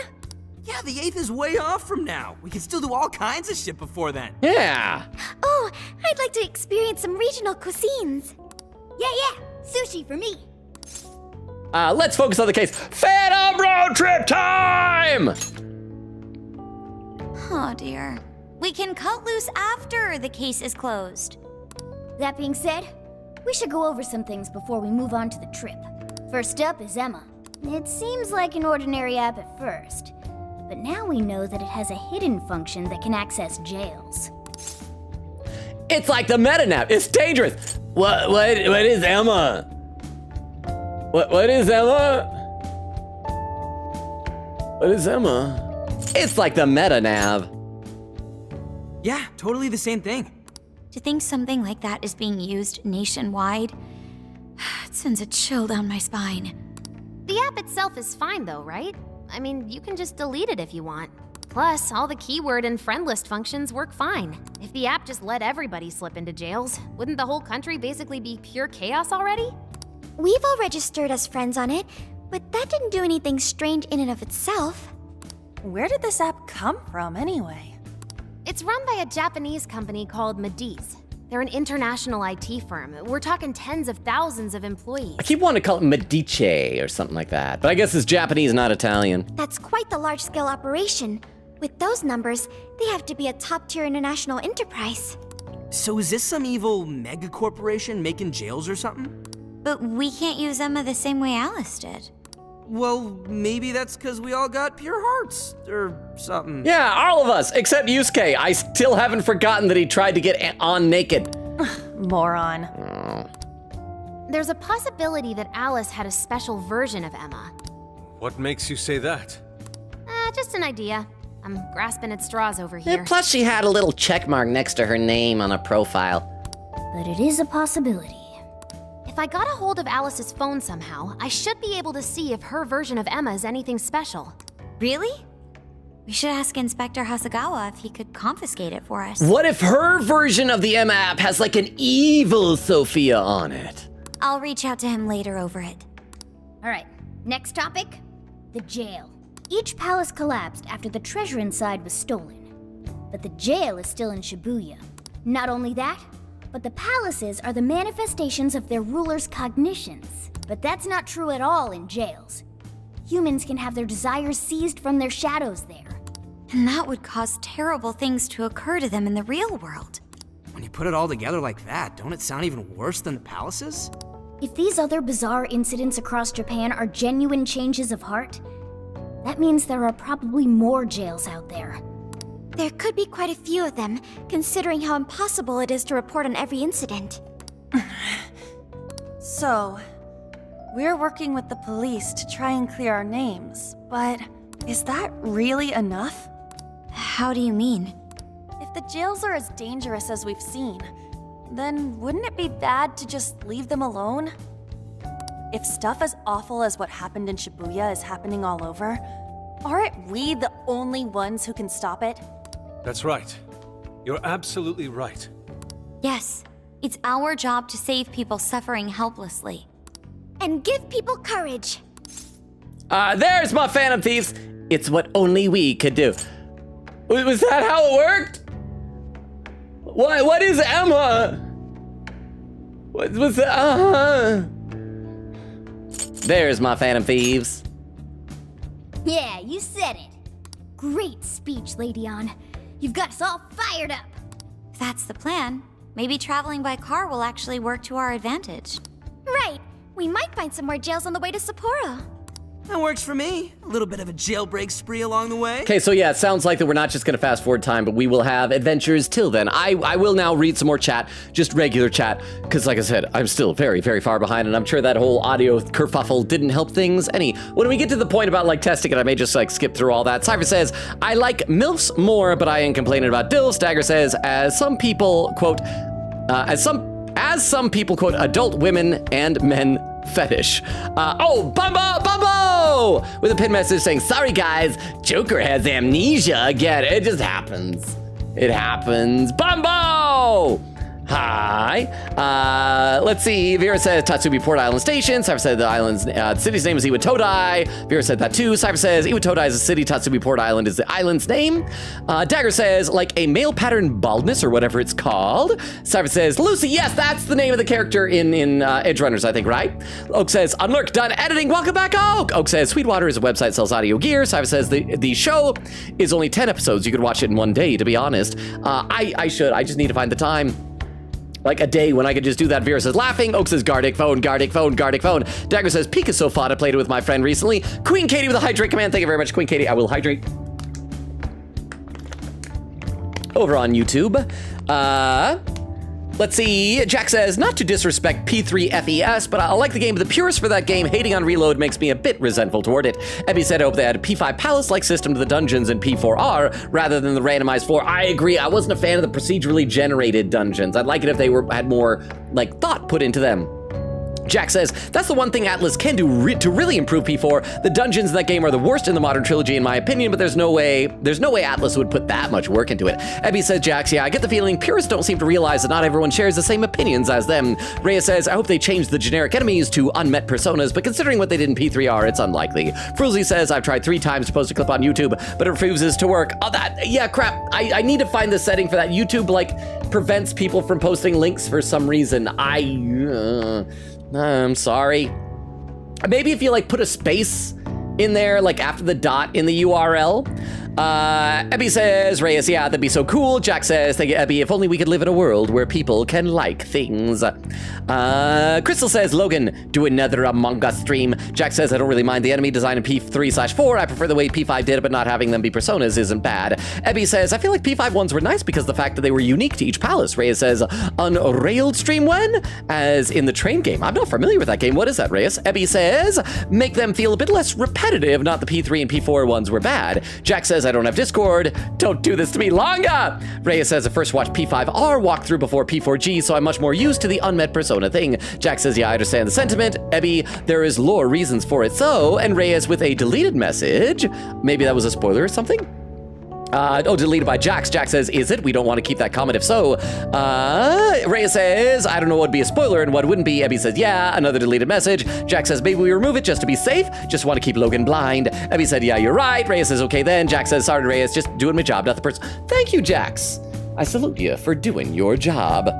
Yeah, the 8th is way off from now. We can still do all kinds of shit before then. Yeah. Oh, I'd like to experience some regional cuisines. Yeah, sushi for me. Let's focus on the case. Phantom road trip time! Oh dear. We can cut loose after the case is closed. That being said, we should go over some things before we move on to the trip. First up is Emma. It seems like an ordinary app at first, but now we know that it has a hidden function that can access jails. It's like the meta-nap. It's dangerous. What is Emma? What is Emma? What is Emma? It's like the meta-nav. Yeah, totally the same thing. To think something like that is being used nationwide, it sends a chill down my spine. The app itself is fine though, right? I mean, you can just delete it if you want. Plus, all the keyword and friend list functions work fine. If the app just let everybody slip into jails, wouldn't the whole country basically be pure chaos already? We've all registered as friends on it, but that didn't do anything strange in and of itself. Where did this app come from anyway? It's run by a Japanese company called Mediz. They're an international IT firm. We're talking tens of thousands of employees. I keep wanting to call it Medici or something like that, but I guess it's Japanese, not Italian. That's quite the large-scale operation. With those numbers, they have to be a top-tier international enterprise. So is this some evil mega corporation making jails or something? But we can't use Emma the same way Alice did. Well, maybe that's because we all got pure hearts, or something. Yeah, all of us, except Yusuke. I still haven't forgotten that he tried to get on naked. Moron. There's a possibility that Alice had a special version of Emma. What makes you say that? Just an idea. I'm grasping at straws over here. Plus, she had a little check mark next to her name on a profile. But it is a possibility. If I got a hold of Alice's phone somehow, I should be able to see if her version of Emma is anything special. Really? We should ask Inspector Hasagawa if he could confiscate it for us. What if her version of the Emma app has like an evil Sophia on it? I'll reach out to him later over it. All right, next topic, the jail. Each palace collapsed after the treasure inside was stolen. But the jail is still in Shibuya. Not only that, but the palaces are the manifestations of their rulers' cognitions. But that's not true at all in jails. Humans can have their desires seized from their shadows there. And that would cause terrible things to occur to them in the real world. When you put it all together like that, don't it sound even worse than the palaces? If these other bizarre incidents across Japan are genuine changes of heart, that means there are probably more jails out there. There could be quite a few of them, considering how impossible it is to report on every incident. So, we're working with the police to try and clear our names, but is that really enough? How do you mean? If the jails are as dangerous as we've seen, then wouldn't it be bad to just leave them alone? If stuff as awful as what happened in Shibuya is happening all over, aren't we the only ones who can stop it? That's right. You're absolutely right. Yes, it's our job to save people suffering helplessly. And give people courage. There's my Phantom Thieves. It's what only we could do. Was that how it worked? What is Emma? What was that? There's my Phantom Thieves. Yeah, you said it. Great speech, Lady On. You've got us all fired up. If that's the plan, maybe traveling by car will actually work to our advantage. Right. We might find some more jails on the way to Sapporo. That works for me. A little bit of a jailbreak spree along the way. Okay, so yeah, it sounds like that we're not just gonna fast forward time, but we will have adventures till then. I will now read some more chat, just regular chat, because like I said, I'm still very, very far behind, and I'm sure that whole audio kerfuffle didn't help things any. When we get to the point about like testing it, I may just like skip through all that. Cypher says, I like MILFs more, but I ain't complaining about DILFs. Dagger says, as some people, quote, as some people, quote, adult women and men fetish. Bumbo! With a pin message saying, sorry guys, Joker has amnesia again. It just happens. It happens. Bumbo! Hi. Let's see. Vera says Tatsubi Port Island Station. Cypher said the city's name is Iwatodai. Vera said that too. Cypher says Iwatodai is a city. Tatsubi Port Island is the island's name. Dagger says like a male pattern baldness or whatever it's called. Cypher says Lucy. Yes, that's the name of the character in Edge Runners, I think, right? Oak says Unlurk done editing. Welcome back, Oak. Oak says Sweetwater is a website sells audio gear. Cypher says the show is only 10 episodes. You could watch it in one day, to be honest. I just need to find the time. Like a day when I could just do that. Vera says, laughing. Oak says, Gardic phone, Gardic phone, Gardic phone. Dagger says, Pika is so fun. I played it with my friend recently. Queen Katie with a hydrate command. Thank you very much, Queen Katie. I will hydrate. Over on YouTube. Let's see. Jack says, not to disrespect P3 FES, but I like the game, but the purist for that game, hating on reload makes me a bit resentful toward it. Ebby said, I hope they had a P5 Palace-like system to the dungeons in P4R rather than the randomized floor. I agree. I wasn't a fan of the procedurally generated dungeons. I'd like it if they had more, like, thought put into them. Jack says, that's the one thing Atlas can do to really improve P4. The dungeons in that game are the worst in the modern trilogy in my opinion, but there's no way Atlas would put that much work into it. Ebby says, Jax, yeah, I get the feeling purists don't seem to realize that not everyone shares the same opinions as them. Rhea says, I hope they change the generic enemies to unmet personas, but considering what they did in P3R, it's unlikely. Fruzy says, I've tried 3 times to post a clip on YouTube, but it refuses to work. Oh, yeah, crap. I need to find the setting for that. YouTube, like, prevents people from posting links for some reason. I'm sorry. Maybe if you like put a space in there, like after the dot in the URL. Ebby says, Reyes, yeah, that'd be so cool. Jack says, thank you, Ebby, if only we could live in a world where people can like things. Crystal says, Logan, do another Among Us stream. Jack says, I don't really mind the enemy design in P3/4. I prefer the way P5 did it, but not having them be personas isn't bad. Ebby says, I feel like P5 ones were nice because the fact that they were unique to each palace. Reyes says, unrailed stream when? As in the train game. I'm not familiar with that game. What is that, Reyes? Ebby says, make them feel a bit less repetitive. Not the P3 and P4 ones were bad. Jack says, I don't have Discord. Don't do this to me, Longa! Reyes says, I first watched P5R walkthrough before P4G, so I'm much more used to the unmet persona thing. Jack says, yeah, I understand the sentiment. Ebby, there is lore reasons for it, so. And Reyes with a deleted message. Maybe that was a spoiler or something? Deleted by Jax. Jack says, is it? We don't want to keep that comment if so. Reyes says, I don't know what would be a spoiler and what wouldn't be. Ebby says, yeah, another deleted message. Jack says, maybe we remove it just to be safe. Just want to keep Logan blind. Ebby said, yeah, you're right. Reyes says, okay then. Jack says, sorry, Reyes, just doing my job, not the person. Thank you, Jax. I salute you for doing your job.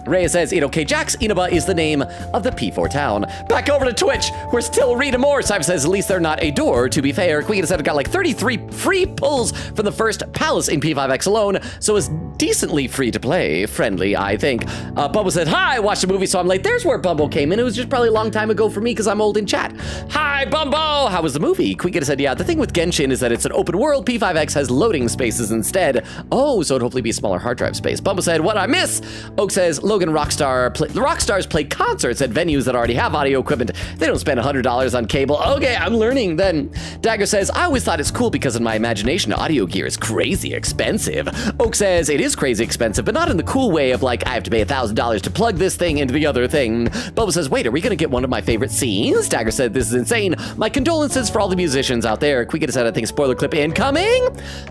Reyes says, okay, Jax, Inaba is the name of the P4 town. Back over to Twitch. We're still reading more. Simon says, at least they're not a door, to be fair. Queen said it got like 33 free pulls from the first palace in P5X alone, so it's decently free to play. Friendly, I think. Bubble said, hi, watched the movie, so I'm late. There's where Bumble came in. It was just probably a long time ago for me because I'm old in chat. Hi, Bumble! How was the movie? Queen said, yeah, the thing with Genshin is that it's an open world. P5X has loading spaces instead. Oh, so it'd hopefully be a smaller hard drive space. Bumble said, what I miss? Oak says, Logan Rockstars play concerts at venues that already have audio equipment. They don't spend $100 on cable. Okay, I'm learning then. Dagger says, I always thought it's cool because in my imagination, audio gear is crazy expensive. Oak says, it is crazy expensive, but not in the cool way of like, I have to pay $1,000 to plug this thing into the other thing. Bubba says, wait, are we gonna get one of my favorite scenes? Dagger said, this is insane. My condolences for all the musicians out there. Quick said, I think spoiler clip incoming.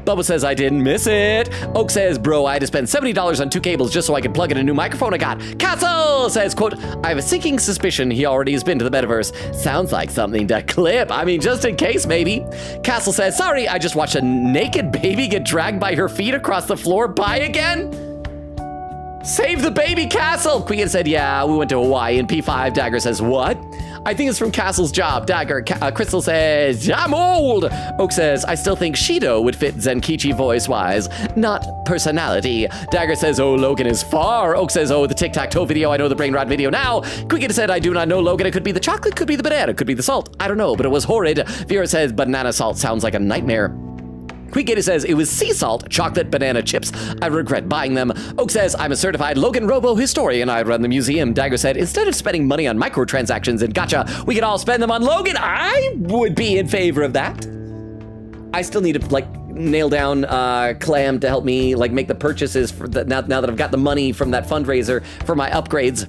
Bubba says, I didn't miss it. Oak says, bro, I had to spend $70 on 2 cables just so I could plug in a new microphone I got. Castle says, quote, I have a sinking suspicion he already has been to the metaverse. Sounds like something to clip. I mean, just in case, maybe. Castle says, sorry, I just watched a naked baby get dragged by her feet across the floor. Bye again? Save the baby, Castle! Queen said, yeah, we went to Hawaii. And P5, Dagger says, what? I think it's from Castle's job. Dagger, Crystal says, I'm old! Oak says, I still think Shido would fit Zenkichi voice-wise, not personality. Dagger says, oh, Logan is far. Oak says, oh, the tic-tac-toe video, I know the brain rot video now. Quicket said, I do not know, Logan. It could be the chocolate, could be the banana, could be the salt. I don't know, but it was horrid. Vera says, banana salt sounds like a nightmare. Quick says, it was sea salt, chocolate, banana chips. I regret buying them. Oak says, I'm a certified LoganRobo historian. I run the museum. Dagger said, instead of spending money on microtransactions and gacha, we could all spend them on Logan. I would be in favor of that. I still need to, like, nail down Clam to help me, like, make the purchases for now that I've got the money from that fundraiser for my upgrades.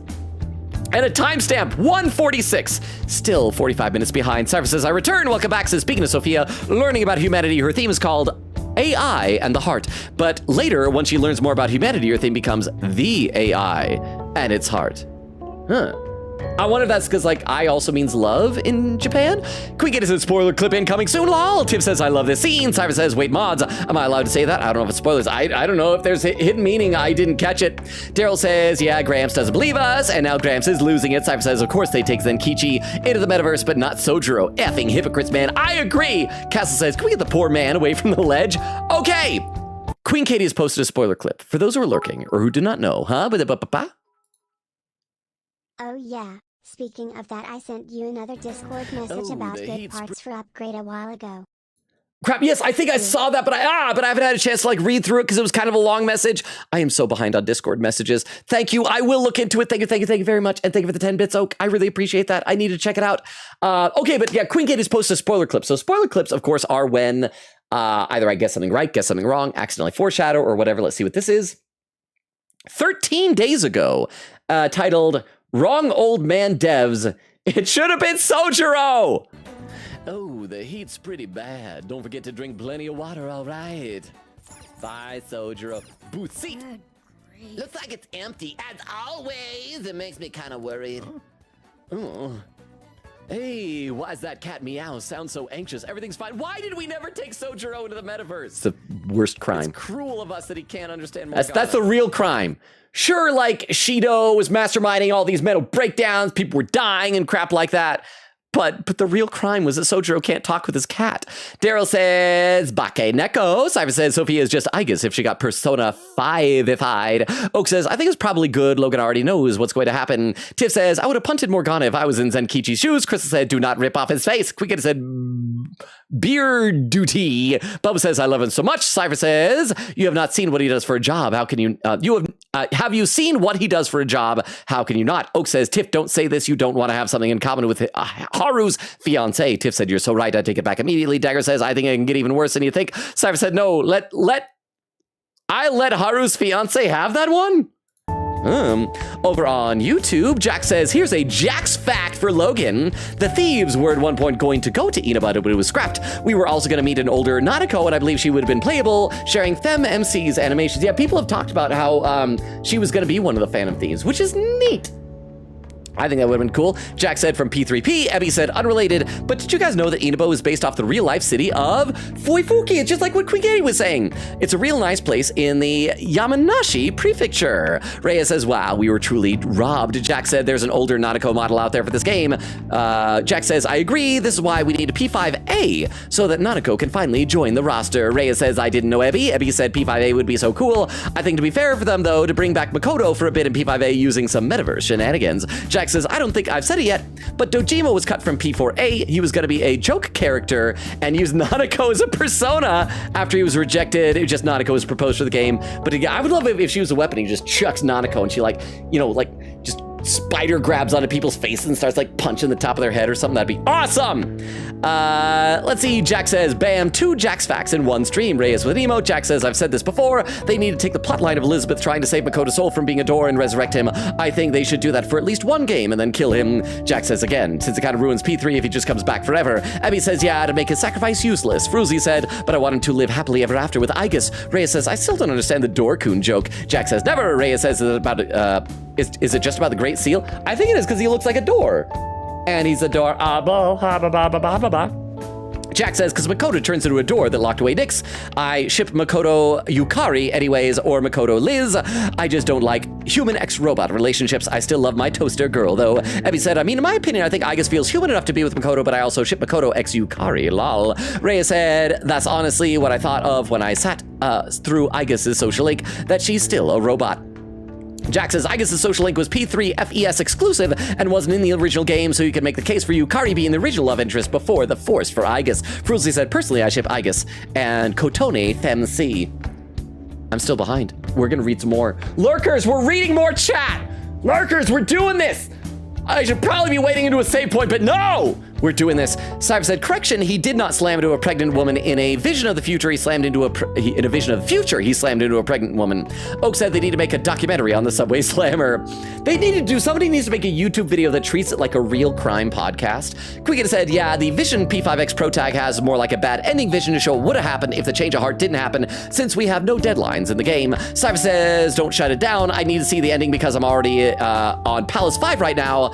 And a timestamp, 1:46. Still 45 minutes behind. Cypher says, I return. Welcome back. Says, speaking of Sophia, learning about humanity, her theme is called AI and the Heart. But later, once she learns more about humanity, her theme becomes the AI and its heart. Huh. I wonder if that's because, like, I also means love in Japan. Quick, get us a spoiler clip incoming soon, lol. Tim says, I love this scene. Cypher says, wait, mods, am I allowed to say that? I don't know if it's spoilers. I don't know if there's hidden meaning. I didn't catch it. Daryl says, yeah, Gramps doesn't believe us, and now Gramps is losing it. Cypher says, of course they take Zenkichi into the metaverse, but not Sojiro. Effing hypocrites, man. I agree. Castle says, can we get the poor man away from the ledge? Okay. Queen Katie has posted a spoiler clip. For those who are lurking, or who do not know, huh? Oh yeah. Speaking of that, I sent you another Discord message about good parts for upgrade a while ago. Crap, yes, I think I saw that, but I haven't had a chance to like read through it because it was kind of a long message. I am so behind on Discord messages. Thank you. I will look into it. Thank you very much. And thank you for the 10 bits, Oak. I really appreciate that. I need to check it out. Okay, but yeah, Queen Kate has posted a spoiler clip. So spoiler clips, of course, are when either I guess something right, guess something wrong, accidentally foreshadow, or whatever. Let's see what this is. 13 days ago, titled Wrong Old Man Devs. It should have been Sojiro. Oh, the heat's pretty bad. Don't forget to drink plenty of water, all right. Bye, Sojiro. Booth seat. Looks like it's empty. As always, it makes me kind of worried. Oh. Hey, why is that cat meow? Sounds so anxious. Everything's fine. Why did we never take Sojiro into the metaverse? It's the worst crime. It's cruel of us that he can't understand Morgana. That's the real crime. Sure, like, Shido was masterminding all these mental breakdowns, people were dying and crap like that. But the real crime was that Sojiro can't talk with his cat. Daryl says, Bake Neko. Cypher says, Sophia is just Aigis if she got Persona 5-ified. Oak says, I think it's probably good. Logan already knows what's going to happen. Tiff says, I would have punted Morgana if I was in Zenkichi's shoes. Crystal said, do not rip off his face. Quickett said, beer duty. Bubba says, I love him so much. Cypher says, you have not seen what he does for a job. How can you, have you seen what he does for a job? How can you not? Oak says, Tiff, don't say this. You don't want to have something in common with Haru's fiance. Tiff said, you're so right. I take it back immediately. Dagger says, I think it can get even worse than you think. Cypher said, no, let Haru's fiance have that one? Over on YouTube, Jack says, here's a Jack's fact for Logan. The thieves were at one point going to go to Inaba, but it was scrapped. We were also going to meet an older Nanako, and I believe she would have been playable, sharing Fem MC's animations. Yeah, people have talked about how she was going to be one of the Phantom Thieves, which is neat. I think that would have been cool. Jack said from P3P. Ebby said unrelated, but did you guys know that Inaba is based off the real life city of Fuifuki? It's just like what Quigeri was saying. It's a real nice place in the Yamanashi prefecture. Rhea says, wow, we were truly robbed. Jack said there's an older Nanako model out there for this game. Jack says, I agree. This is why we need a P5A so that Nanako can finally join the roster. Rhea says, I didn't know Ebby. Ebby said P5A would be so cool. I think to be fair for them, though, to bring back Makoto for a bit in P5A using some metaverse shenanigans. Jack says, I don't think I've said it yet, but Dojima was cut from P4A. He was going to be a joke character and use Nanako as a persona after he was rejected. It was just Nanako was proposed for the game. But I would love it if she was a weapon. He just chucks Nanako and she just spider grabs onto people's faces and starts like punching the top of their head or something. That'd be awesome. Let's see. Jack says, bam, 2 Jack's facts in one stream. Reyes with an emote. Jack says, I've said this before. They need to take the plotline of Elizabeth trying to save Makoto's soul from being a door and resurrect him. I think they should do that for at least one game and then kill him. Jack says again, since it kind of ruins P3 if he just comes back forever. Abby says, yeah, to make his sacrifice useless. Fruzy said, but I want him to live happily ever after with Aigis. Reyes says, I still don't understand the Dorkun joke. Jack says, never. Reyes says, is it just about the Great Seal? I think it is because he looks like a door. And he's a door. Jack says, because Makoto turns into a door that locked away Nyx. I ship Makoto Yukari anyways, or Makoto Liz. I just don't like human ex-robot relationships. I still love my toaster girl, though. Ebby said, I mean, in my opinion, I think Aigis feels human enough to be with Makoto, but I also ship Makoto ex-Yukari, lol. Rhea said, that's honestly what I thought of when I sat through Aigis' social link, that she's still a robot. Jack says, Aigis' social link was P3 FES exclusive and wasn't in the original game, so you can make the case for Yukari being the original love interest before the force for Aigis. Fruzzi said, personally, I ship Aigis and Kotone Femc. I'm still behind. We're gonna read some more. Lurkers, we're reading more chat! Lurkers, we're doing this! I should probably be waiting into a save point, but no! We're doing this. Cyber said, correction, he did not slam into a pregnant woman in a vision of the future. He slammed into in a vision of the future, he slammed into a pregnant woman. Oak said they need to make a documentary on the Subway Slammer. Somebody needs to make a YouTube video that treats it like a real crime podcast. Quiggin said, yeah, the Vision P5X Pro Tag has more like a bad ending vision to show what would have happened if the change of heart didn't happen, since we have no deadlines in the game. Cyber says, don't shut it down. I need to see the ending because I'm already on Palace 5 right now.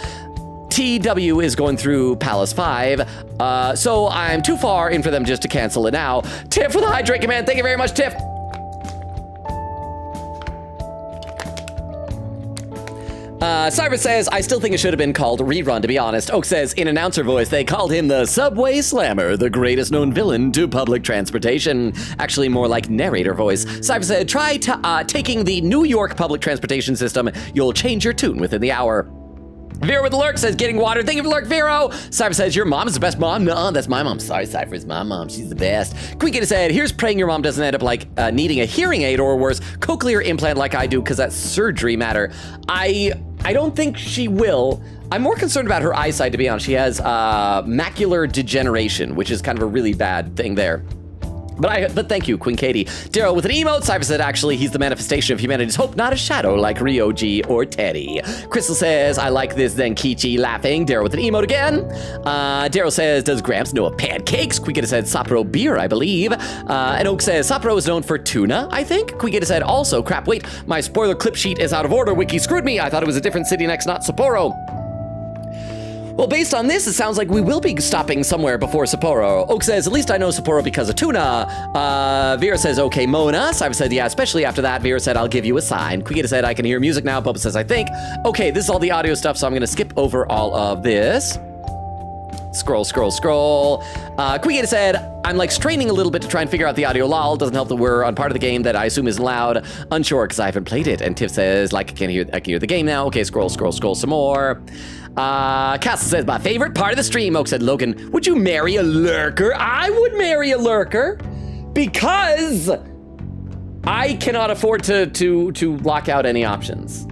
TW is going through Palace 5, so I'm too far in for them just to cancel it now. Tiff for the hydrate command. Thank you very much, Tiff. Cyber says, I still think it should have been called Rerun, to be honest. Oak says, in announcer voice, they called him the Subway Slammer, the greatest known villain to public transportation. Actually, more like narrator voice. Cyber said, try taking the New York public transportation system. You'll change your tune within the hour. Vero with the lurk says, getting water. Thank you for the lurk, Vero. Cypher says, your mom is the best mom. No, that's my mom. Sorry, Cypher, it's my mom. She's the best. Quinkita said, here's praying your mom doesn't end up like needing a hearing aid or worse, cochlear implant like I do, because that's surgery matter. I don't think she will. I'm more concerned about her eyesight, to be honest. She has macular degeneration, which is kind of a really bad thing there. But thank you, Queen Katie. Daryl with an emote. Cypher said, actually, he's the manifestation of humanity's hope, not a shadow like Ryoji or Teddy. Crystal says, I like this Zenkichi laughing. Daryl with an emote again. Daryl says, does Gramps know of pancakes? Quigita said, Sapporo beer, I believe. And Oak says, Sapporo is known for tuna, I think. Quigita said, also, crap, wait, my spoiler clip sheet is out of order. Wiki screwed me. I thought it was a different city next, not Sapporo. Well, based on this, it sounds like we will be stopping somewhere before Sapporo. Oak says, at least I know Sapporo because of tuna. Vera says, okay, Mona. Cyber said, yeah, especially after that. Vera said, I'll give you a sign. Quigita said, I can hear music now. Bubba says, I think. Okay, this is all the audio stuff, so I'm going to skip over all of this. Scroll. Queegata said, I'm like straining a little bit to try and figure out the audio lol. Doesn't help that we're on part of the game that I assume isn't loud. Unsure because I haven't played it. And Tiff says, like, I can hear the game now. Okay, scroll some more. Castle says, my favorite part of the stream. Oak said, Logan, would you marry a lurker? I would marry a lurker because I cannot afford to lock out any options.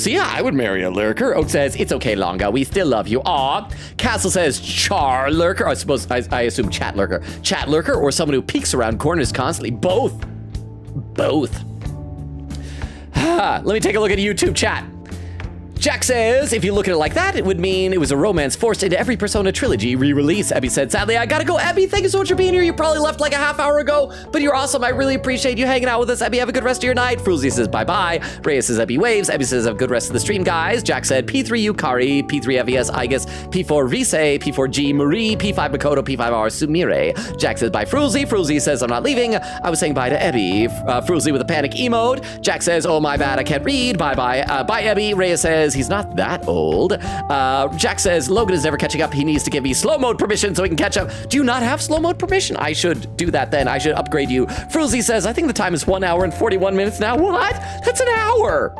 So yeah, I would marry a lurker. Oak says, it's okay, Longa. We still love you. Aw. Castle says, char lurker. I assume chat lurker. Chat lurker or someone who peeks around corners constantly. Both. Let me take a look at YouTube chat. Jack says, if you look at it like that, it would mean it was a romance forced into every Persona trilogy re-release. Ebby said, sadly, I gotta go. Ebby, thank you so much for being here. You probably left like a half hour ago, but you're awesome. I really appreciate you hanging out with us. Ebby, have a good rest of your night. Fruzy says, bye-bye. Reyes says, Ebby waves. Ebby says, have a good rest of the stream, guys. Jack said, P3 Yukari, P3 Evias, Igus, P4 Rise, P4G Marie, P5 Makoto, P5R Sumire. Jack says, bye, Fruzy. Fruzy says, I'm not leaving. I was saying bye to Ebby. Fruzy with a panic emote. Jack says, oh, my bad, I can't read. Bye-bye. Bye, Ebby. Reyes says, he's not that old. Jack says, Logan is never catching up. He needs to give me slow mode permission so he can catch up. Do you not have slow mode permission? I should do that then. I should upgrade you. Fruzy says, I think the time is 1 hour and 41 minutes now. What? That's an hour.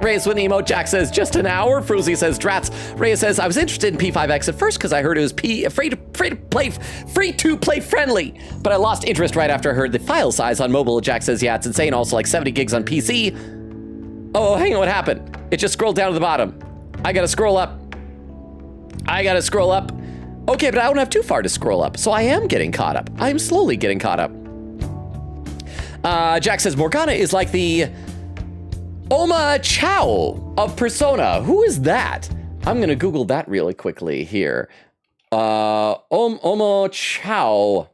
Reyes with an emote. Jack says, just an hour. Fruzy says, drats. Reyes says, I was interested in P5X at first because I heard it was free to play friendly, but I lost interest right after I heard the file size on mobile. Jack says, yeah, it's insane. Also like 70 gigs on PC. Oh, hang on, what happened? It just scrolled down to the bottom. I gotta scroll up. Okay, but I don't have too far to scroll up, so I am getting caught up. I am slowly getting caught up. Jack says, Morgana is like the Oma Chao of Persona. Who is that? I'm gonna Google that really quickly here. Oma Chao.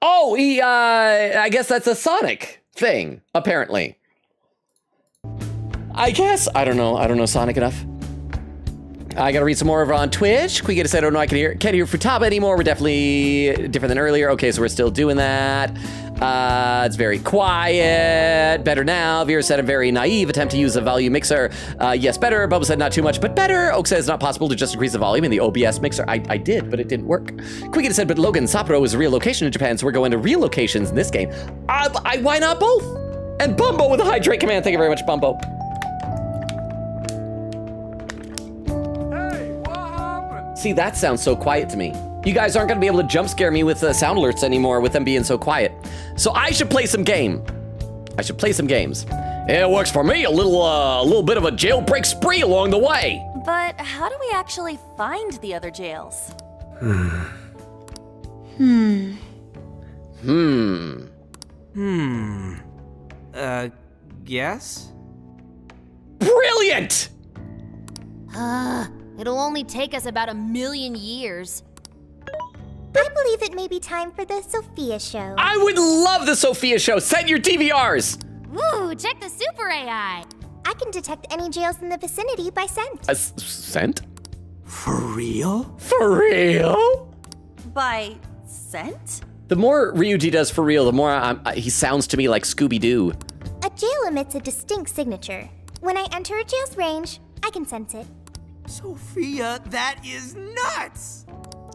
Oh, I guess that's a Sonic thing, apparently. I guess. I don't know Sonic enough. I gotta read some more over on Twitch. Queegata said, oh no, can't hear Futaba anymore. We're definitely different than earlier. Okay, so we're still doing that. It's very quiet. Better now. Vera said, a very naive attempt to use a volume mixer. Yes, better. Bubba said, not too much, but better. Oak says, it's not possible to just increase the volume in the OBS mixer. I did, but it didn't work. Queegata said, but Logan, Sapporo is a real location in Japan, so we're going to real locations in this game. Why not both? And Bumbo with a hydrate command. Thank you very much, Bumbo. See, that sounds so quiet to me. You guys aren't gonna be able to jump scare me with sound alerts anymore with them being so quiet. So I should play some games. Yeah, it works for me. A little bit of a jailbreak spree along the way. But how do we actually find the other jails? Guess? Brilliant! It'll only take us about 1,000,000 years. I believe it may be time for the Sophia show. I would love the Sophia show. Set your DVRs. Woo, check the super AI. I can detect any jails in the vicinity by scent. Scent? For real? For real? By scent? The more Ryuji does for real, the more he sounds to me like Scooby-Doo. A jail emits a distinct signature. When I enter a jail's range, I can sense it. Sophia, that is nuts!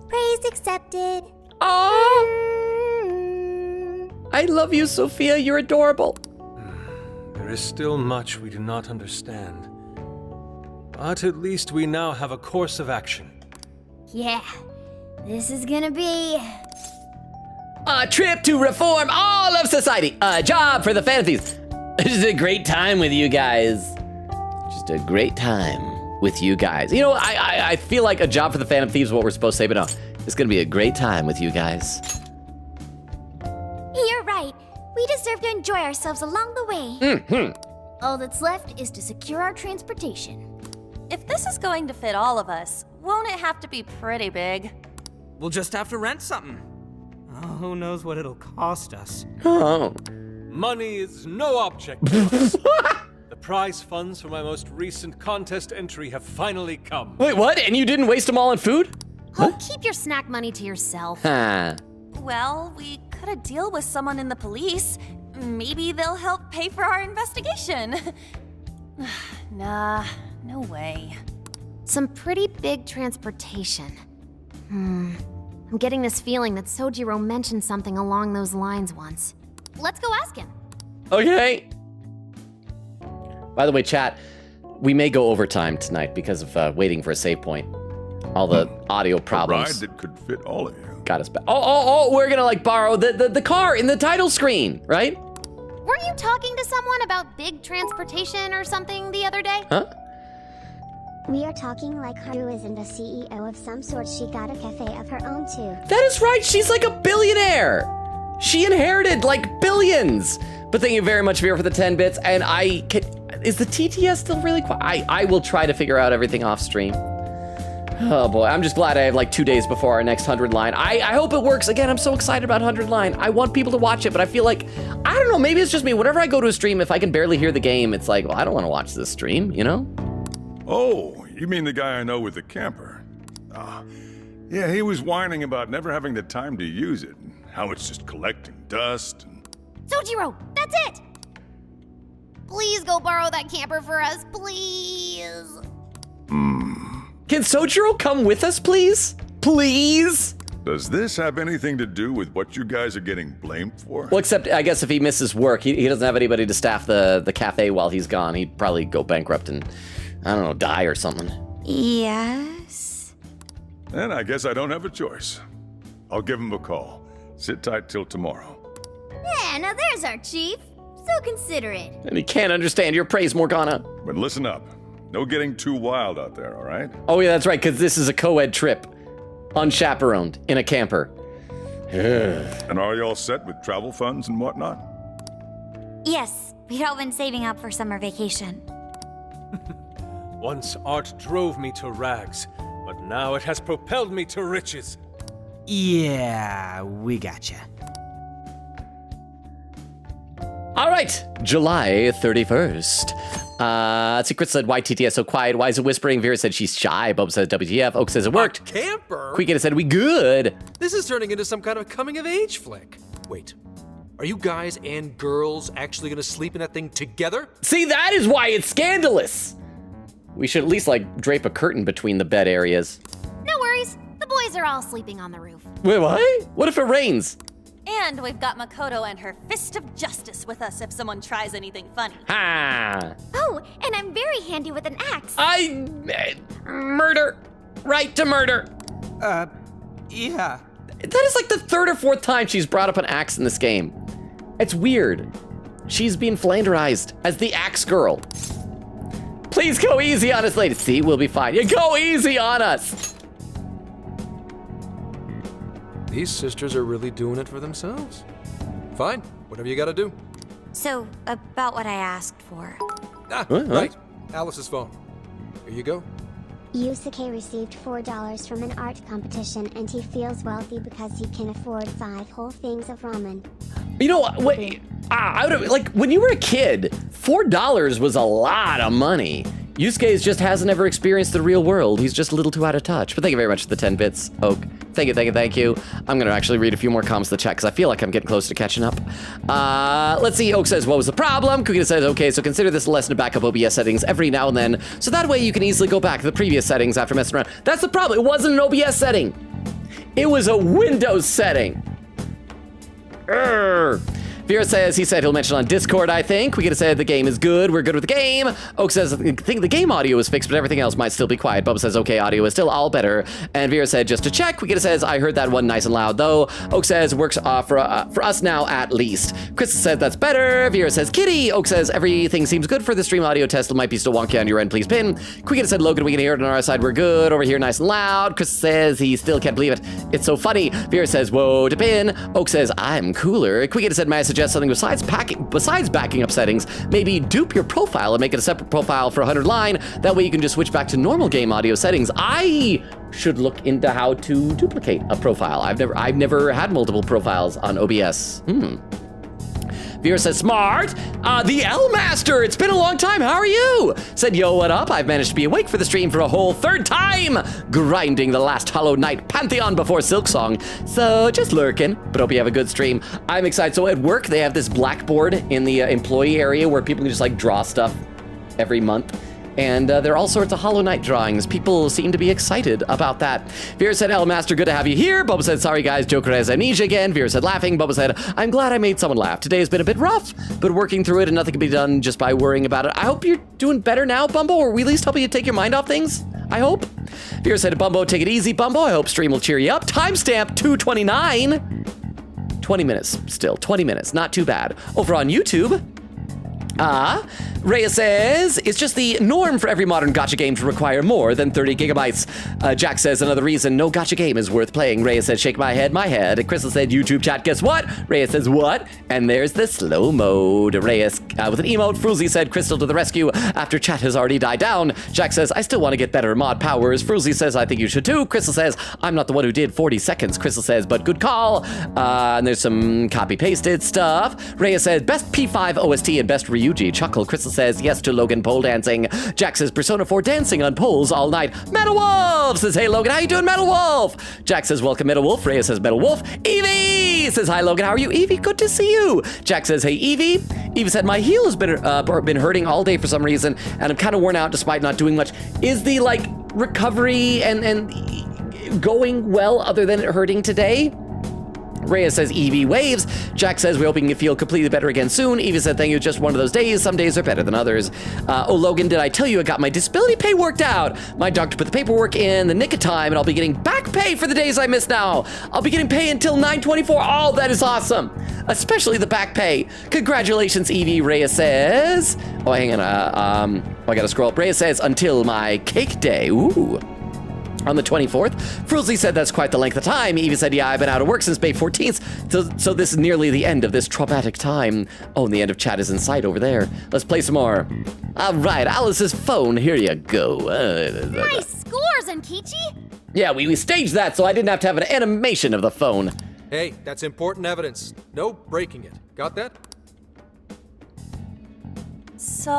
Praise accepted. Oh, I love you, Sophia. You're adorable. There is still much we do not understand. But at least we now have a course of action. Yeah, this is gonna be... a trip to reform all of society. A job for the fantasies. Just a great time with you guys. Just a great time with you guys. You know, I feel like a job for the Phantom Thieves is what we're supposed to say, but no. It's gonna be a great time with you guys. You're right. We deserve to enjoy ourselves along the way. All that's left is to secure our transportation. If this is going to fit all of us, won't it have to be pretty big? We'll just have to rent something. Oh, who knows what it'll cost us. Oh. Money is no object to us. The prize funds for my most recent contest entry have finally come. Wait, what? And you didn't waste them all on food? Oh, keep your snack money to yourself. Well, we cut a deal with someone in the police. Maybe they'll help pay for our investigation. Nah, no way. Some pretty big transportation. I'm getting this feeling that Sojiro mentioned something along those lines once. Let's go ask him. Okay. By the way, chat, we may go overtime tonight because of waiting for a save point. All the audio problems. A ride that could fit all of you. Got us back. Oh, we're gonna like borrow the car in the title screen, right? Weren't you talking to someone about big transportation or something the other day? Huh? We are talking like Haru isn't a CEO of some sort. She got a cafe of her own too. That is right. She's like a billionaire. She inherited like billions. But thank you very much, Vera, for the 10 bits. And is the TTS still really quiet? I will try to figure out everything off stream. Oh boy, I'm just glad I have like 2 days before our next 100 line. I hope it works. Again, I'm so excited about 100 line. I want people to watch it, but I feel like, I don't know, maybe it's just me. Whenever I go to a stream, if I can barely hear the game, it's like, well, I don't want to watch this stream, you know? Oh, you mean the guy I know with the camper? Yeah, he was whining about never having the time to use it, and how it's just collecting dust. Sojiro, that's it! Please go borrow that camper for us, please. Can Sojiro come with us, please? Please? Does this have anything to do with what you guys are getting blamed for? Well, except I guess if he misses work, he doesn't have anybody to staff the cafe while he's gone. He'd probably go bankrupt and, I don't know, die or something. Yes? Then I guess I don't have a choice. I'll give him a call. Sit tight till tomorrow. Yeah, now there's our chief. So considerate. And he can't understand your praise, Morgana. But listen up. No getting too wild out there, all right? Oh yeah, that's right, because this is a co-ed trip. Unchaperoned, in a camper. And are you all set with travel funds and whatnot? Yes, we'd all been saving up for summer vacation. Once art drove me to rags, but now it has propelled me to riches. Yeah, we gotcha. All right, July 31st. Secret said, why TTS so quiet? Why is it whispering? Vera said she's shy. Bob said WTF. Oak says it worked. A camper? Queekita said we good. This is turning into some kind of coming-of-age flick. Wait, are you guys and girls actually gonna sleep in that thing together? See, that is why it's scandalous. We should at least, like, drape a curtain between the bed areas. No worries. The boys are all sleeping on the roof. Wait, what? What if it rains? And we've got Makoto and her Fist of Justice with us if someone tries anything funny. Ha! Oh, and I'm very handy with an axe. Murder. Right to murder. Yeah. That is like the third or fourth time she's brought up an axe in this game. It's weird. She's being flanderized as the axe girl. Please go easy on us, lady. See, we'll be fine. You go easy on us. These sisters are really doing it for themselves. Fine, whatever you gotta do. So, about what I asked for. Right. Alice's phone. Here you go. Yusuke received $4 from an art competition and he feels wealthy because he can afford 5 whole things of ramen. You know what? Wait. I would have, like, when you were a kid, $4 was a lot of money. Yusuke just hasn't ever experienced the real world. He's just a little too out of touch. But thank you very much for the 10 bits, Oak. Thank you. I'm gonna actually read a few more comments in the chat because I feel like I'm getting close to catching up. Let's see, Oak says, what was the problem? Kukita says, okay, so consider this a lesson to back up OBS settings every now and then, so that way you can easily go back to the previous settings after messing around. That's the problem, it wasn't an OBS setting. It was a Windows setting. Vera says he said he'll mention on Discord, I think. We could have said the game is good. We're good with the game. Oak says, I think the game audio is fixed, but everything else might still be quiet. Bubba says, okay, audio is still all better. And Vera said, just to check. We could have says, I heard that one nice and loud, though. Oak says, works for us now, at least. Chris said, that's better. Vera says, kitty. Oak says, everything seems good for the stream audio test. It might be still wonky on your end, please pin. Queekita said, Logan, we can hear it on our side. We're good. Over here, nice and loud. Chris says, he still can't believe it. It's so funny. Vera says, whoa, to pin. Oak says, I'm cooler. Queekita said, may I suggest something besides backing up settings, maybe dupe your profile and make it a separate profile for 100 line. That way you can just switch back to normal game audio settings. I should look into how to duplicate a profile. I've never had multiple profiles on OBS. Vera says, smart. The L Master, it's been a long time, how are you? Said, yo, what up? I've managed to be awake for the stream for a whole 3rd time, grinding the last Hollow Knight Pantheon before Silksong. So just lurking, but hope you have a good stream. I'm excited. So at work, they have this blackboard in the employee area where people can just like draw stuff every month. And there are all sorts of Hollow Knight drawings. People seem to be excited about that. Vera said, "Hello, Master, good to have you here." Bubba said, "Sorry, guys, Joker has amnesia again." Vera said, laughing. Bubba said, "I'm glad I made someone laugh. Today has been a bit rough, but working through it and nothing can be done just by worrying about it. I hope you're doing better now, Bumbo, or we at least helping you take your mind off things. I hope." Vera said, "Bumbo, take it easy, Bumbo. I hope stream will cheer you up." Timestamp 2:29. 20 minutes still. 20 minutes. Not too bad. Over on YouTube, Rhea says, "It's just the norm for every modern gacha game to require more than 30 gigabytes. Jack says, "Another reason no gacha game is worth playing." Rhea said, "Shake my head, my head." Crystal said, "YouTube chat, guess what?" Rhea says, "What?" And there's the slow mode. Rhea with an emote. Fruzy said, "Crystal to the rescue after chat has already died down." Jack says, "I still want to get better mod powers." Fruzy says, "I think you should too." Crystal says, "I'm not the one who did 40 seconds. Crystal says, "But good call." And there's some copy-pasted stuff. Rhea says, "Best P5 OST and best Ryuji." Chuckle. Crystal says, "Yes to Logan pole dancing." Jack says, "Persona 4 dancing on poles all night." Metal Wolf says, "Hey Logan, how you doing, Metal Wolf?" Jack says, "Welcome, Metal Wolf." Rhea says, "Metal Wolf." Evie says, "Hi Logan, how are you?" Evie, good to see you. Jack says, "Hey Evie." Evie said, "My heel has been hurting all day for some reason, and I'm kind of worn out despite not doing much." Is the recovery and going well other than it hurting today? Rhea says, "Evie waves." Jack says, "We hoping you feel completely better again soon." Evie said, "Thank you, just one of those days. Some days are better than others." "Oh, Logan, did I tell you I got my disability pay worked out? My doctor put the paperwork in the nick of time, and I'll be getting back pay for the days I missed now. I'll be getting pay until 9/24. Oh, that is awesome. Especially the back pay. Congratulations, Evie," Rhea says. Oh, hang on. I gotta scroll up. Rhea says, "Until my cake day." Ooh. On the 24th, Fruzzy said, "That's quite the length of time." Evie said, "Yeah, I've been out of work since May 14th, so this is nearly the end of this traumatic time." Oh, and the end of chat is in sight over there. Let's play some more. All right, Alice's phone. Here you go. Nice scores, Enkichi! Yeah, we staged that, so I didn't have to have an animation of the phone. Hey, that's important evidence. No breaking it. Got that? So,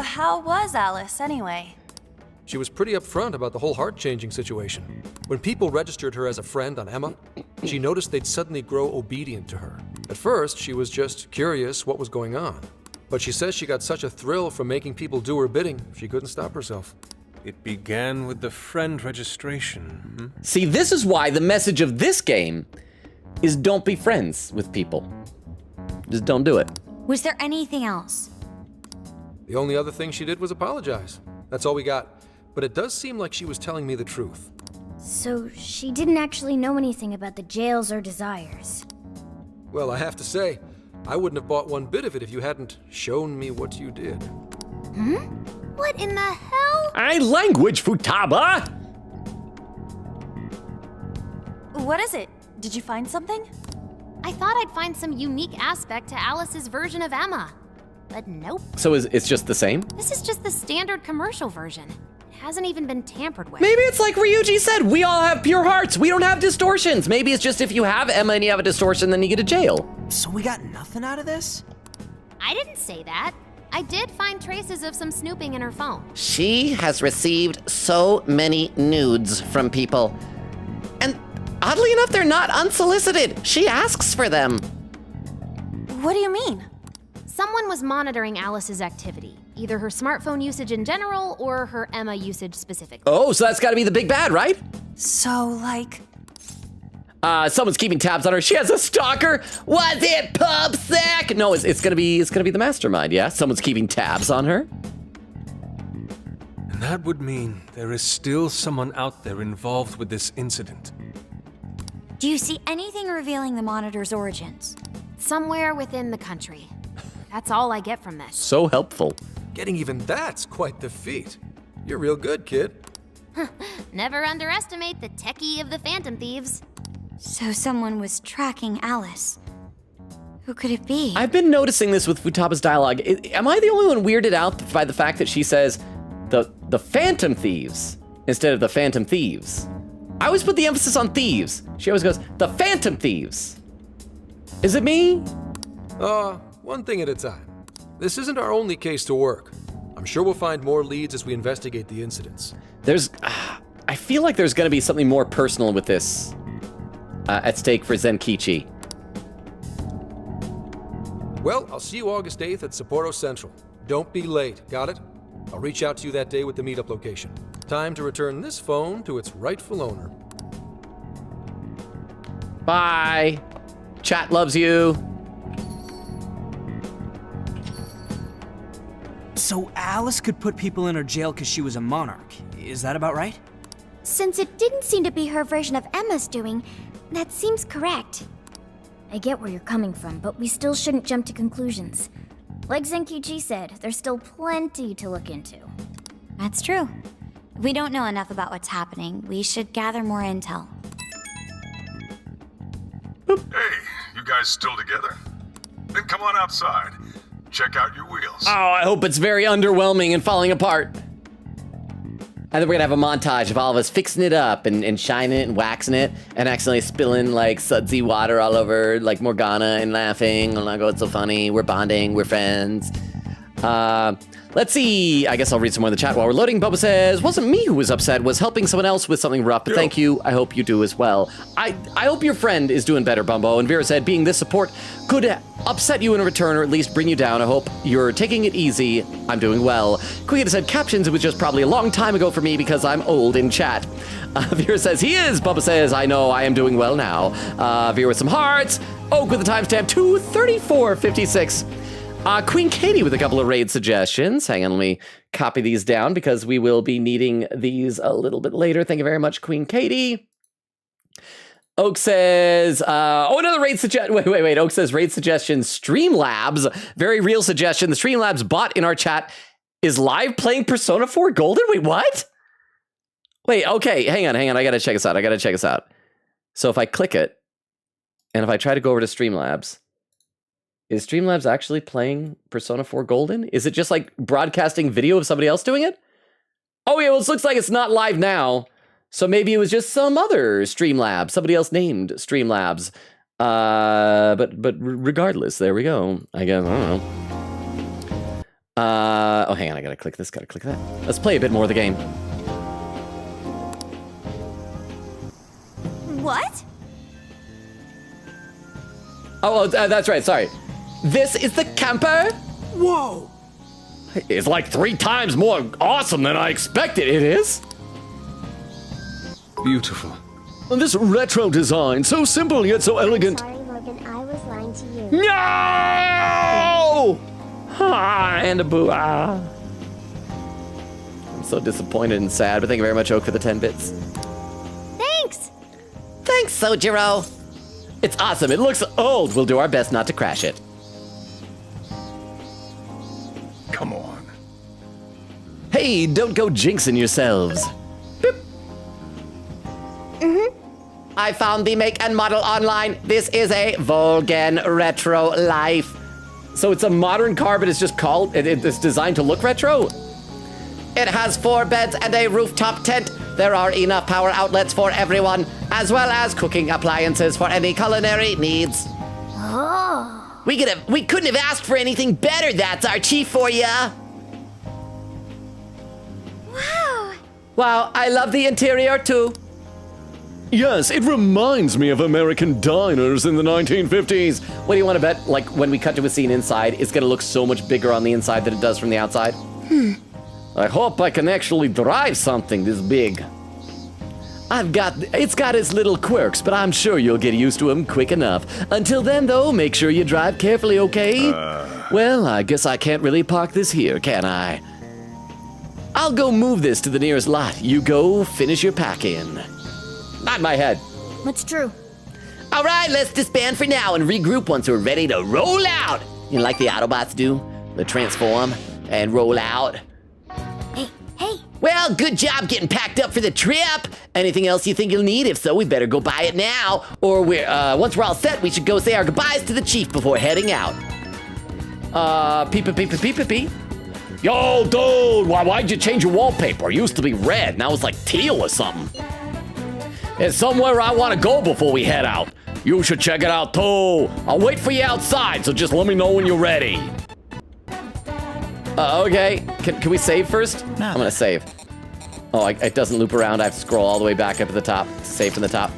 how was Alice anyway? She was pretty upfront about the whole heart-changing situation. When people registered her as a friend on Emma, she noticed they'd suddenly grow obedient to her. At first, she was just curious what was going on. But she says she got such a thrill from making people do her bidding, she couldn't stop herself. It began with the friend registration. See, this is why the message of this game is don't be friends with people. Just don't do it. Was there anything else? The only other thing she did was apologize. That's all we got. But it does seem like she was telling me the truth. So she didn't actually know anything about the jails or desires. Well, I have to say, I wouldn't have bought one bit of it if you hadn't shown me what you did. What in the hell? Language, Futaba! What is it? Did you find something? I thought I'd find some unique aspect to Alice's version of Emma. But nope. So it's just the same? This is just the standard commercial version. It hasn't even been tampered with. Maybe it's like Ryuji said, we all have pure hearts. We don't have distortions. Maybe it's just if you have Emma and you have a distortion, then you get to jail. So we got nothing out of this? I didn't say that. I did find traces of some snooping in her phone. She has received so many nudes from people. And oddly enough, they're not unsolicited. She asks for them. What do you mean? Someone was monitoring Alice's activity, either her smartphone usage in general or her Emma usage specifically. Oh, so that's gotta be the big bad, right? So, like... Someone's keeping tabs on her. She has a stalker. Was it Pubsec? No, it's gonna be the mastermind, yeah? Someone's keeping tabs on her. And that would mean there is still someone out there involved with this incident. Do you see anything revealing the monitor's origins? Somewhere within the country. That's all I get from this. So helpful. Getting even that's quite the feat. You're real good, kid. Never underestimate the techie of the Phantom Thieves. So someone was tracking Alice. Who could it be? I've been noticing this with Futaba's dialogue. Am I the only one weirded out by the fact that she says the Phantom Thieves instead of the Phantom Thieves? I always put the emphasis on thieves. She always goes, the Phantom Thieves. Is it me? One thing at a time. This isn't our only case to work. I'm sure we'll find more leads as we investigate the incidents. I feel like there's gonna be something more personal with this at stake for Zenkichi. Well, I'll see you August 8th at Sapporo Central. Don't be late, got it? I'll reach out to you that day with the meetup location. Time to return this phone to its rightful owner. Bye. Chat loves you. So Alice could put people in her jail because she was a monarch. Is that about right? Since it didn't seem to be her version of Emma's doing, that seems correct. I get where you're coming from, but we still shouldn't jump to conclusions. Like Zenki-Ji said, there's still plenty to look into. That's true. If we don't know enough about what's happening, we should gather more intel. Hey, you guys still together? Then come on outside. Check out your wheels. Oh, I hope it's very underwhelming and falling apart. And then we're gonna have a montage of all of us fixing it up and shining it and waxing it and accidentally spilling like sudsy water all over like Morgana and laughing. Oh my god, it's so funny. We're bonding, we're friends. Let's see. I guess I'll read some more in the chat while we're loading. Bubba says, wasn't me who was upset, was helping someone else with something rough, but thank you. I hope you do as well. I hope your friend is doing better, Bumbo. And Vera said, being this support could upset you in return or at least bring you down. I hope you're taking it easy. I'm doing well. Queen said, captions, it was just probably a long time ago for me because I'm old in chat. Vera says, he is. Bubba says, I know, I am doing well now. Vera with some hearts. Oak with the timestamp 2:34:56. Queen Katie with a couple of raid suggestions. Hang on, let me copy these down because we will be needing these a little bit later. Thank you very much, Queen Katie. Oak says, another raid suggestion. Wait. Oak says, raid suggestion, Streamlabs. Very real suggestion. The Streamlabs bot in our chat is live playing Persona 4 Golden. Wait, what? Wait, okay, hang on. I gotta check this out. So if I click it, and if I try to go over to Streamlabs, is Streamlabs actually playing Persona 4 Golden? Is it just like broadcasting video of somebody else doing it? Oh yeah, well, it looks like it's not live now. So maybe it was just some other Streamlabs, somebody else named Streamlabs. But regardless, there we go. I guess, I don't know. Oh, hang on, I gotta click this, gotta click that. Let's play a bit more of the game. What? Oh, that's right, sorry. This is the camper? Whoa! It's like 3 times more awesome than I expected. It is? Beautiful. This retro design, so simple yet so elegant. Sorry, Logan, I was lying to you. No! And a boo. I'm so disappointed and sad, but thank you very much, Oak, for the 10 bits. Thanks, Sojiro. It's awesome. It looks old. We'll do our best not to crash it. Come on. Hey, don't go jinxing yourselves. I found the make and model online. This is a Volgan Retro Life. So it's a modern car, but it's just called, it's designed to look retro? It has 4 beds and a rooftop tent. There are enough power outlets for everyone, as well as cooking appliances for any culinary needs. Oh. We couldn't have asked for anything better. That's our chief for ya. Wow. Wow, I love the interior too. Yes, it reminds me of American diners in the 1950s. What do you want to bet? Like when we cut to a scene inside, it's gonna look so much bigger on the inside than it does from the outside? I hope I can actually drive something this big. It's got its little quirks, but I'm sure you'll get used to them quick enough. Until then, though, make sure you drive carefully, okay? Well, I guess I can't really park this here, can I? I'll go move this to the nearest lot. You go finish your packing. Not my head. That's true. All right, let's disband for now and regroup once we're ready to roll out. You know, like the Autobots do? They transform and roll out. Hey. Well, good job getting packed up for the trip. Anything else you think you'll need? If so, we better go buy it now. Or once we're all set, we should go say our goodbyes to the chief before heading out. Peep. Yo, dude, why'd you change your wallpaper? It used to be red, now it's like teal or something. It's somewhere I want to go before we head out. You should check it out too. I'll wait for you outside, so just let me know when you're ready. Okay, can we save first? No. I'm gonna save. Oh, it doesn't loop around. I have to scroll all the way back up to the top. Save from the top.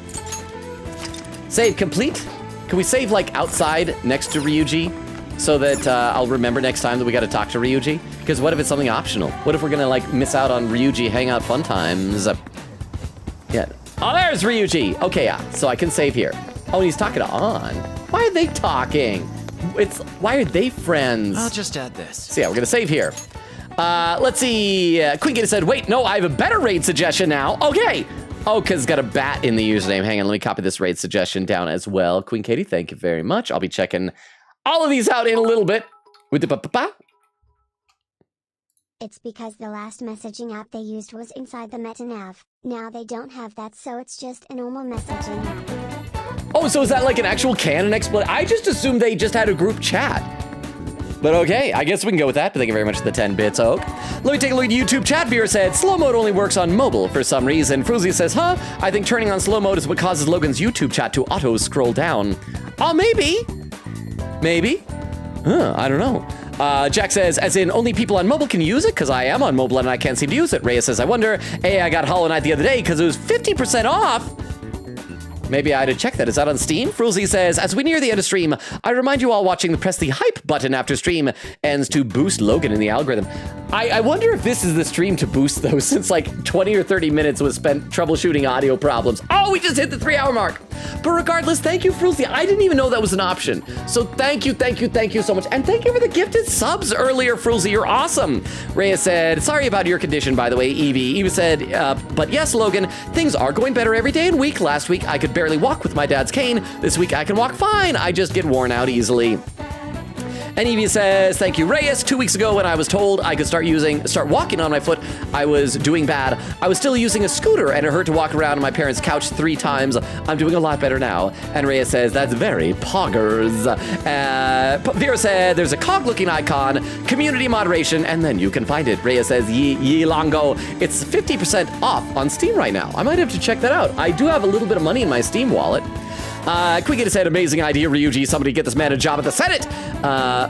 Save complete? Can we save like outside next to Ryuji? So that I'll remember next time that we gotta talk to Ryuji? Because what if it's something optional? What if we're gonna like miss out on Ryuji hangout fun times? Yeah. Oh, there's Ryuji. Okay, yeah. So I can save here. Oh, and he's talking to On. Why are they talking? Why are they friends? I'll just add this. So yeah, we're gonna save here. Let's see. Quinkin said, wait, no, I have a better raid suggestion now. Okay. Oh, because it's got a bat in the username. Hang on, let me copy this raid suggestion down as well. Queen Katie, thank you very much. I'll be checking all of these out in a little bit. With the pa-pa-pa. It's because the last messaging app they used was inside the MetaNav. Now they don't have that, so it's just a normal messaging app. Oh, so is that like an actual canon explanation? I just assumed they just had a group chat. But okay, I guess we can go with that. But thank you very much for the 10 bits, Oak. Let me take a look at YouTube chat. Beer said, slow mode only works on mobile for some reason. Fruzy says, huh? I think turning on slow mode is what causes Logan's YouTube chat to auto-scroll down. Oh, maybe. Maybe. I don't know. Jack says, as in only people on mobile can use it? Because I am on mobile and I can't seem to use it. Reyes says, I wonder. Hey, I got Hollow Knight the other day because it was 50% off. Maybe I had to check that. Is that on Steam? Frulzy says, as we near the end of stream, I remind you all watching to press the hype button after stream ends to boost Logan in the algorithm. I wonder if this is the stream to boost those, since like 20 or 30 minutes was spent troubleshooting audio problems. Oh, we just hit the 3-hour mark. But regardless, thank you, Frulzy. I didn't even know that was an option. So thank you so much. And thank you for the gifted subs earlier, Frulzy. You're awesome. Rhea said, sorry about your condition, by the way, Evie. Evie said, but yes, Logan, things are going better every day and week. Last week, I could barely walk with my dad's cane. This week, I can walk fine. I just get worn out easily. And Evie says, thank you, Reyes. 2 weeks ago when I was told I could start walking on my foot, I was doing bad. I was still using a scooter and it hurt to walk around on my parents' couch 3 times. I'm doing a lot better now. And Reyes says, that's very poggers. Vera said, there's a cog-looking icon, community moderation, and then you can find it. Reyes says, ye longo. It's 50% off on Steam right now. I might have to check that out. I do have a little bit of money in my Steam wallet. Quicket said, amazing idea, Ryuji. Somebody get this man a job at the Senate.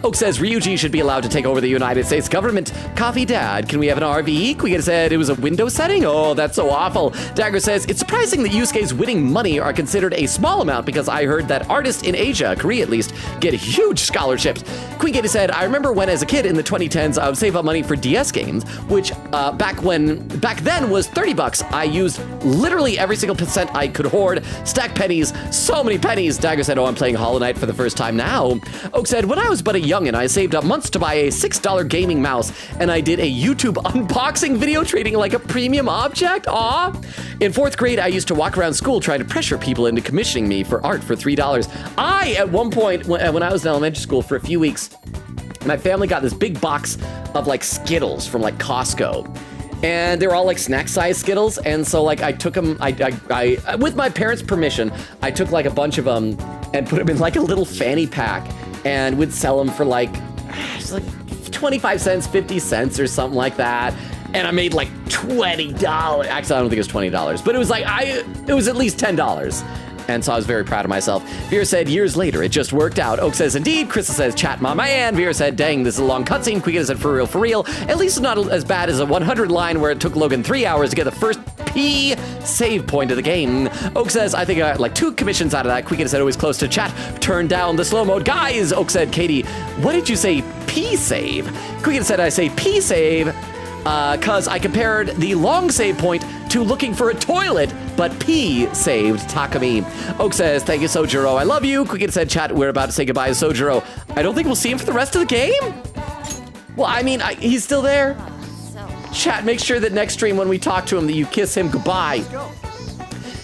Oak says, Ryuji should be allowed to take over the United States government. Coffee Dad, can we have an RV? Quicket said, it was a window setting? Oh, that's so awful. Dagger says, it's surprising that Yusuke's winning money are considered a small amount because I heard that artists in Asia, Korea at least, get huge scholarships. Queen Katie said, I remember when as a kid in the 2010s, I would save up money for DS games, which back then was $30. I used literally every single percent I could hoard, stack pennies, so many pennies. Dagger said, oh, I'm playing Hollow Knight for the first time now. Oak said, when I was but a youngin', I saved up months to buy a $6 gaming mouse, and I did a YouTube unboxing video treating it like a premium object. Aw. In 4th grade, I used to walk around school trying to pressure people into commissioning me for art for $3. At one point, when I was in elementary school for a few weeks, my family got this big box of like Skittles from like Costco. And they were all like snack-sized Skittles, and so like I took them, I with my parents' permission, I took like a bunch of them and put them in like a little fanny pack, and would sell them for like 25 cents, 50 cents, or something like that. And I made like $20. Actually, I don't think it was $20, but it was like it was at least $10. And so I was very proud of myself. Vera said, years later, it just worked out. Oak says, indeed. Krista says, chat mama. And Vera said, dang, this is a long cutscene. Quigga said, for real. At least it's not as bad as a 100 line where it took Logan 3 hours to get the first P save point of the game. Oak says, I think I got like 2 commissions out of that. Quigga said, always close to chat. Turn down the slow mode. Guys, Oak said, Katie, what did you say P save? Quigga said, I say P save because I compared the long save point to looking for a toilet, but P saved Takumi. Oak says, thank you, Sojiro. I love you. Quicket said, chat, we're about to say goodbye to Sojiro. I don't think we'll see him for the rest of the game. Well, I mean, he's still there. Chat, make sure that next stream when we talk to him that you kiss him goodbye.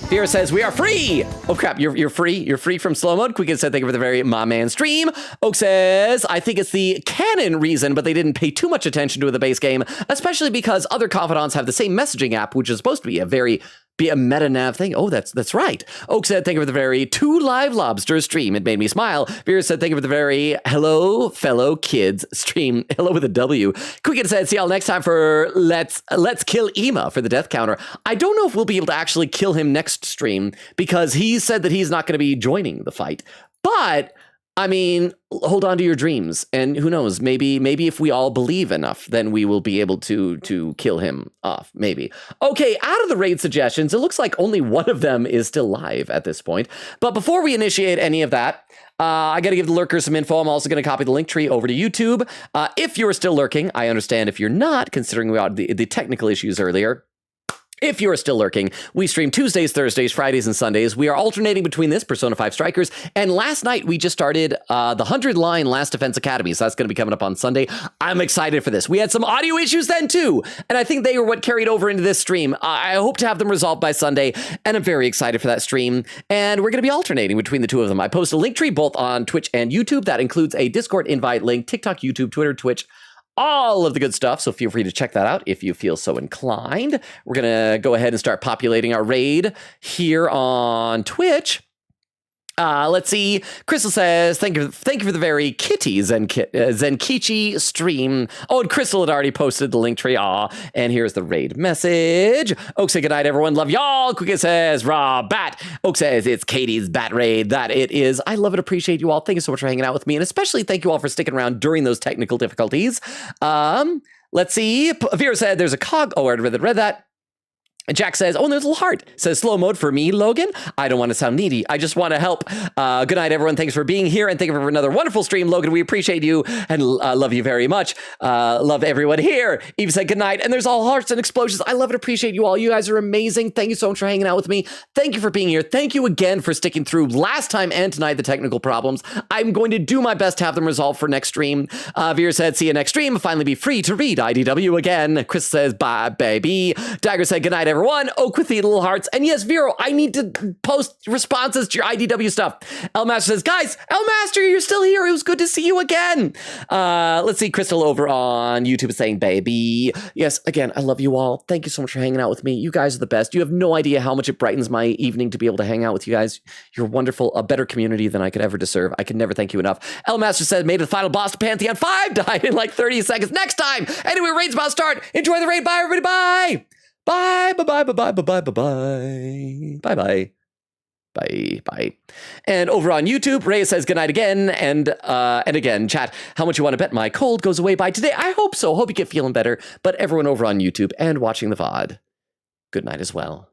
Vera says, we are free. Oh crap, you're free. You're free from slow mode. Quicken said, thank you for the very my man stream. Oak says, I think it's the canon reason, but they didn't pay too much attention to the base game, especially because other confidants have the same messaging app, which is supposed to be a meta nav thing. Oh, that's right. Oak said, thank you for the very 2 live lobsters stream. It made me smile. Vera said, thank you for the very hello, fellow kids stream. Hello with a W. Quicken said, see y'all next time for let's kill Ema for the death counter. I don't know if we'll be able to actually kill him next stream because he said that he's not going to be joining the fight. But I mean, hold on to your dreams, and who knows, maybe if we all believe enough, then we will be able to kill him off, maybe. Okay, out of the raid suggestions, it looks like only one of them is still live at this point. But before we initiate any of that, I got to give the lurkers some info. I'm also going to copy the link tree over to YouTube. If you're still lurking, I understand if you're not, considering we had the technical issues earlier. If you are still lurking, we stream Tuesdays, Thursdays, Fridays, and Sundays. We are alternating between this, Persona 5 Strikers, and last night we just started the 100-line Last Defense Academy, so that's going to be coming up on Sunday. I'm excited for this. We had some audio issues then, too, and I think they were what carried over into this stream. I hope to have them resolved by Sunday, and I'm very excited for that stream, and we're going to be alternating between the two of them. I post a link tree both on Twitch and YouTube. That includes a Discord invite link, TikTok, YouTube, Twitter, Twitch, all of the good stuff, so feel free to check that out if you feel so inclined. We're going to go ahead and start populating our raid here on Twitch. Let's see. Crystal says, thank you for the very kitty Zenkichi stream. Oh, and Crystal had already posted the link tree. And here's the raid message. Oak said, good night, everyone. Love y'all. Quicket says, raw bat. Oak says, it's Katie's bat raid. That it is. I love and appreciate you all. Thank you so much for hanging out with me. And especially thank you all for sticking around during those technical difficulties. Let's see. Vera said, there's a cog. Oh, I read that. Jack says, oh, and there's a little heart. Says, slow mode for me, Logan. I don't want to sound needy. I just want to help. Good night, everyone. Thanks for being here. And thank you for another wonderful stream, Logan. We appreciate you and love you very much. Love everyone here. Eve said, good night. And there's all hearts and explosions. I love and appreciate you all. You guys are amazing. Thank you so much for hanging out with me. Thank you for being here. Thank you again for sticking through last time and tonight, the technical problems. I'm going to do my best to have them resolved for next stream. Veer said, see you next stream. Finally be free to read IDW again. Chris says, bye, baby. Dagger said, good night, everyone. Oak with the little hearts. And yes, Vero, I need to post responses to your IDW stuff. Elmaster says, guys, Elmaster, you're still here. It was good to see you again. Let's see. Crystal over on YouTube is saying, baby. Yes, again, I love you all. Thank you so much for hanging out with me. You guys are the best. You have no idea how much it brightens my evening to be able to hang out with you guys. You're wonderful. A better community than I could ever deserve. I could never thank you enough. Elmaster said, made it the final boss to Pantheon 5. Died in like 30 seconds. Next time. Anyway, raid's about to start. Enjoy the raid. Bye, everybody. Bye. Bye, bye, bye, bye, bye, bye, bye, bye, bye, bye, bye, bye. And over on YouTube, Ray says goodnight again, and again, chat, how much you want to bet my cold goes away by today? I hope so. Hope you get feeling better. But everyone over on YouTube and watching the VOD, good night as well.